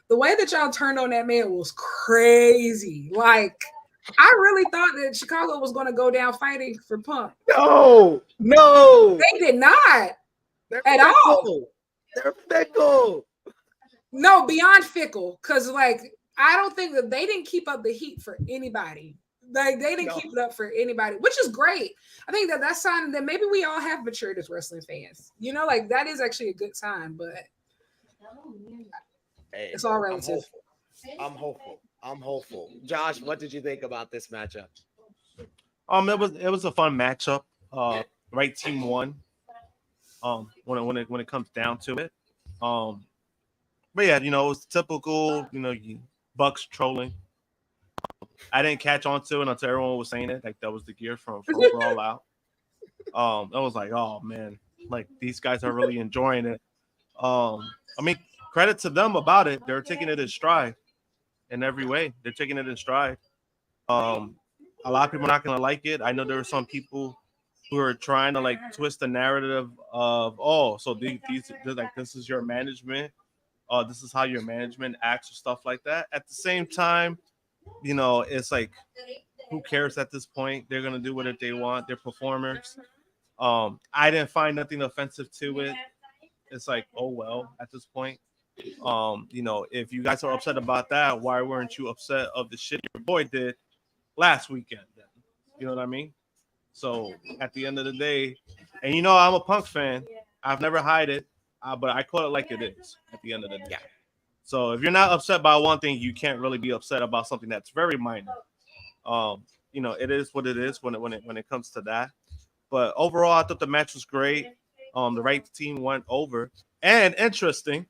the way that y'all turned on that man was crazy. Like, I really thought that Chicago was going to go down fighting for Punk. No. They did not. They're At fickle. all. They're fickle. No, beyond fickle. Because, like, I don't think that they didn't keep up the heat for anybody. Like, they didn't keep it up for anybody, which is great. I think that that's sign that maybe we all have matured as wrestling fans. You know, like, that is actually a good sign, but hey, it's all relative. I'm hopeful. Josh, what did you think about this matchup? It was a fun matchup. Right team won. When it comes down to it. But yeah, you know, it's typical, you know, Bucks trolling. I didn't catch on to it until everyone was saying it. Like, that was the gear from All Out. I was like, oh man, like, these guys are really enjoying it. I mean, credit to them about it. They're taking it in stride in every way. They're taking it in stride. A lot of people are not gonna like it. I know there are some people who are trying to like twist the narrative of, oh, so these like, this is your management. This is how your management acts or stuff like that. At the same time, you know, it's like, who cares at this point? They're gonna do whatever they want. They're performers. I didn't find nothing offensive to it. It's like, oh well, at this point. You know, if you guys are upset about that, why weren't you upset of the shit your boy did last weekend then? You know what I mean? So at the end of the day, and you know, I'm a Punk fan. I've never hide it, but I call it like it is at the end of the day. Yeah. So if you're not upset by one thing, you can't really be upset about something that's very minor. You know, it is what it is when it comes to that. But overall, I thought the match was great. The right team went over. And interesting,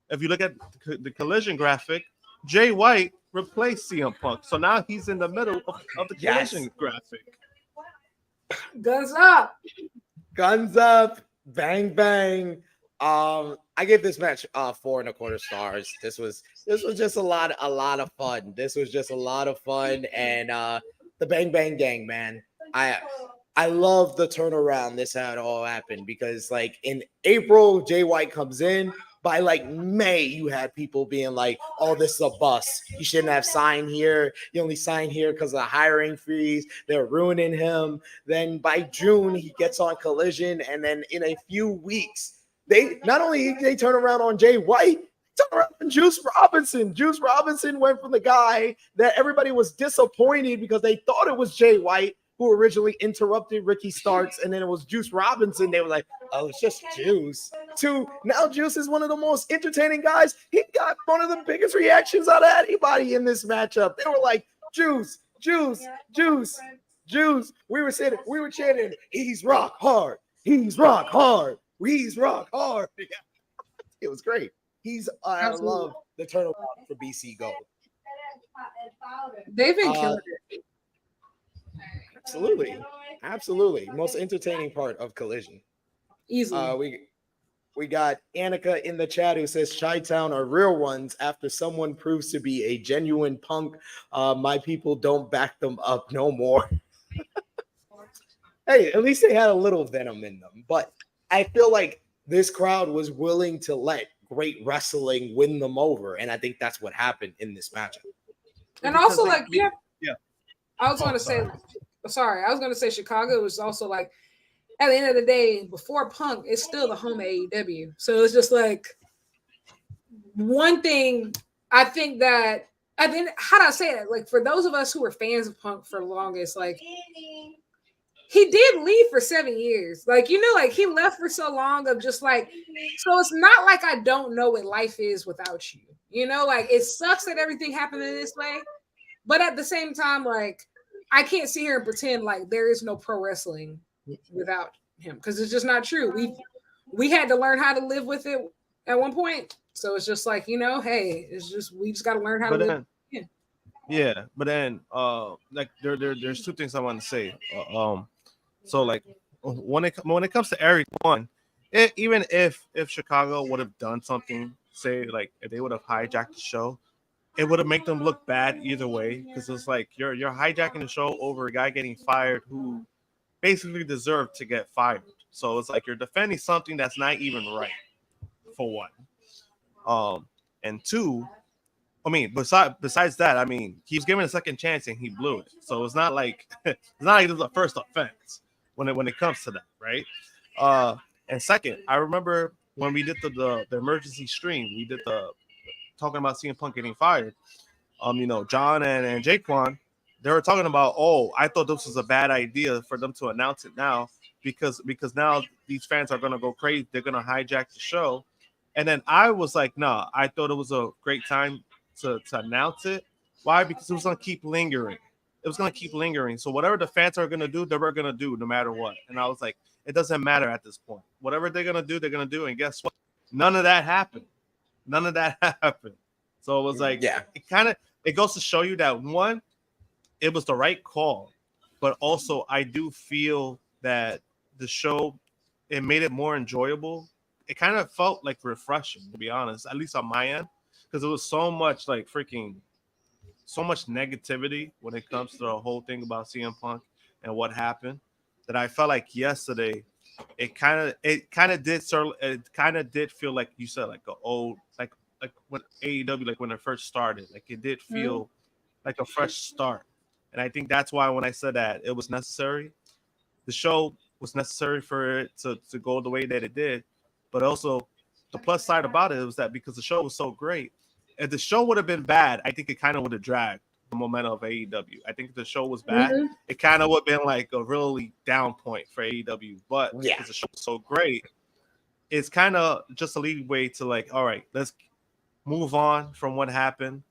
if you look at the Collision graphic, Jay White replaced CM Punk. So now he's in the middle of the Collision graphic. Guns up. Guns up. Bang, bang. I gave this match 4.25 stars. This was just a lot of fun. This was just a lot of fun, and the Bang Bang Gang, man. I love the turnaround this had all happened, because like in April, Jay White comes in. By like May, you had people being like, oh, this is a bust. He shouldn't have signed here. He only signed here because of the hiring fees. They're ruining him. Then by June, he gets on Collision. And then in a few weeks, they not only they turn around on Jay White, turn around on Juice Robinson. Juice Robinson went from the guy that everybody was disappointed because they thought it was Jay White who originally interrupted Ricky Starks, and then it was Juice Robinson. They were like, oh, it's just Juice. To now Juice is one of the most entertaining guys. He got one of the biggest reactions out of anybody in this matchup. They were like, Juice, Juice, Juice, Juice. We were chanting, he's rock hard. He's rock hard. He's rock hard. Yeah. It was great. I love the turnaround for BC Gold. They've been killing it. Absolutely. Most entertaining part of Collision. Easily. We got Annika in the chat who says Chi-Town are real ones after someone proves to be a genuine Punk. My people don't back them up no more. Hey, at least they had a little venom in them. But I feel like this crowd was willing to let great wrestling win them over. And I think that's what happened in this matchup. And also, like, yeah. I was going to say Chicago was also like, at the end of the day, before Punk, it's still the home AEW. So it's just like one thing. I think that And then how do I say that? Like for those of us who were fans of Punk for the longest, like he did leave for 7 years. Like, you know, like he left for so long of just like, so it's not like I don't know what life is without you. You know, like it sucks that everything happened in this way. But at the same time, like I can't sit here and pretend like there is no pro wrestling without him because it's just not true. We had to learn how to live with it at one point. So it's just like, you know, hey, it's just we just got to learn how to live. Yeah, but then like there's two things I want to say. So like when it comes to Eric One, even if Chicago would have done something, say like if they would have hijacked the show, it would have made them look bad either way because it's like you're hijacking the show over a guy getting fired who basically deserved to get fired. So it's like you're defending something that's not even right, for one. And two, I mean, besides that, I mean, he was given a second chance and he blew it. So it's not like it was a first offense when it comes to that, right? And second, I remember when we did the emergency stream, we did the talking about CM Punk getting fired. You know, John and Jaquan, they were talking about, oh, I thought this was a bad idea for them to announce it now because now these fans are gonna go crazy. They're gonna hijack the show. And then I was like, nah, I thought it was a great time to announce it. Why? Because it was gonna keep lingering. It was gonna keep lingering. So whatever the fans are gonna do, they were gonna do no matter what. And I was like, it doesn't matter at this point. Whatever they're gonna do, they're gonna do. And guess what? None of that happened. None of that happened. So it was like, yeah, it goes to show you that one, it was the right call, but also I do feel that the show, it made it more enjoyable. It kind of felt like refreshing, to be honest, at least on my end, because it was so much like so much negativity when it comes to the whole thing about CM Punk and what happened that I felt like yesterday it kind of did feel like you said, like an old, like when AEW, like when it first started, like it did feel like a fresh start. And I think that's why when I said that it was necessary, the show was necessary for it to go the way that it did. But also the plus side about it was that because the show was so great, if the show would have been bad, I think it kind of would have dragged the momentum of AEW. I think if the show was bad, it kind of would have been like a really down point for AEW. But because the show was so great, it's kind of just a leeway to like, all right, let's move on from what happened.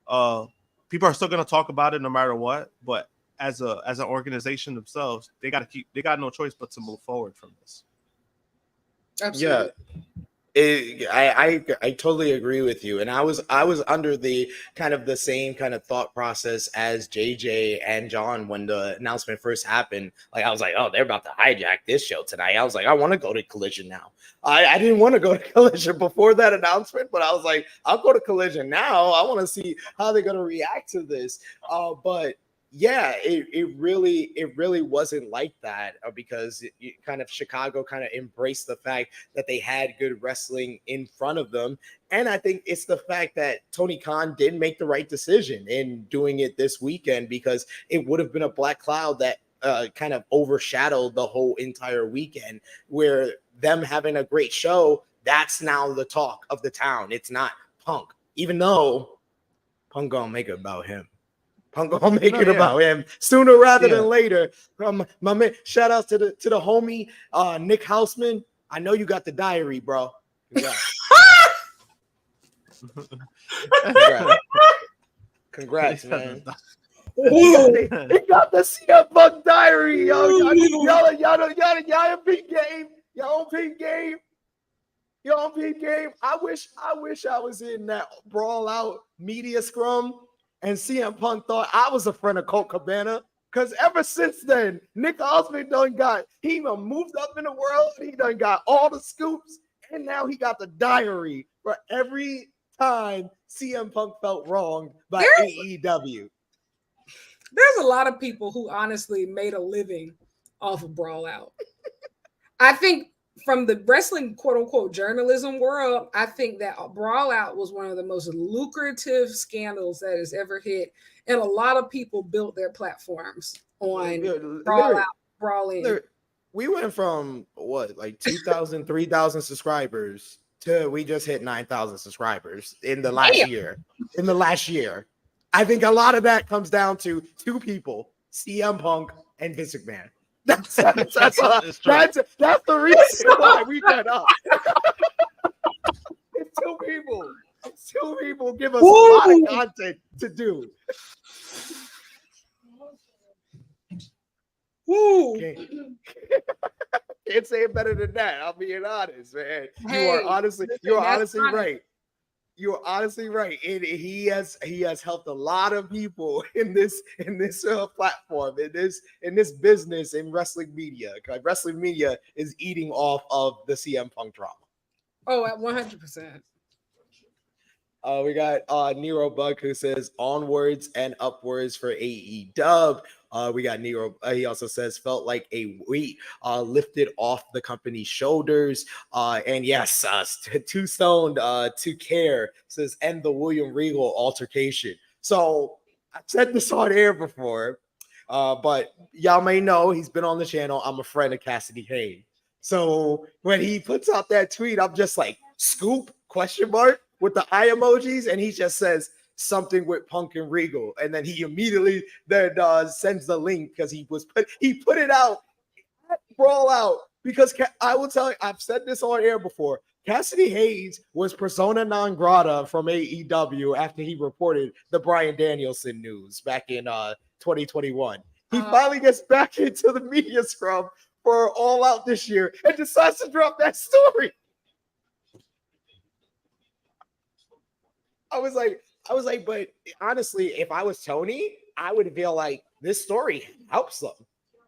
People are still gonna talk about it no matter what, but as an organization themselves, they got no choice but to move forward from this. Absolutely. Yeah. I totally agree with you, and I was under the same kind of thought process as JJ and John when the announcement first happened. Like I was like, oh, they're about to hijack this show tonight. I was like, I want to go to Collision now. I didn't want to go to Collision before that announcement, but I was like, I'll go to Collision now. I want to see how they're gonna react to this. But yeah, it really wasn't like that because Chicago kind of embraced the fact that they had good wrestling in front of them. And I think it's the fact that Tony Khan did make the right decision in doing it this weekend because it would have been a black cloud that kind of overshadowed the whole entire weekend where them having a great show, that's now the talk of the town. It's not Punk, even though Punk gonna make it about him. Punk gonna make it about him sooner rather than later. My man, shout out to the homie Nick Houseman. I know you got the diary, bro. Congrats, man. He got the CM Punk diary, yo. Y'all big game. Y'all big game. Y'all big game. I wish I was in that brawl out media scrum. And CM Punk thought I was a friend of Colt Cabana. Because ever since then, Nick Osmond he moved up in the world. He done got all the scoops. And now he got the diary for every time CM Punk felt wronged by AEW. There's a lot of people who honestly made a living off of Brawl Out. I think from the wrestling quote unquote journalism world, I think that Brawl Out was one of the most lucrative scandals that has ever hit. And a lot of people built their platforms on Brawl Out, Brawling. We went from like 2,000, 3,000 subscribers to we just hit 9,000 subscribers in the last year. I think a lot of that comes down to two people, CM Punk and Vince McMahon. That's the reason why we got up. It's two people. Two people give us a lot of content to do. Woo! Can't say it better than that. I'm being honest, man. Hey, you are honestly honest. right. You are honestly right. He has helped a lot of people in this platform, in this business, in wrestling media. Wrestling media is eating off of the CM Punk drama. Oh, at 100%. We got Nero Buck who says onwards and upwards for AEW. We got Nero. He also says felt like a weight lifted off the company's shoulders. And yes, Too Stoned to Care says end the William Regal altercation. So I said this on air before, but y'all may know he's been on the channel. I'm a friend of Cassidy Haynes. So when he puts out that tweet, I'm just like, scoop ? With the eye emojis, and he just says something with Punk and Regal, and then he immediately then sends the link because he put it out at Brawl Out because I will tell you, I've said this on air before. Cassidy Haynes was persona non grata from AEW after he reported the Bryan Danielson news back in 2021. He finally gets back into the media scrum for All Out this year and decides to drop that story. I was like, but honestly, if I was Tony, I would feel like this story helps them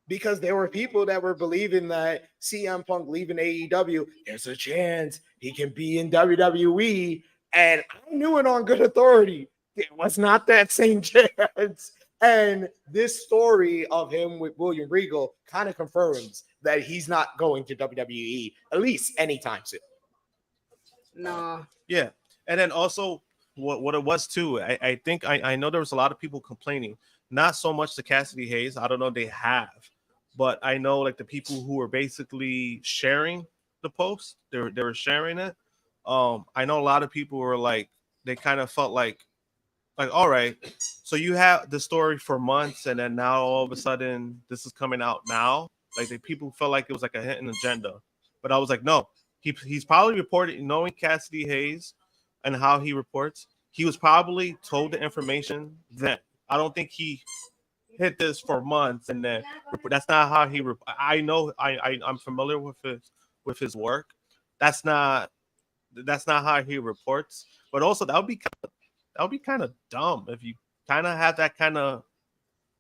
because there were people that were believing that CM Punk leaving AEW, there's a chance he can be in WWE. And I knew it on good authority. It was not that same chance. And this story of him with William Regal kind of confirms that he's not going to WWE, at least anytime soon. Nah. Yeah. And then also, what it was too, I think I know there was a lot of people complaining, not so much to Cassidy Haynes. I don't know if they have, but I know like the people who were basically sharing the post, they were sharing it. I know a lot of people were like, they kind of felt like, all right, so you have the story for months, and then now all of a sudden this is coming out now. Like the people felt like it was like a hidden agenda, but I was like, no, he's probably reported, knowing Cassidy Haynes and how he reports, he was probably told the information then. I don't think he hit this for months and then that's not how he. I know I'm familiar with his work. That's not how he reports. But also that would be kind of dumb if you kind of have that kind of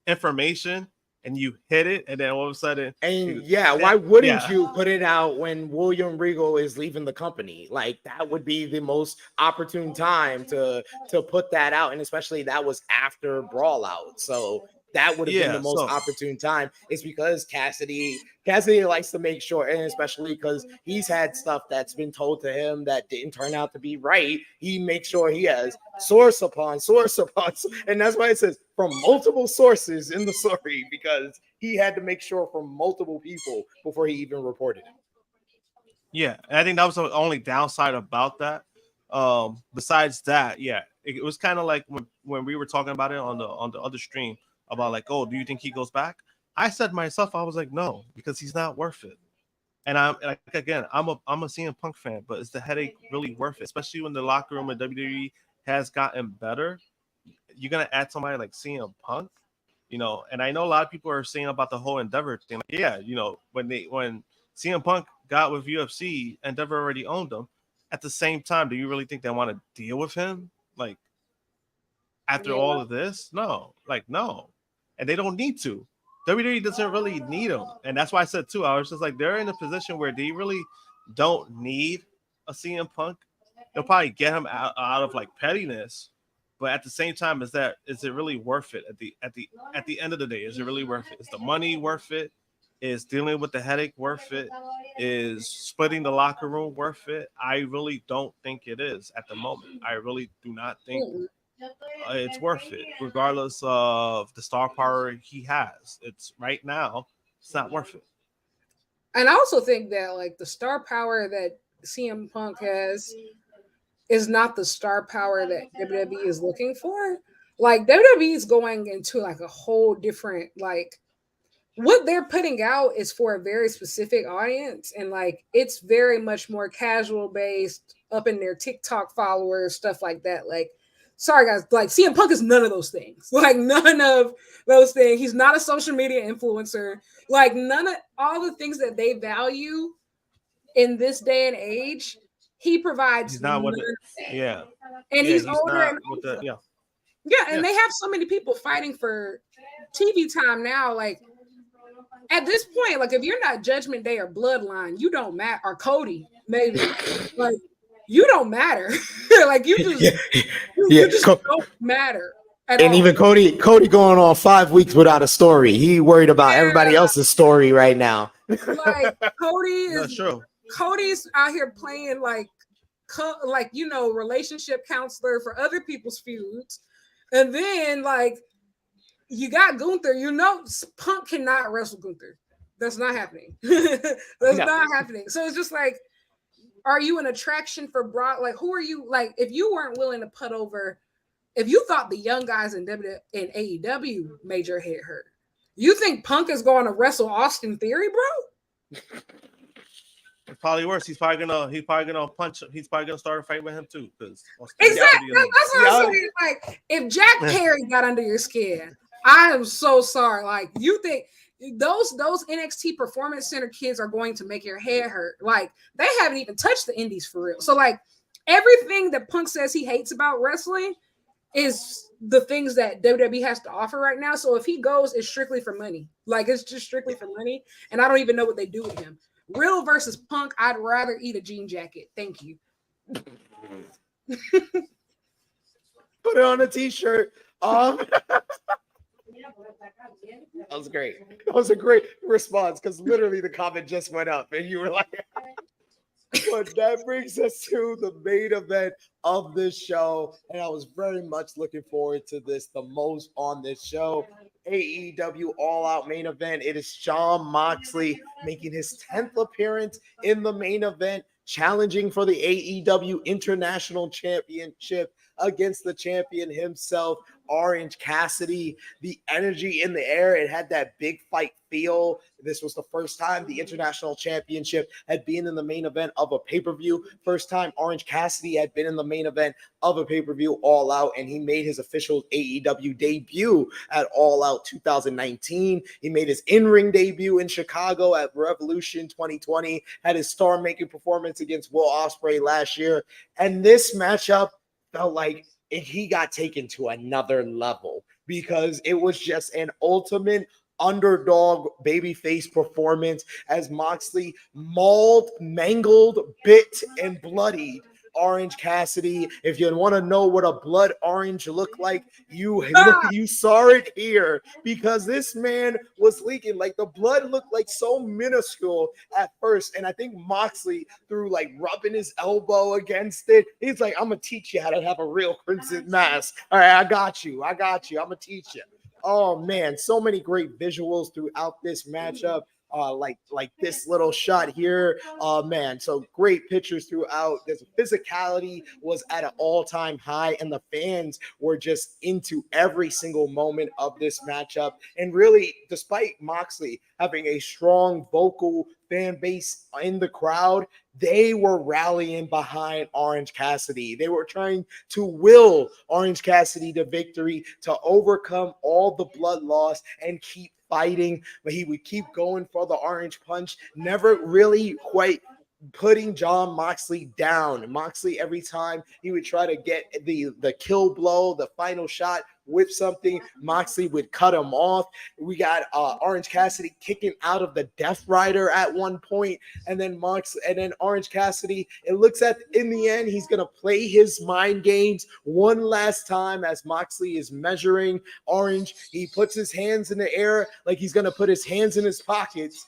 information and you hit it, and then all of a sudden, why wouldn't you put it out when William Regal is leaving the company? Like that would be the most opportune time to put that out, and especially that was after Brawl Out, so that would have been the most opportune time. It's because Cassidy likes to make sure, and especially because he's had stuff that's been told to him that didn't turn out to be right. He makes sure he has source upon source, and that's why it says from multiple sources in the story, because he had to make sure from multiple people before he even reported it. Yeah, I think that was the only downside about that. Besides that, it was kind of like when we were talking about it on the other stream about like, oh, do you think he goes back? I said myself, I was like, no, because he's not worth it. And I'm like, again, I'm a CM Punk fan, but is the headache really worth it? Especially when the locker room at WWE has gotten better. You're gonna add somebody like CM Punk, and I know a lot of people are saying about the whole Endeavor thing. Like, when CM Punk got with UFC, Endeavor already owned them. At the same time, do you really think they want to deal with him? Like after all of this? No, no. And they don't need to. WWE doesn't really need him. And that's why I said too, I was just like, they're in a position where they really don't need a CM Punk. They'll probably get him out of like pettiness. But at the same time, is it really worth it at the end of the day? Is it really worth it? Is the money worth it? Is dealing with the headache worth it? Is splitting the locker room worth it? I really don't think it is at the moment. I really do not think it's worth it, regardless of the star power he has. It's right now, it's not worth it. And I also think that like the star power that CM Punk has is not the star power that WWE is looking for. Like WWE is going into like a whole different like what they're putting out is for a very specific audience, and like it's very much more casual based, up in their TikTok followers, stuff like that. Like, sorry guys, like CM Punk is none of those things. Like none of those things. He's not a social media influencer. Like none of all the things that they value in this day and age. He provides. He's not what. Yeah, and yeah, he's older not and with the yeah. Yeah, and they have so many people fighting for TV time now. Like at this point, like if you're not Judgment Day or Bloodline, you don't matter. Or Cody, maybe. Like you don't matter. Like you just, you just don't matter. And all. even Cody going on 5 weeks without a story. He worried about everybody else's story right now. Like Cody's out here playing like relationship counselor for other people's feuds. And then like you got Gunther, Punk cannot wrestle Gunther. That's not happening. Not happening. So it's just like, are you an attraction for Brock? Like, who are you? Like, if you weren't willing to put over, if you thought the young guys in AEW made your head hurt, you think Punk is going to wrestle Austin Theory, bro? It's probably worse. He's probably gonna punch. He's probably gonna start a fight with him too. Exactly. That's what I'm saying. Like, if Jack Perry got under your skin, I am so sorry. Like, you think those NXT Performance Center kids are going to make your head hurt? Like, they haven't even touched the indies for real. So, like, everything that Punk says he hates about wrestling is the things that WWE has to offer right now. So if he goes, it's strictly for money. Like, it's just strictly for money. And I don't even know what they do with him. Real versus Punk, I'd rather eat a jean jacket. Thank you. Put it on a t-shirt. That was great. That was a great response because literally the comment just went up and you were like, but that brings us to the main event of this show. And I was very much looking forward to this the most on this show. AEW All Out main event. It is Jon Moxley making his 10th appearance in the main event, challenging for the AEW International Championship against the champion himself, Orange Cassidy. The energy in the air, it had that big fight feel. This was the first time the International Championship had been in the main event of a pay-per-view. First time Orange Cassidy had been in the main event of a pay-per-view All Out, and he made his official AEW debut at All Out 2019. He made his in-ring debut in Chicago at Revolution 2020, had his star-making performance against Will Ospreay last year, and this matchup felt like he got taken to another level because it was just an ultimate underdog babyface performance as Moxley mauled, mangled, bit, and bloodied Orange Cassidy. If you want to know what a blood orange looked like, you saw it here because this man was leaking. Like the blood looked like so minuscule at first, and I think Moxley through like rubbing his elbow against it, he's like, I'm gonna teach you how to have a real crimson mask. All right, I got you. I'm gonna teach you. Oh man, so many great visuals throughout this matchup. Like this little shot here. Man, so great pictures throughout. The physicality was at an all-time high, and the fans were just into every single moment of this matchup. And really, despite Moxley having a strong vocal fan base in the crowd, they were rallying behind Orange Cassidy. They were trying to will Orange Cassidy to victory, to overcome all the blood loss and keep fighting. But he would keep going for the orange punch, never really quite putting Jon Moxley down. Moxley, every time he would try to get the kill blow, the final shot with something, Moxley would cut him off. We got Orange Cassidy kicking out of the Death Rider at one point, and then Orange Cassidy, it looks at in the end he's gonna play his mind games one last time as Moxley is measuring Orange. He puts his hands in the air like he's gonna put his hands in his pockets,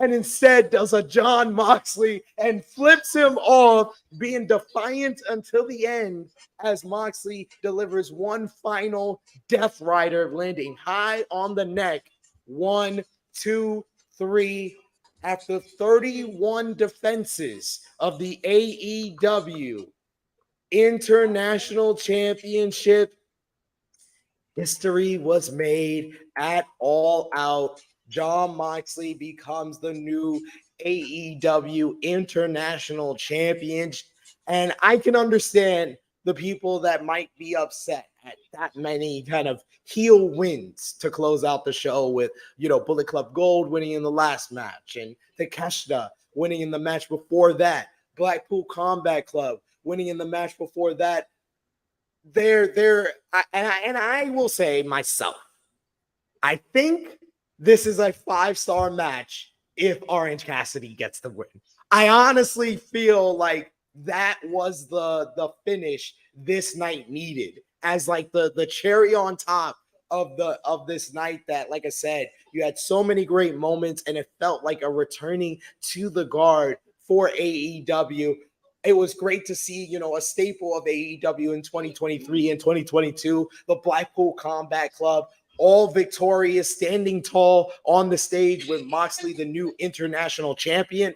and instead does a Jon Moxley and flips him off, being defiant until the end as Moxley delivers one final Death Rider, landing high on the neck. 1, 2, 3. After 31 defenses of the AEW International Championship, History was made at All Out. Jon Moxley becomes the new AEW International Champion. And I can understand the people that might be upset at that many kind of heel wins to close out the show with, Bullet Club Gold winning in the last match and Takeshita winning in the match before that, Blackpool Combat Club winning in the match before that. I will say myself, I think this is a 5-star match if Orange Cassidy gets the win. I honestly feel like that was the finish this night needed as like the cherry on top of this night. That, like I said, you had so many great moments and it felt like a returning to the guard for AEW. It was great to see, a staple of AEW in 2023 and 2022, the Blackpool Combat Club, all victorious, standing tall on the stage with Moxley, the new international champion.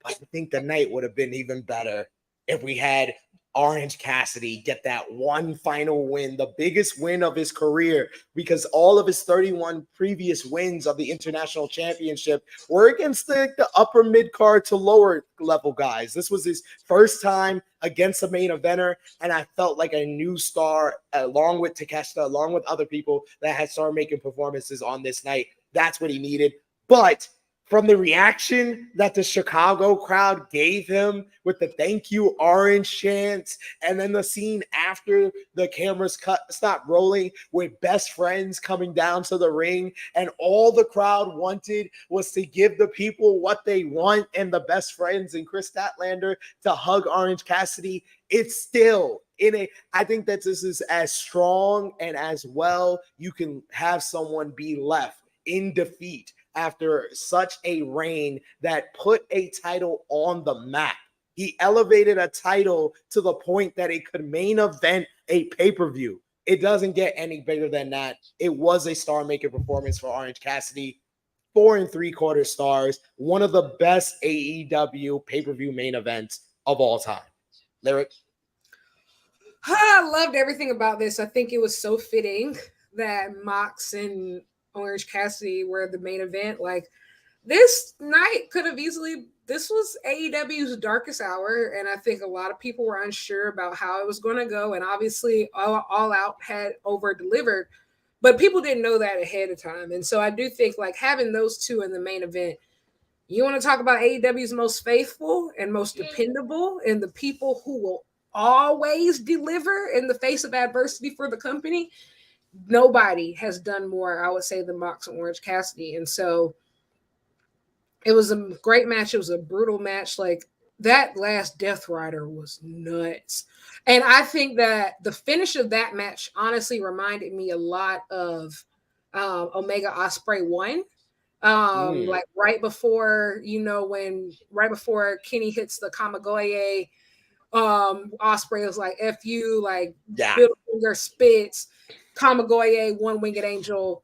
But I think the night would have been even better if we had Orange Cassidy get that one final win, the biggest win of his career, because all of his 31 previous wins of the International Championship were against the upper mid-card to lower level guys. This was his first time against a main eventer, and I felt like a new star, along with Takeshita, along with other people that had started making performances on this night. That's what he needed. But from the reaction that the Chicago crowd gave him with the thank you Orange chants, and then the scene after the cameras stopped rolling with best friends coming down to the ring, and all the crowd wanted was to give the people what they want, and the best friends and Chris Statlander to hug Orange Cassidy. It's still I think that this is as strong and as well you can have someone be left in defeat after such a reign that put a title on the map. He elevated a title to the point that it could main event a pay-per-view. It doesn't get any bigger than that. It was a star-making performance for Orange Cassidy. 4 3/4 stars. One of the best AEW pay-per-view main events of all time. Lyric? I loved everything about this. I think it was so fitting that Mox and Orange Cassidy were the main event. Like, this night could have easily, this was AEW's darkest hour, and I think a lot of people were unsure about how it was going to go, and obviously All Out had over delivered, but people didn't know that ahead of time. And so I do think, like, having those two in the main event, you want to talk about AEW's most faithful and most dependable, and the people who will always deliver in the face of adversity for the company. Nobody has done more, I would say, than Mox and Orange Cassidy. And so it was a great match. It was a brutal match. Like, that last Death Rider was nuts. And I think that the finish of that match honestly reminded me a lot of Omega Ospreay 1. Like right before Kenny hits the Kamigoye, Ospreay was like, F you, like, middle finger spits, Kamigoye, one winged angel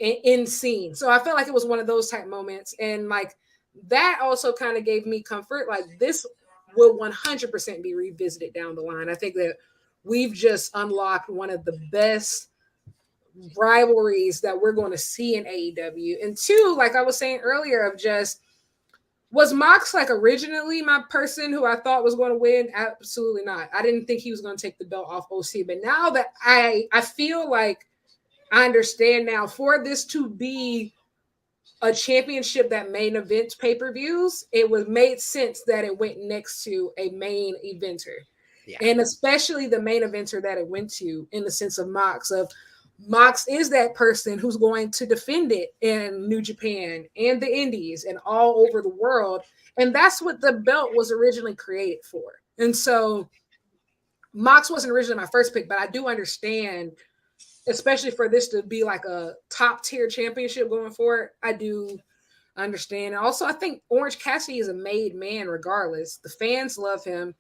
in scene. So I felt like it was one of those type moments. And like, that also kind of gave me comfort. Like, this will 100% be revisited down the line. I think that we've just unlocked one of the best rivalries that we're going to see in AEW. And two, like I was saying earlier, of just, was Mox like originally my person who I thought was going to win? Absolutely not. I didn't think he was going to take the belt off OC. But now that I feel like I understand now, for this to be a championship that main events pay-per-views, it was made sense that it went next to a main eventer. Yeah. And especially the main eventer that it went to, in the sense of Mox is that person who's going to defend it in New Japan and the Indies and all over the world. And that's what the belt was originally created for. And so Mox wasn't originally my first pick, but I do understand, especially for this to be like a top tier championship going forward, I do understand. And also, I think Orange Cassidy is a made man regardless. The fans love him.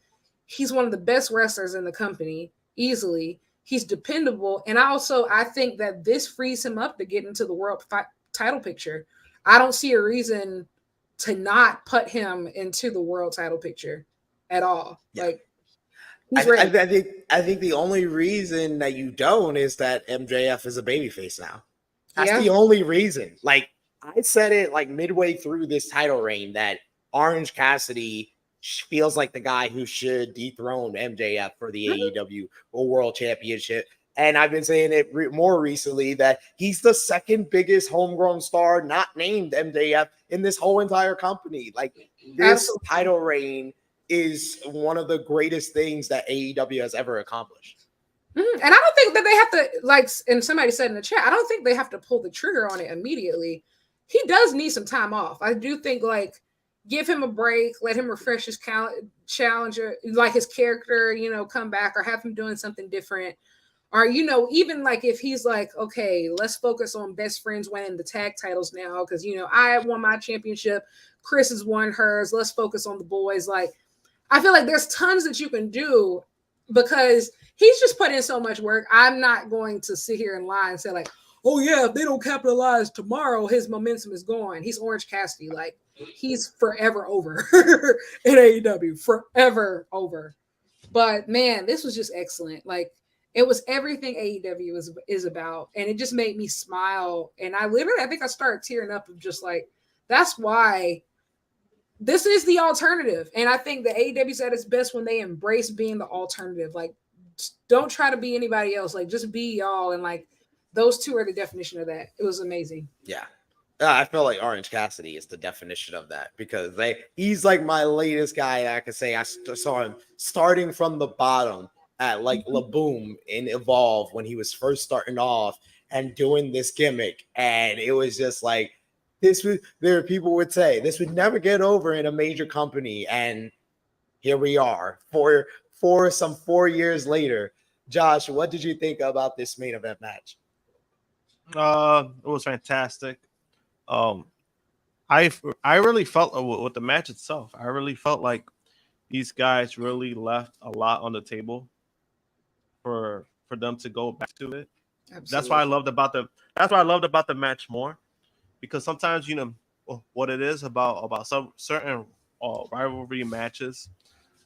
He's one of the best wrestlers in the company, easily. He's dependable. And I think that this frees him up to get into the world title picture. I don't see a reason to not put him into the world title picture at all. Yeah. Like, He's ready. I think the only reason that you don't is that MJF is a babyface now. That's Yeah. the only reason. Like I said it like midway through this title reign that Orange Cassidy feels like the guy who should dethrone MJF for the AEW World Championship. And I've been saying it more recently that he's the second biggest homegrown star not named MJF in this whole entire company. Like this title reign is one of the greatest things that AEW has ever accomplished. And I don't think that they have to, like, and somebody said in the chat, I don't think they have to pull the trigger on it immediately. He does need some time off. I do think, like, give him a break, let him refresh his challenger, like his character, you know, come back, or have him doing something different. Or, you know, even like if he's like, okay, let's focus on best friends winning the tag titles now, because, you know, I won my championship, Chris has won hers, let's focus on the boys. Like, I feel like there's tons that you can do because he's just put in so much work. I'm not going to sit here and lie and say, like, oh yeah, if they don't capitalize tomorrow, his momentum is gone. He's Orange Cassidy. Like, he's forever over in AEW, forever over. But man, this was just excellent. Like, it was everything AEW is about, and it just made me smile. And I think I started tearing up of just like, that's why this is the alternative. And I think the AEW's at its best when they embrace being the alternative. Like, don't try to be anybody else. Like, just be y'all. And like, those two are the definition of that. It was amazing. Yeah. I feel like Orange Cassidy is the definition of that because he's like my latest guy. I could say I saw him starting from the bottom at like Laboom in Evolve when he was first starting off and doing this gimmick. And it was just like, people would say this would never get over in a major company. And here we are for some 4 years later. Josh, what did you think about this main event match? It was fantastic. I really felt with the match itself. I really felt like these guys really left a lot on the table for them to go back to it. Absolutely. That's what I loved about the match more, because sometimes, you know, what it is about some certain rivalry matches.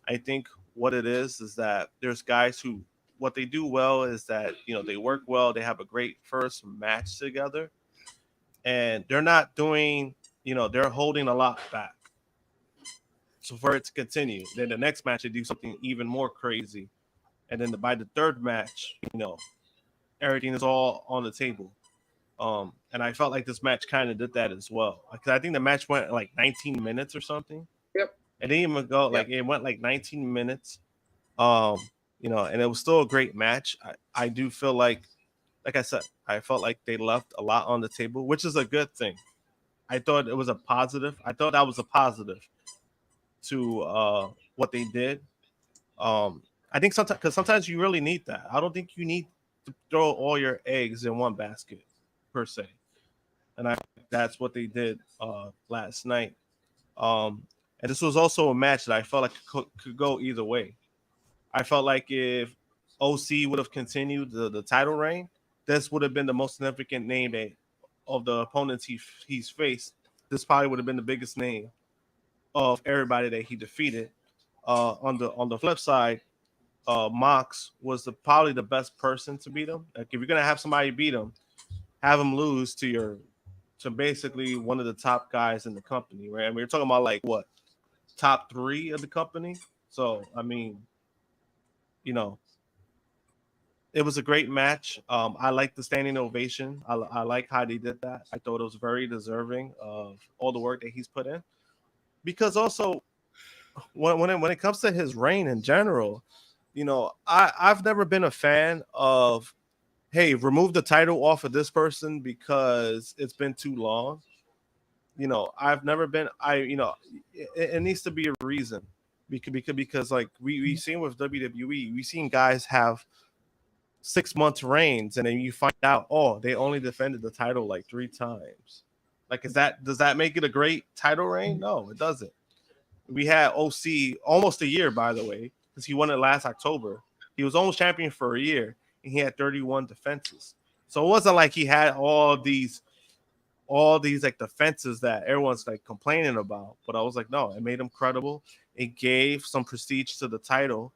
I think what it is that there's guys who what they do well is that, you know, they work well, they have a great first match together, and they're not doing, you know, they're holding a lot back. So for it to continue, then the next match they do something even more crazy, and then by the third match, you know, everything is all on the table. And I felt like this match kind of did that as well, because I think the match went like 19 minutes or something. Yep. It didn't even go like it went like 19 minutes. You know, and it was still a great match. I do feel like I said, I felt like they left a lot on the table, which is a good thing. I thought it was a positive. I thought that was a positive to what they did. I think sometimes you really need that. I don't think you need to throw all your eggs in one basket per se, and that's what they did last night. And this was also a match that I felt like could go either way. I felt like if OC would have continued the title reign, this would have been the most significant name of the opponents he's faced. This probably would have been the biggest name of everybody that he defeated. On the flip side, Mox was probably the best person to beat him. Like, if you're gonna have somebody beat him, have him lose to basically one of the top guys in the company, right? I mean, we're talking about like what, top 3 of the company. So I mean, you know, it was a great match. I like the standing ovation. I like how they did that. I thought it was very deserving of all the work that he's put in. Because also, when it comes to his reign in general, you know, I've never been a fan of, hey, remove the title off of this person because it's been too long. You know, I've never been. It needs to be a reason, because like we've seen with WWE, we've seen guys have 6 months reigns, and then you find out, oh, they only defended the title like 3 times. Like, does that make it a great title reign? No, it doesn't. We had OC almost a year, by the way, because he won it last October. He was almost champion for a year, and he had 31 defenses. So it wasn't like he had all these like defenses that everyone's like complaining about. But I was like, no, it made him credible. It gave some prestige to the title.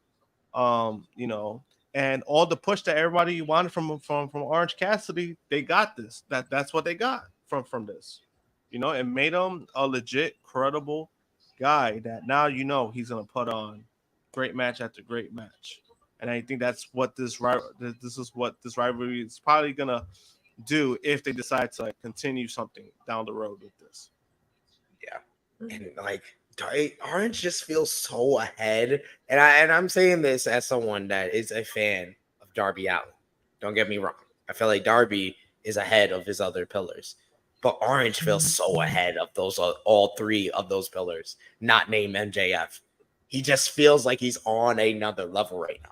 You know, and all the push that everybody wanted from Orange Cassidy, they got this. That's what they got from this. You know, it made him a legit, credible guy that now you know he's gonna put on great match after great match. And I think that's what this is what this rivalry is probably gonna do if they decide to like continue something down the road with this. Yeah, and like Orange just feels so ahead, and I'm saying this as someone that is a fan of Darby Allin. Don't get me wrong. I feel like Darby is ahead of his other pillars, but Orange feels so ahead of those all three of those pillars. Not named MJF. He just feels like he's on another level right now.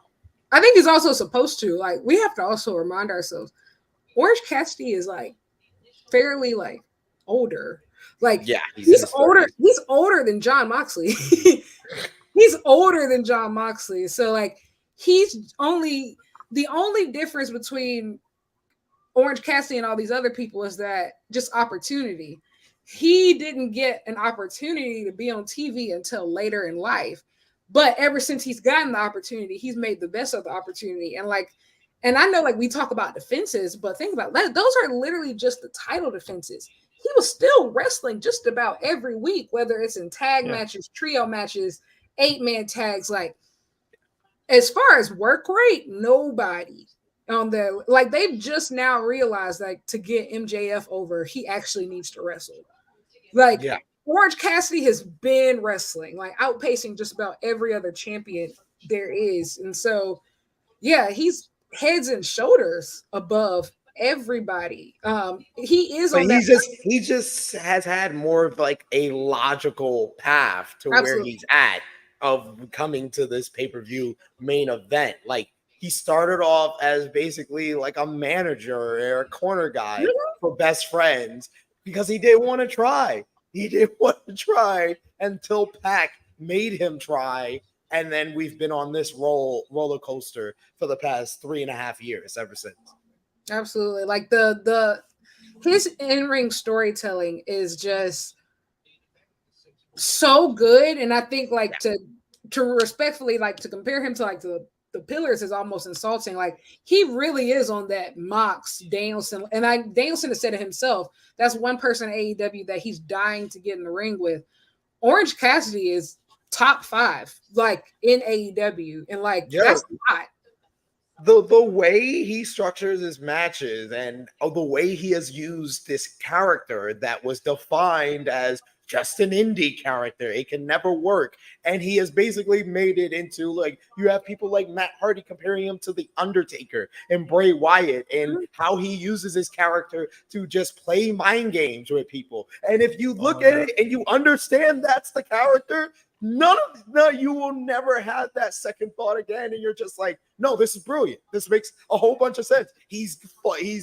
I think he's also supposed to. Like, we have to also remind ourselves, Orange Cassidy is like fairly like older. Like, yeah, he's older. He's older than Jon Moxley. He's older than Jon Moxley. So like, he's only the only difference between Orange Cassidy and all these other people is that just opportunity. He didn't get an opportunity to be on TV until later in life. But ever since he's gotten the opportunity, he's made the best of the opportunity. And like, and I know like we talk about defenses, but think about that. Those are literally just the title defenses. He was still wrestling just about every week, whether it's in tag matches, trio matches, 8-man tags. Like, as far as work rate, nobody on the like they've just now realized like to get MJF over, he actually needs to wrestle. Like, Orange Cassidy has been wrestling, like outpacing just about every other champion there is. And so, yeah, he's heads and shoulders above everybody. He is on that. He just has had more of like a logical path to where he's at of coming to this pay-per-view main event. Like, he started off as basically like a manager or a corner guy for Best Friends because he didn't want to try. He didn't want to try until Pac made him try. And then we've been on this roller coaster for the past 3.5 years ever since. Absolutely. Like his in-ring storytelling is just so good. And I think like to respectfully, like to compare him to like the pillars is almost insulting. Like, he really is on that Mox Danielson. And Danielson has said it himself. That's one person at AEW that he's dying to get in the ring with. Orange Cassidy is top 5, like in AEW. And like, that's a lot. The way he structures his matches and the way he has used this character that was defined as just an indie character, it can never work. And he has basically made it into like, you have people like Matt Hardy comparing him to The Undertaker and Bray Wyatt and how he uses his character to just play mind games with people. And if you look at it and you understand that's the character, you will never have that second thought again. And you're just like, no, this is brilliant. This makes a whole bunch of sense. He's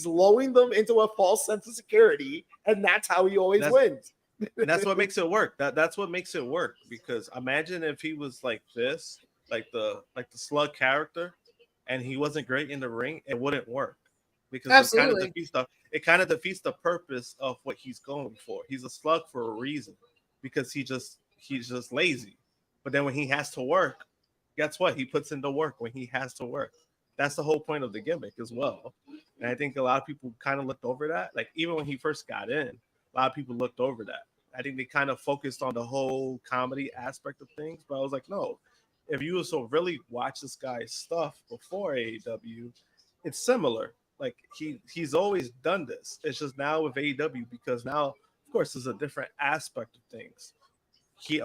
lulling them into a false sense of security, and that's how he always wins. And that's what makes it work. That's what makes it work. Because imagine if he was like this, like the slug character, and he wasn't great in the ring, it wouldn't work. Because it kind of defeats the purpose of what he's going for. He's a slug for a reason, because he's just lazy. But then when he has to work, guess what? He puts in the work when he has to work. That's the whole point of the gimmick as well. And I think a lot of people kind of looked over that. Like, even when he first got in, a lot of people looked over that. I think they kind of focused on the whole comedy aspect of things. But I was like, no, if you also really watch this guy's stuff before AEW, it's similar. Like, he's always done this. It's just now with AEW, because now, of course, there's a different aspect of things. He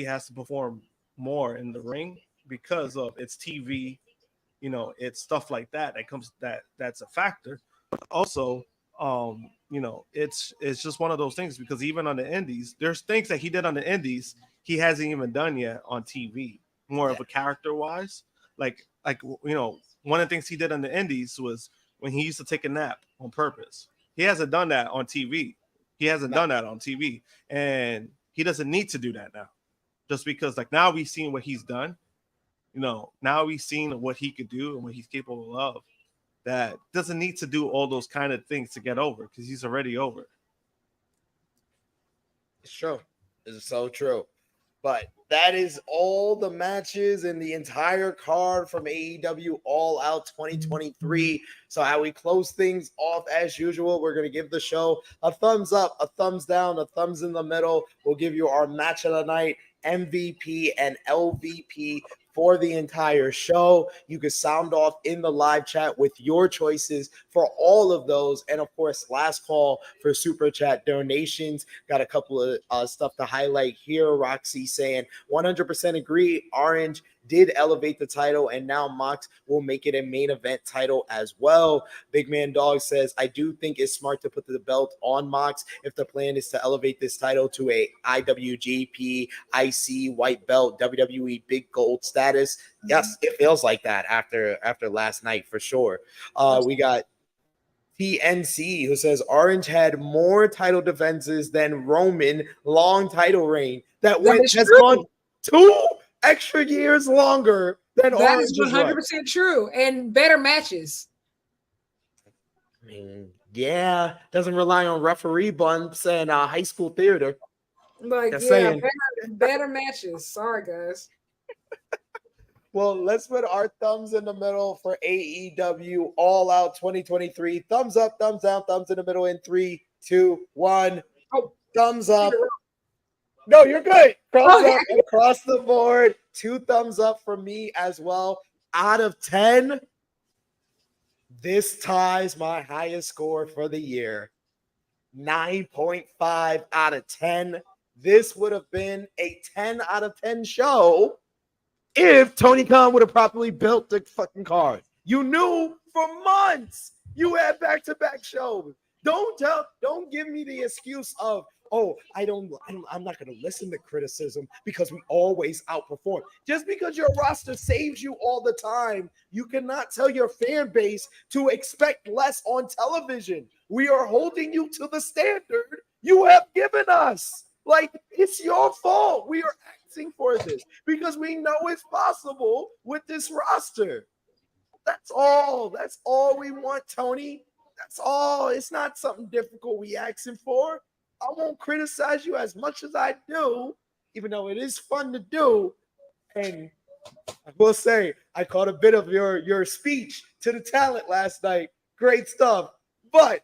has to perform more in the ring because of its TV, it's stuff like that that's a factor. But also, it's just one of those things, because even on the indies, there's things that he did on the indies he hasn't even done yet on TV, more of a character wise. Like one of the things he did on the indies was when he used to take a nap on purpose. He hasn't done that on TV. And he doesn't need to do that now, just because like now we've seen what he's done. Now we've seen what he could do and what he's capable of. That doesn't need to do all those kind of things to get over, because he's already over. It's true. It's so true. But that is all the matches in the entire card from AEW All Out 2023. So how we close things off as usual, we're going to give the show a thumbs up, a thumbs down, a thumbs in the middle. We'll give you our match of the night, MVP and LVP for the entire show. You can sound off in the live chat with your choices for all of those. And of course, last call for super chat donations. Got a couple of stuff to highlight here. Roxy saying 100% agree. Orange did elevate the title, and now Mox will make it a main event title as well. Big Man Dog says, I do think it's smart to put the belt on Mox if the plan is to elevate this title to a IWGP IC white belt WWE big gold status. Yes, it feels like that after last night for sure. We got TNC who says Orange had more title defenses than Roman long title reign that has gone 2 extra years longer than that Orange. Is 100% true, and better matches. I mean, yeah, doesn't rely on referee bumps and high school theater. Like, yeah, better matches. Sorry, guys. Well, let's put our thumbs in the middle for AEW All Out 2023. Thumbs up, thumbs down, thumbs in the middle in 3, 2, 1. Oh, thumbs up. No, you're good. Thumbs up across the board. 2 thumbs up for me as well. Out of 10, this ties my highest score for the year. 9.5 out of 10. This would have been a 10 out of 10 show if Tony Khan would have properly built the fucking card. You knew for months you had back-to-back shows. Don't give me the excuse of, oh, I'm not going to listen to criticism because we always outperform. Just because your roster saves you all the time, you cannot tell your fan base to expect less on television. We are holding you to the standard you have given us. Like, it's your fault. We are asking for this because we know it's possible with this roster. That's all. That's all we want, Tony. That's all. It's not something difficult we asking for. I won't criticize you as much as I do, even though it is fun to do. And I will say, I caught a bit of your speech to the talent last night. Great stuff. But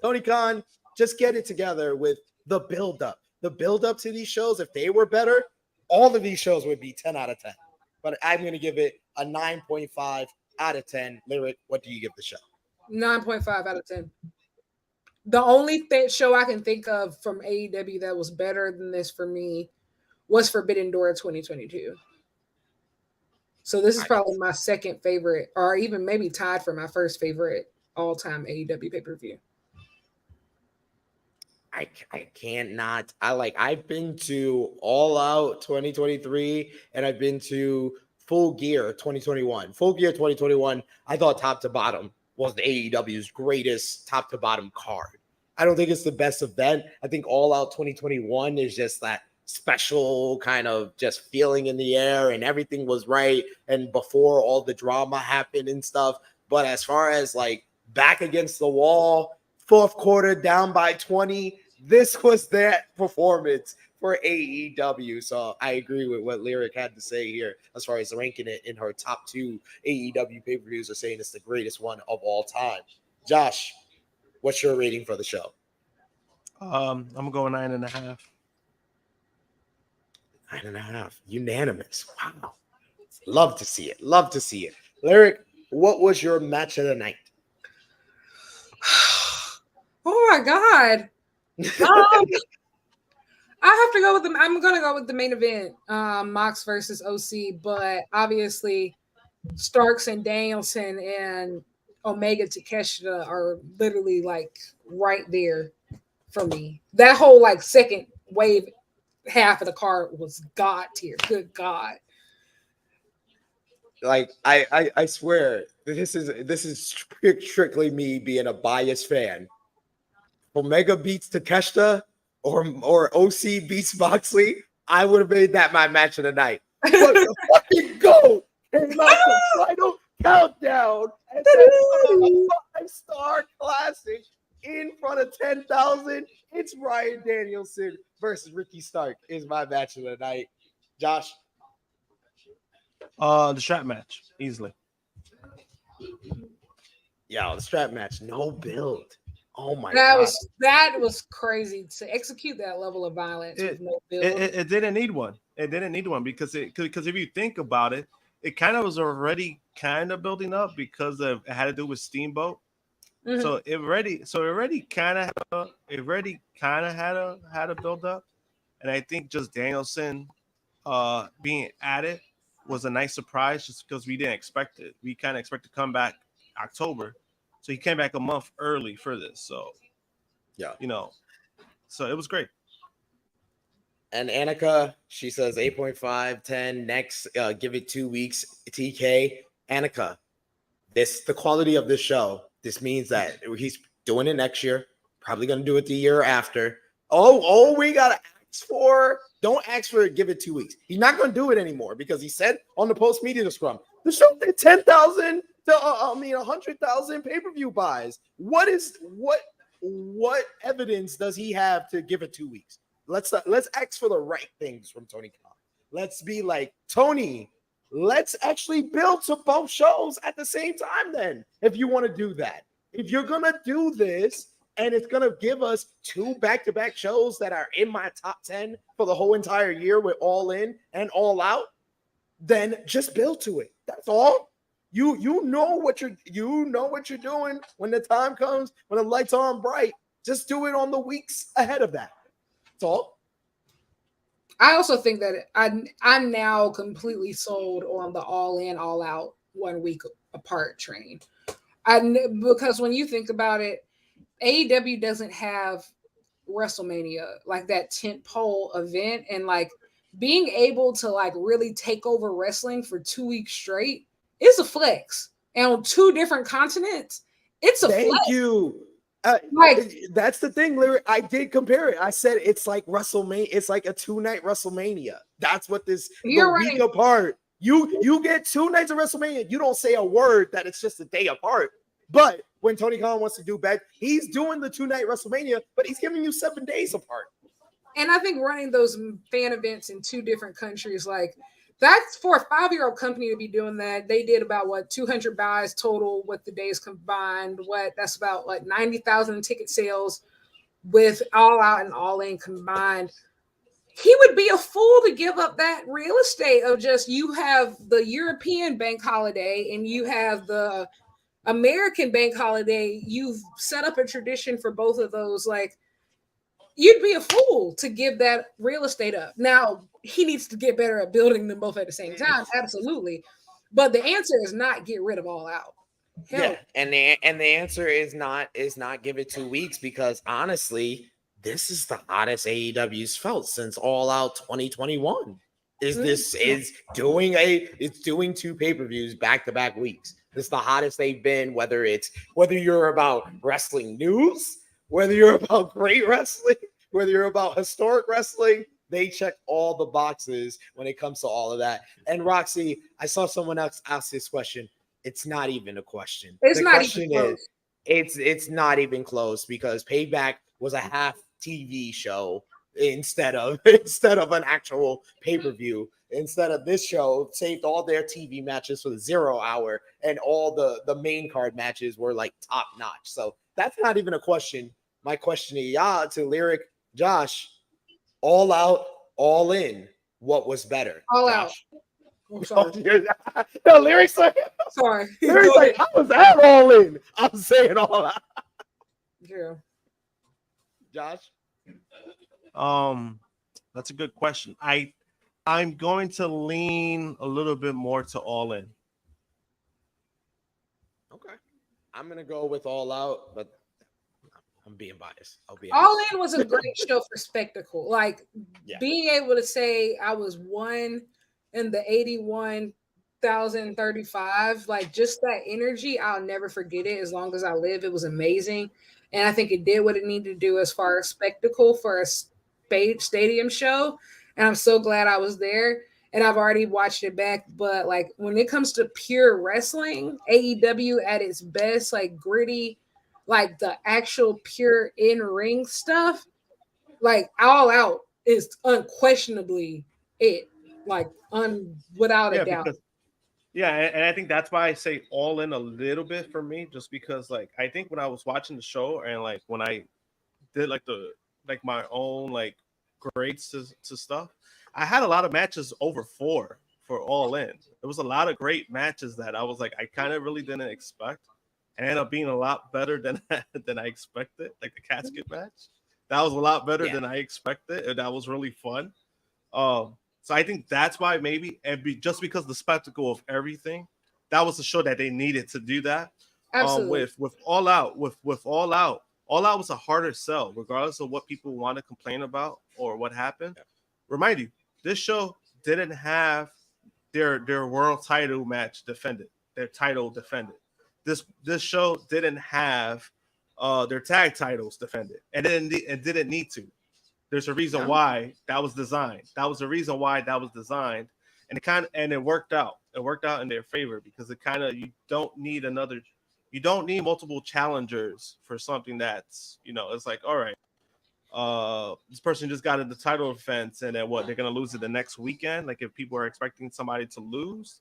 Tony Khan, just get it together with the build-up. The build-up to these shows, if they were better, all of these shows would be 10 out of 10. But I'm going to give it a 9.5 out of 10. Lyric, what do you give the show? 9.5 out of 10. The only show I can think of from AEW that was better than this for me was Forbidden Door 2022. So this is probably my second favorite, or even maybe tied for my first favorite all-time AEW pay-per-view. I can't not. I've been to All Out 2023 and I've been to Full Gear 2021. Full Gear 2021, I thought top to bottom was the AEW's greatest top to bottom card. I don't think it's the best event. I think All Out 2021 is just that special kind of just feeling in the air and everything was right. And before all the drama happened and stuff. But as far as like back against the wall, fourth quarter down by 20, this was that performance for AEW. So I agree with what Lyric had to say here as far as ranking it in her top 2 AEW pay-per-views, are saying it's the greatest one of all time. Josh, what's your rating for the show? I'm going 9.5. 9.5. Unanimous. Wow. Love to see it. Love to see it. Lyric, what was your match of the night? Oh my God. I have to go with I'm gonna go with the main event, Mox versus OC, but obviously Starks and Danielson and Omega Takeshita are literally like right there for me. That whole like second wave half of the card was God tier. Good God. Like I swear this is strictly me being a biased fan. Omega beats Takeshita or OC beats Moxley, I would have made that my match of the night. But the fucking GOAT came out the final countdown and said a 5-star classic in front of 10,000. It's Bryan Danielson versus Ricky Stark is my match of the night. Josh? The strap match, easily. Yo, the strap match, no build. Oh my that god. that was crazy to execute that level of violence with no build. It didn't need one. It didn't need one because if you think about it, it kind of was already kind of building up because it had to do with Steamboat. Mm-hmm. So it already kind of had a build up, and I think just Danielson being added was a nice surprise just because we didn't expect it. We kind of expect to come back October, so he came back a month early for this. So yeah, so it was great. And Annika, she says 8.5, 10 next. Give it 2 weeks. TK, Annika, the quality of this show. This means that he's doing it next year. Probably going to do it the year after. Oh, we got to ask for. Don't ask for it. Give it 2 weeks. He's not going to do it anymore because he said on the post media scrum, the show did 10,000 to 100,000 pay-per-view buys. What evidence does he have to give it 2 weeks? Let's ask for the right things from Tony Khan. Let's be like, Tony, let's actually build to both shows at the same time then, if you want to do that. If you're going to do this and it's going to give us 2 back-to-back shows that are in my top 10 for the whole entire year with All In and All Out, then just build to it. That's all. You know what you're doing when the time comes, when the lights are on bright. Just do it on the weeks ahead of that. That's all. I also think that I'm now completely sold on the All In, All Out 1 week apart train. Because when you think about it, AEW doesn't have WrestleMania, like that tentpole event, and like being able to like really take over wrestling for 2 weeks straight is a flex. And on 2 different continents, it's a flex. Thank you. That's the thing, Lyric. I did compare it. I said it's like WrestleMania. It's like a 2-night WrestleMania. That's what this week apart. You get 2 nights of WrestleMania. You don't say a word that it's just a day apart. But when Tony Khan wants to do back, he's doing the 2-night WrestleMania, but he's giving you 7 days apart. And I think running those fan events in 2 different countries, like that's for a 5-year-old company to be doing that. They did about 200 buys total with the days combined. That's about 90,000 ticket sales with All Out and All In combined. He would be a fool to give up that real estate of just, you have the European bank holiday and you have the American bank holiday. You've set up a tradition for both of those. Like, you'd be a fool to give that real estate up. Now, he needs to get better at building them both at the same time, absolutely. But the answer is not get rid of All Out. Hell. Yeah, and the answer is not give it 2 weeks, because honestly, this is the hottest AEW's felt since All Out 2021. It's doing 2 pay-per-views back-to-back weeks. This is the hottest they've been, whether you're about wrestling news, whether you're about great wrestling, whether you're about historic wrestling. They check all the boxes when it comes to all of that. And Roxy, I saw someone else ask this question. It's not even a question. It's not even close, because Payback was a half TV show instead of an actual pay-per-view. Instead of this show, saved all their TV matches for the 0 hour, and all the main card matches were like top notch. So that's not even a question. My question to Lyric, Josh, All Out, All In, what was better? All Josh? Out. I'm sorry. No, Lyric's like, sorry. Lyric's like, I was at All In. I'm saying All Out. Yeah. Josh? That's a good question. I'm going to lean a little bit more to All In. Okay. I'm going to go with All Out, but I'm being biased. All In was a great show for spectacle. Like, being able to say I was one in the 81,035, like just that energy, I'll never forget it as long as I live. It was amazing. And I think it did what it needed to do as far as spectacle for a stadium show. And I'm so glad I was there. And I've already watched it back. But like, when it comes to pure wrestling, AEW at its best, like gritty, like the actual pure in-ring stuff, like All Out is unquestionably it, like without a doubt. Because and I think that's why I say All In a little bit for me, just because like I think when I was watching the show and like when I did like my own like grades to stuff, I had a lot of matches over 4 for All In. There was a lot of great matches that I was like I kind of really didn't expect, and ended up being a lot better than I expected. Like the casket match, that was a lot better than I expected, and that was really fun. So I think that's why maybe just because the spectacle of everything, that was the show that they needed to do that. Absolutely. With All Out, All Out was a harder sell, regardless of what people want to complain about or what happened. Yeah. Remind you, this show didn't have their world title match defended, their title defended. This show didn't have their tag titles defended, and it didn't need to. There's a reason why that was designed. That was the reason why that was designed, and it worked out. It worked out in their favor because you don't need multiple challengers for something that's, it's like, all right, this person just got in the title defense, and then what? They're gonna lose it the next weekend. Like if people are expecting somebody to lose,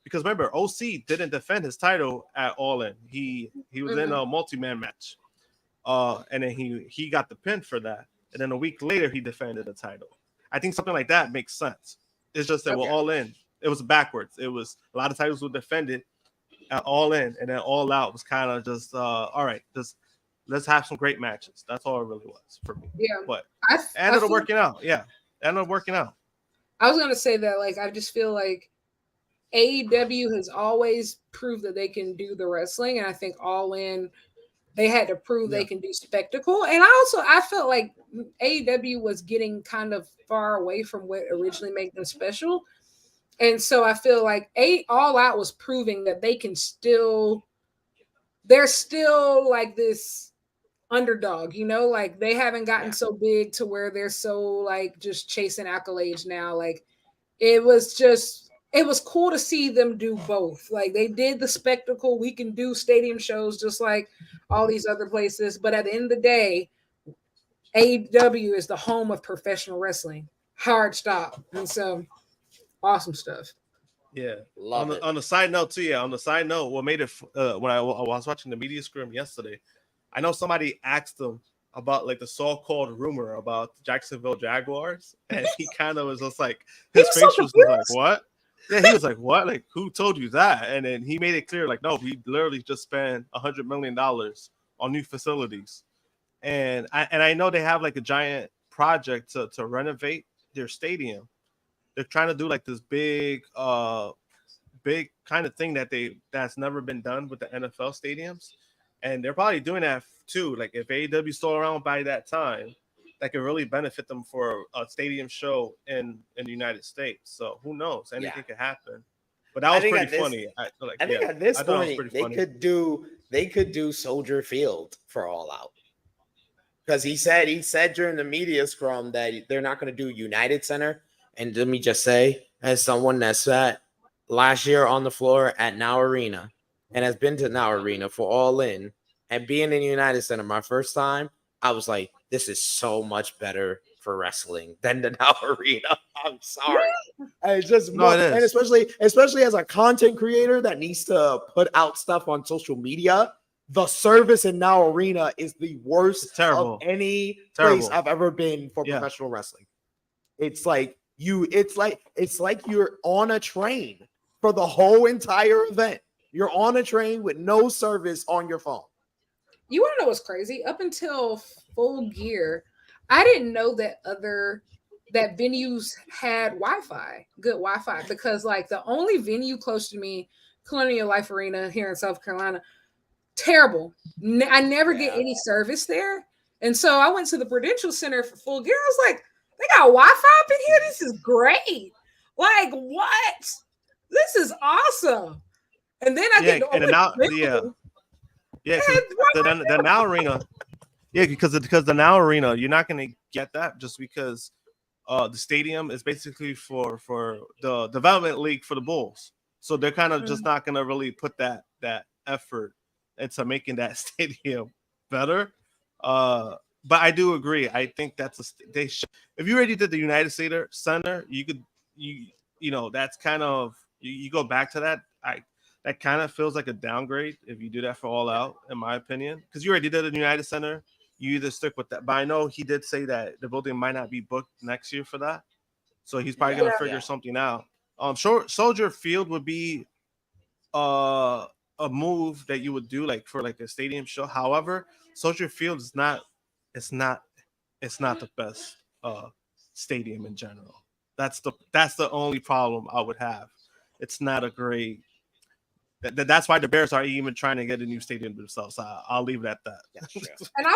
because remember, OC didn't defend his title at All In. He was in a multi-man match, and then he got the pin for that. And then a week later, he defended the title. I think something like that makes sense. It's just that we're All In. It was backwards. It was a lot of titles were defended at All In, and then All Out was kind of just all right. Just let's have some great matches. That's all it really was for me. Yeah, but ended up working out. Yeah, ended up working out. I was gonna say that like I just feel like AEW has always proved that they can do the wrestling, and I think All In, they had to prove they can do spectacle. And I felt like AEW was getting kind of far away from what originally made them special. And so I feel like All Out was proving that they're still like this underdog, like they haven't gotten so big to where they're so like just chasing accolades now. Like it was cool to see them do both. Like they did the spectacle. We can do stadium shows just like all these other places. But at the end of the day, AEW is the home of professional wrestling. Hard stop. And so awesome stuff. Yeah. On the side note too. Yeah. On the side note, what made it when I was watching the media scrum yesterday, I know somebody asked them about like the so-called rumor about the Jacksonville Jaguars, and he kind of was just like his face was like, what? Yeah, he was like, what? Like, who told you that? And then he made it clear, like, no, he literally just spent $100 million on new facilities. And I know they have like a giant project to renovate their stadium. They're trying to do like this big kind of thing that's never been done with the NFL stadiums. And they're probably doing that too. Like if AEW still around by that time, that could really benefit them for a stadium show in the United States. So who knows? Anything could happen. But that was pretty funny. I think at this point they could do Soldier Field for All Out. Because he said during the media scrum that they're not going to do United Center. And let me just say, as someone that sat last year on the floor at Now Arena and has been to Now Arena for All In, and being in United Center my first time, I was like, this is so much better for wrestling than the Now Arena. I'm sorry. It's just and especially as a content creator that needs to put out stuff on social media, the service in Now Arena is the worst of any place I've ever been for professional wrestling. It's like you're on a train for the whole entire event. You're on a train with no service on your phone. You want to know what's crazy? Up until Full Gear, I didn't know that venues had good Wi-Fi, because like the only venue close to me, Colonial Life Arena here in South Carolina, terrible. I never get any service there. And so I went to the Prudential Center for Full Gear. I was like, they got Wi-Fi up in here? This is great. Like, what? This is awesome. And then I get the Now Arena. Yeah, because the Now Arena, you're not going to get that just because the stadium is basically for the development league for the Bulls. So they're kind of just not going to really put that effort into making that stadium better. but I do agree. I think that's if you already did the United Center, you know that's kind of you go back to that. That kind of feels like a downgrade if you do that for All Out, in my opinion, because you already did the United Center. You either stick with that, but I know he did say that the building might not be booked next year for that, so he's probably gonna figure something out. Soldier Field would be a move that you would do like for like a stadium show. However, Soldier Field is not the best stadium in general. That's the only problem I would have. It's not a great. That's why the Bears are even trying to get a new stadium themselves. So I'll leave it at that. And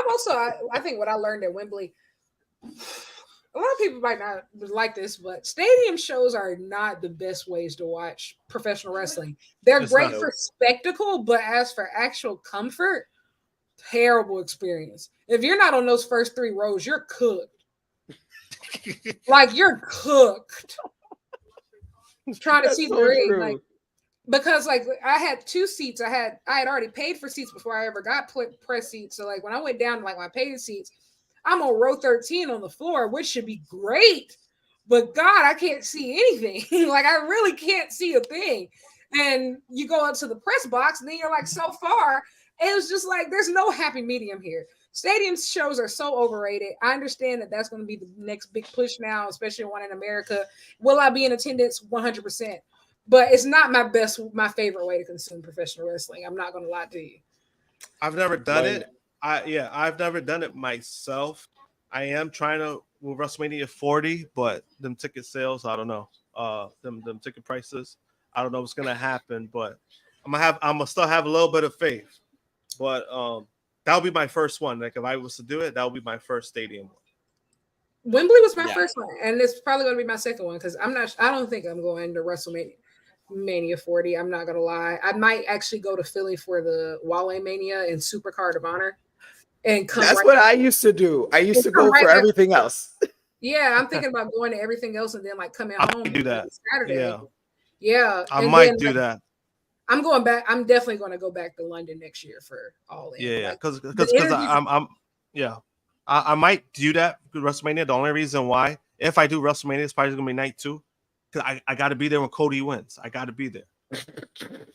I think what I learned at Wembley, a lot of people might not like this, but stadium shows are not the best ways to watch professional wrestling. They're great for spectacle, but as for actual comfort, terrible experience. If you're not on those first 3 rows, you're cooked. Like you're cooked. Trying to see the ring, like because like I had 2 seats. I had already paid for seats before I ever got press seats. So like when I went down to like my paid seats, I'm on row 13 on the floor, which should be great. But God, I can't see anything. Like I really can't see a thing. And you go up to the press box, and then you're like so far. It was just like there's no happy medium here. Stadium shows are so overrated. I understand that that's going to be the next big push now, especially one in America. Will I be in attendance? 100%. But it's not my favorite way to consume professional wrestling. I'm not going to lie to you. I've never done it. I've never done it myself. I am trying to with WrestleMania 40, but them ticket sales, I don't know. Them ticket prices, I don't know what's gonna happen, but I'm gonna still have a little bit of faith. But that would be my first one. Like if I was to do it, that would be my first stadium one. Wembley was my first one, and it's probably gonna be my second one because I don't think I'm going to WrestleMania 40. I'm not gonna lie. I might actually go to Philly for the Wale Mania and Super Card of Honor. And that's what I used to do. I used to go for everything else. Yeah, I'm thinking about going to everything else and then like coming home. Do that Saturday. Yeah. I might do that. I'm going back. I'm definitely going to go back to London next year for All In. Yeah, because I might do that with WrestleMania. The only reason why, if I do WrestleMania, it's probably gonna be night 2 because I got to be there when Cody wins. I got to be there.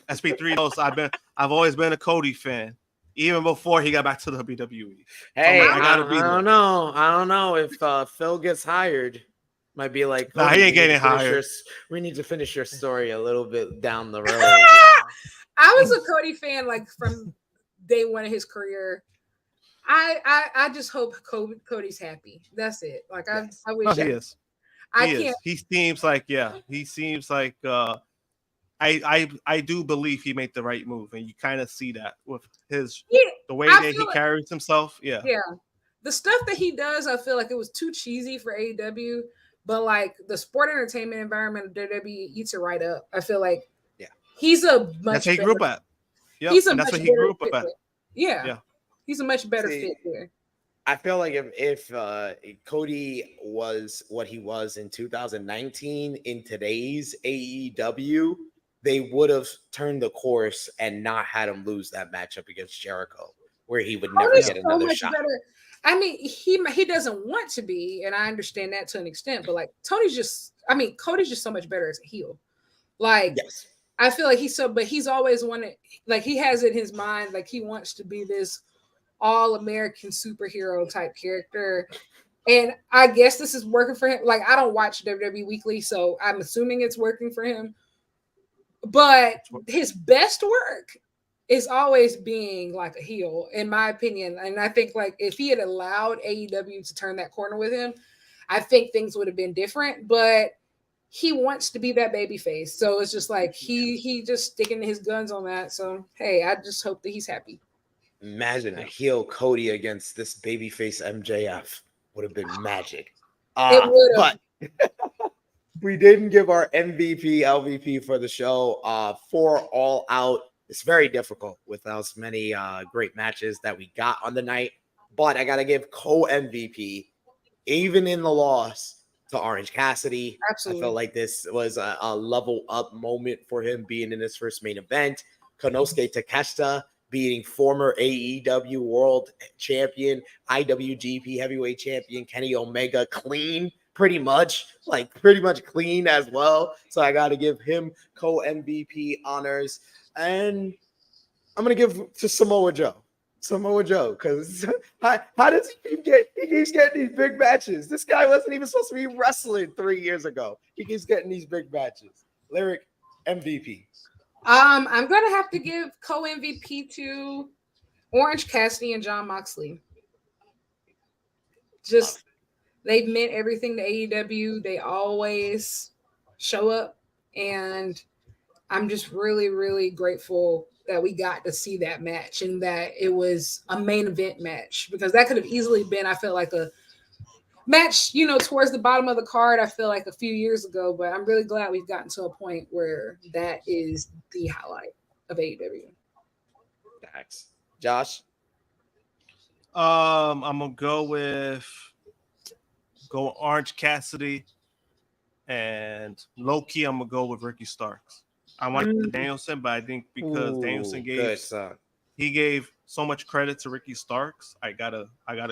SP3 knows I've always been a Cody fan. Even before he got back to the WWE. Hey, so I don't know if Phil gets hired. Might be like, nah, he ain't getting hired. We need to finish your story a little bit down the road. I was a Cody fan like from day one of his career. I just hope Cody's happy. That's it. Like I wish he is. He seems like I do believe he made the right move, and you kind of see that with the way that he carries himself. Yeah. The stuff that he does, I feel like it was too cheesy for AEW, but like the sport entertainment environment of WWE eats it right up. I feel like he's a much that's how he grew up at. Yep. He's that's what he grew up at. Yeah. He's a much better fit there. I feel like if Cody was what he was in 2019 in today's AEW, they would have turned the course and not had him lose that matchup against Jericho, where he would never get another shot. Better. I mean, he doesn't want to be, and I understand that to an extent, but like Cody's just so much better as a heel. Like, I feel like he's always wanted, like he has in his mind, like he wants to be this all-American superhero type character. And I guess this is working for him. Like, I don't watch WWE Weekly, so I'm assuming it's working for him. But his best work is always being like a heel, in my opinion. And I think like if he had allowed AEW to turn that corner with him, I think things would have been different. But he wants to be that baby face. So it's just like he just sticking his guns on that. So hey, I just hope that he's happy. Imagine a heel Cody against this babyface MJF. Would have been magic. It would have. But we didn't give our MVP, LVP for the show. For All Out, it's very difficult with as many great matches that we got on the night. But I got to give co-MVP, even in the loss, to Orange Cassidy. Absolutely. I felt like this was a level up moment for him being in his first main event. Konosuke Takeshita beating former AEW World Champion, IWGP Heavyweight Champion Kenny Omega clean, pretty much clean as well. So I got to give him co-MVP honors. And I'm going to give to Samoa Joe, because how does he keeps getting these big matches? This guy wasn't even supposed to be wrestling 3 years ago. He keeps getting these big matches. Lyric MVP. I'm gonna have to give co-MVP to Orange Cassidy and Jon Moxley. Just they've meant everything to AEW. They always show up, and I'm just really, really grateful that we got to see that match and that it was a main event match, because that could have easily been, I feel like, a match, towards the bottom of the card, I feel like a few years ago, but I'm really glad we've gotten to a point where that is the highlight of AEW. Thanks. Josh? I'm gonna go Orange Cassidy, and low key I'm gonna go with Ricky Starks. I want Danielson, but I think because Danielson gave so much credit to Ricky Starks, I gotta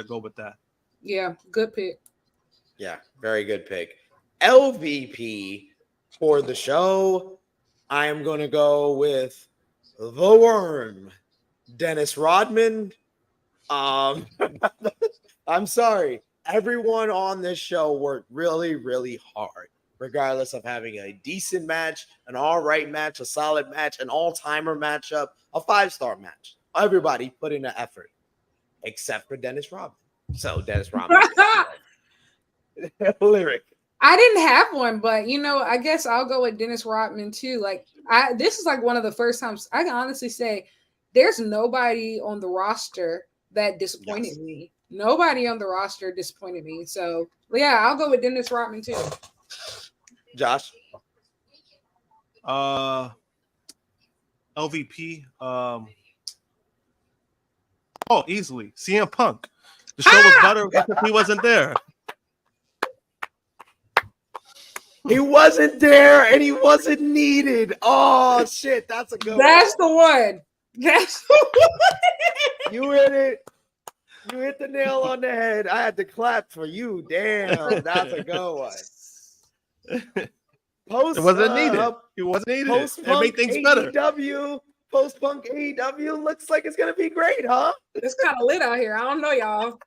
go with that. Yeah, good pick. Yeah, very good pick. LVP for the show, I am going to go with the Worm, Dennis Rodman. I'm sorry. Everyone on this show worked really, really hard, regardless of having a decent match, an all right match, a solid match, an all-timer matchup, a 5-star match. Everybody put in the effort, except for Dennis Rodman. So Dennis Rodman. Lyric. I didn't have one, but I guess I'll go with Dennis Rodman too. This is like one of the first times I can honestly say there's nobody on the roster that disappointed me. Nobody on the roster disappointed me. So yeah, I'll go with Dennis Rodman too. Josh. LVP. Easily CM Punk. The show was better if he wasn't there. He wasn't there and he wasn't needed. Oh shit, that's a good That's one. The one. That's the one. You hit it. You hit the nail on the head. I had to clap for you. Damn, that's a good one. It wasn't needed. It wasn't needed. Post-punk Everything's better. Post-punk AEW looks like it's gonna be great, huh? It's kind of lit out here. I don't know, y'all.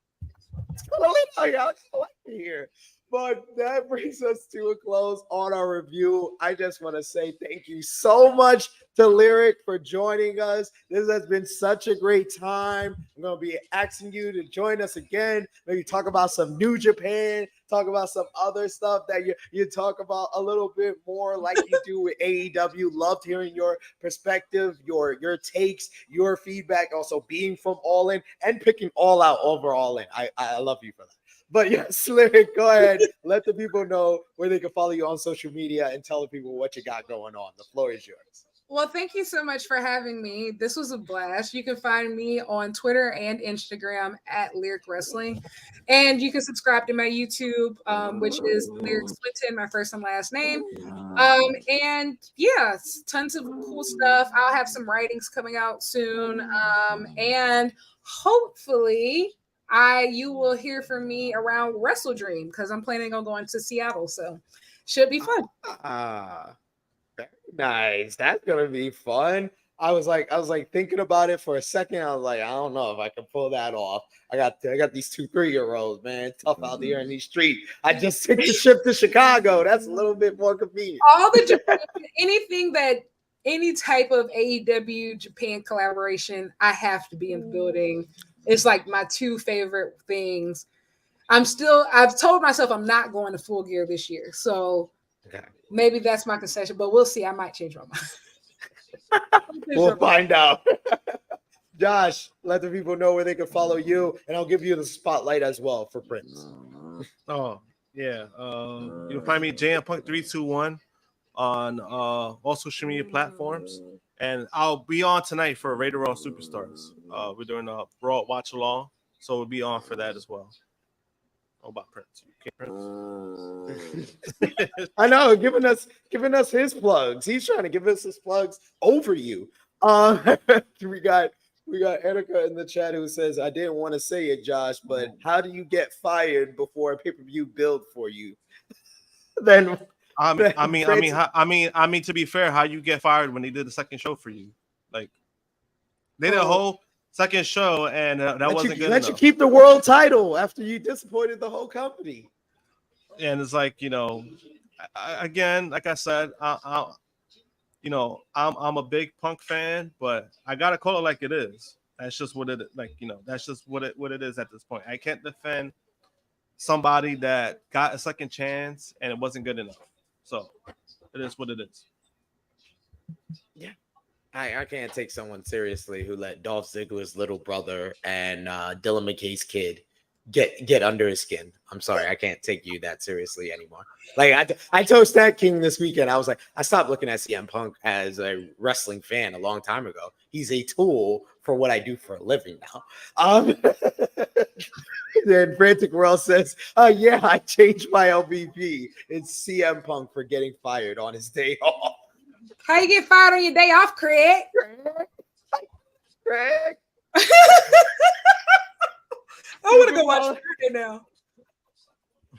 It's kind of lit out here. I like it here. But that brings us to a close on our review. I just want to say thank you so much to Lyric for joining us. This has been such a great time. I'm going to be asking you to join us again. Maybe talk about some New Japan, talk about some other stuff that you talk about a little bit more like you do with AEW. Loved hearing your perspective, your takes, your feedback, also being from All In and picking All Out over All In. I love you for that. But yes, Lyric, go ahead. Let the people know where they can follow you on social media and tell the people what you got going on. The floor is yours. Well, thank you so much for having me. This was a blast. You can find me on Twitter and Instagram at Lyric Wrestling. And you can subscribe to my YouTube, which is Lyric Swinton, my first and last name. And yeah, tons of cool stuff. I'll have some writings coming out soon. And hopefully you will hear from me around Wrestle Dream because I'm planning on going to Seattle. So should be fun. Very nice. That's gonna be fun. I was like thinking about it for a second. I was like, I don't know if I can pull that off. I got these 2 3-year-olds, man. Tough out here in these streets. I just took the ship to Chicago. That's a little bit more convenient. All the any type of AEW Japan collaboration, I have to be in the building. It's like my 2 favorite things. I've told myself I'm not going to Full Gear this year. So maybe that's my concession, but we'll see. I might change my mind. We'll find out. Josh, let the people know where they can follow you, and I'll give you the spotlight as well for Prince. Oh, yeah. You can find me JMPunk321 on all social media platforms. And I'll be on tonight for Rated Raw Superstars. We're doing a Raw watch along, so we'll be on for that as well. Oh, about Prince. Prince. I know, giving us his plugs. He's trying to give us his plugs over you. We got We got Erica in the chat who says, "I didn't want to say it, Josh, but how do you get fired before a pay-per-view build for you?" Then I mean, to be fair, how you get fired when they did the second show for you? Like, they did a whole second show, and that wasn't good enough. Let you keep the world title after you disappointed the whole company. And it's like, you know, again, like I said, you know, I'm a big Punk fan, but I gotta call it like it is. That's just what it like. You know, that's just what it is at this point. I can't defend somebody that got a second chance and it wasn't good enough. So it is what it is. Yeah. I can't take someone seriously who let Dolph Ziggler's little brother and Dylan McKay's kid get under his skin. I'm sorry, I can't take you that seriously anymore. Like I told Stat King this weekend, I was like, I stopped looking at CM Punk as a wrestling fan a long time ago. He's a tool for what I do for a living now. Then Frantic World says, yeah, I changed my LVP. It's CM Punk for getting fired on his day off. How you get fired on your day off, Craig? Craig. I want to go watch it now.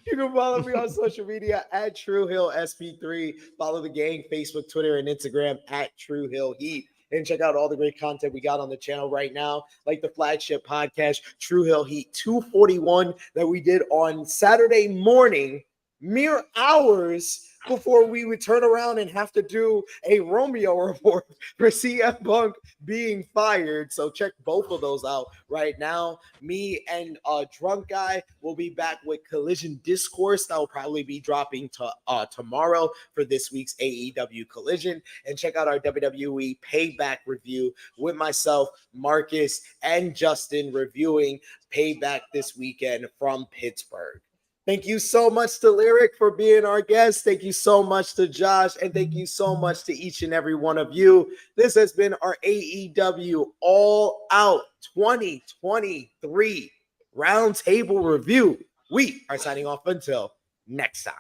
You can follow me on social media at TrueHillSP3. Follow the gang, Facebook, Twitter, and Instagram at TrueHillHeat. And check out all the great content we got on the channel right now, like the flagship podcast, True Hill Heat 241, that we did on Saturday morning, mere hours before we would turn around and have to do a Romeo report for CM Punk being fired. So check both of those out right now. Me and Drunk Guy will be back with Collision Discourse. That will probably be dropping tomorrow for this week's AEW Collision. And check out our WWE Payback review with myself, Marcus, and Justin reviewing Payback this weekend from Pittsburgh. Thank you so much to Lyric for being our guest. Thank you so much to Josh. And thank you so much to each and every one of you. This has been our AEW All Out 2023 Roundtable Review. We are signing off until next time.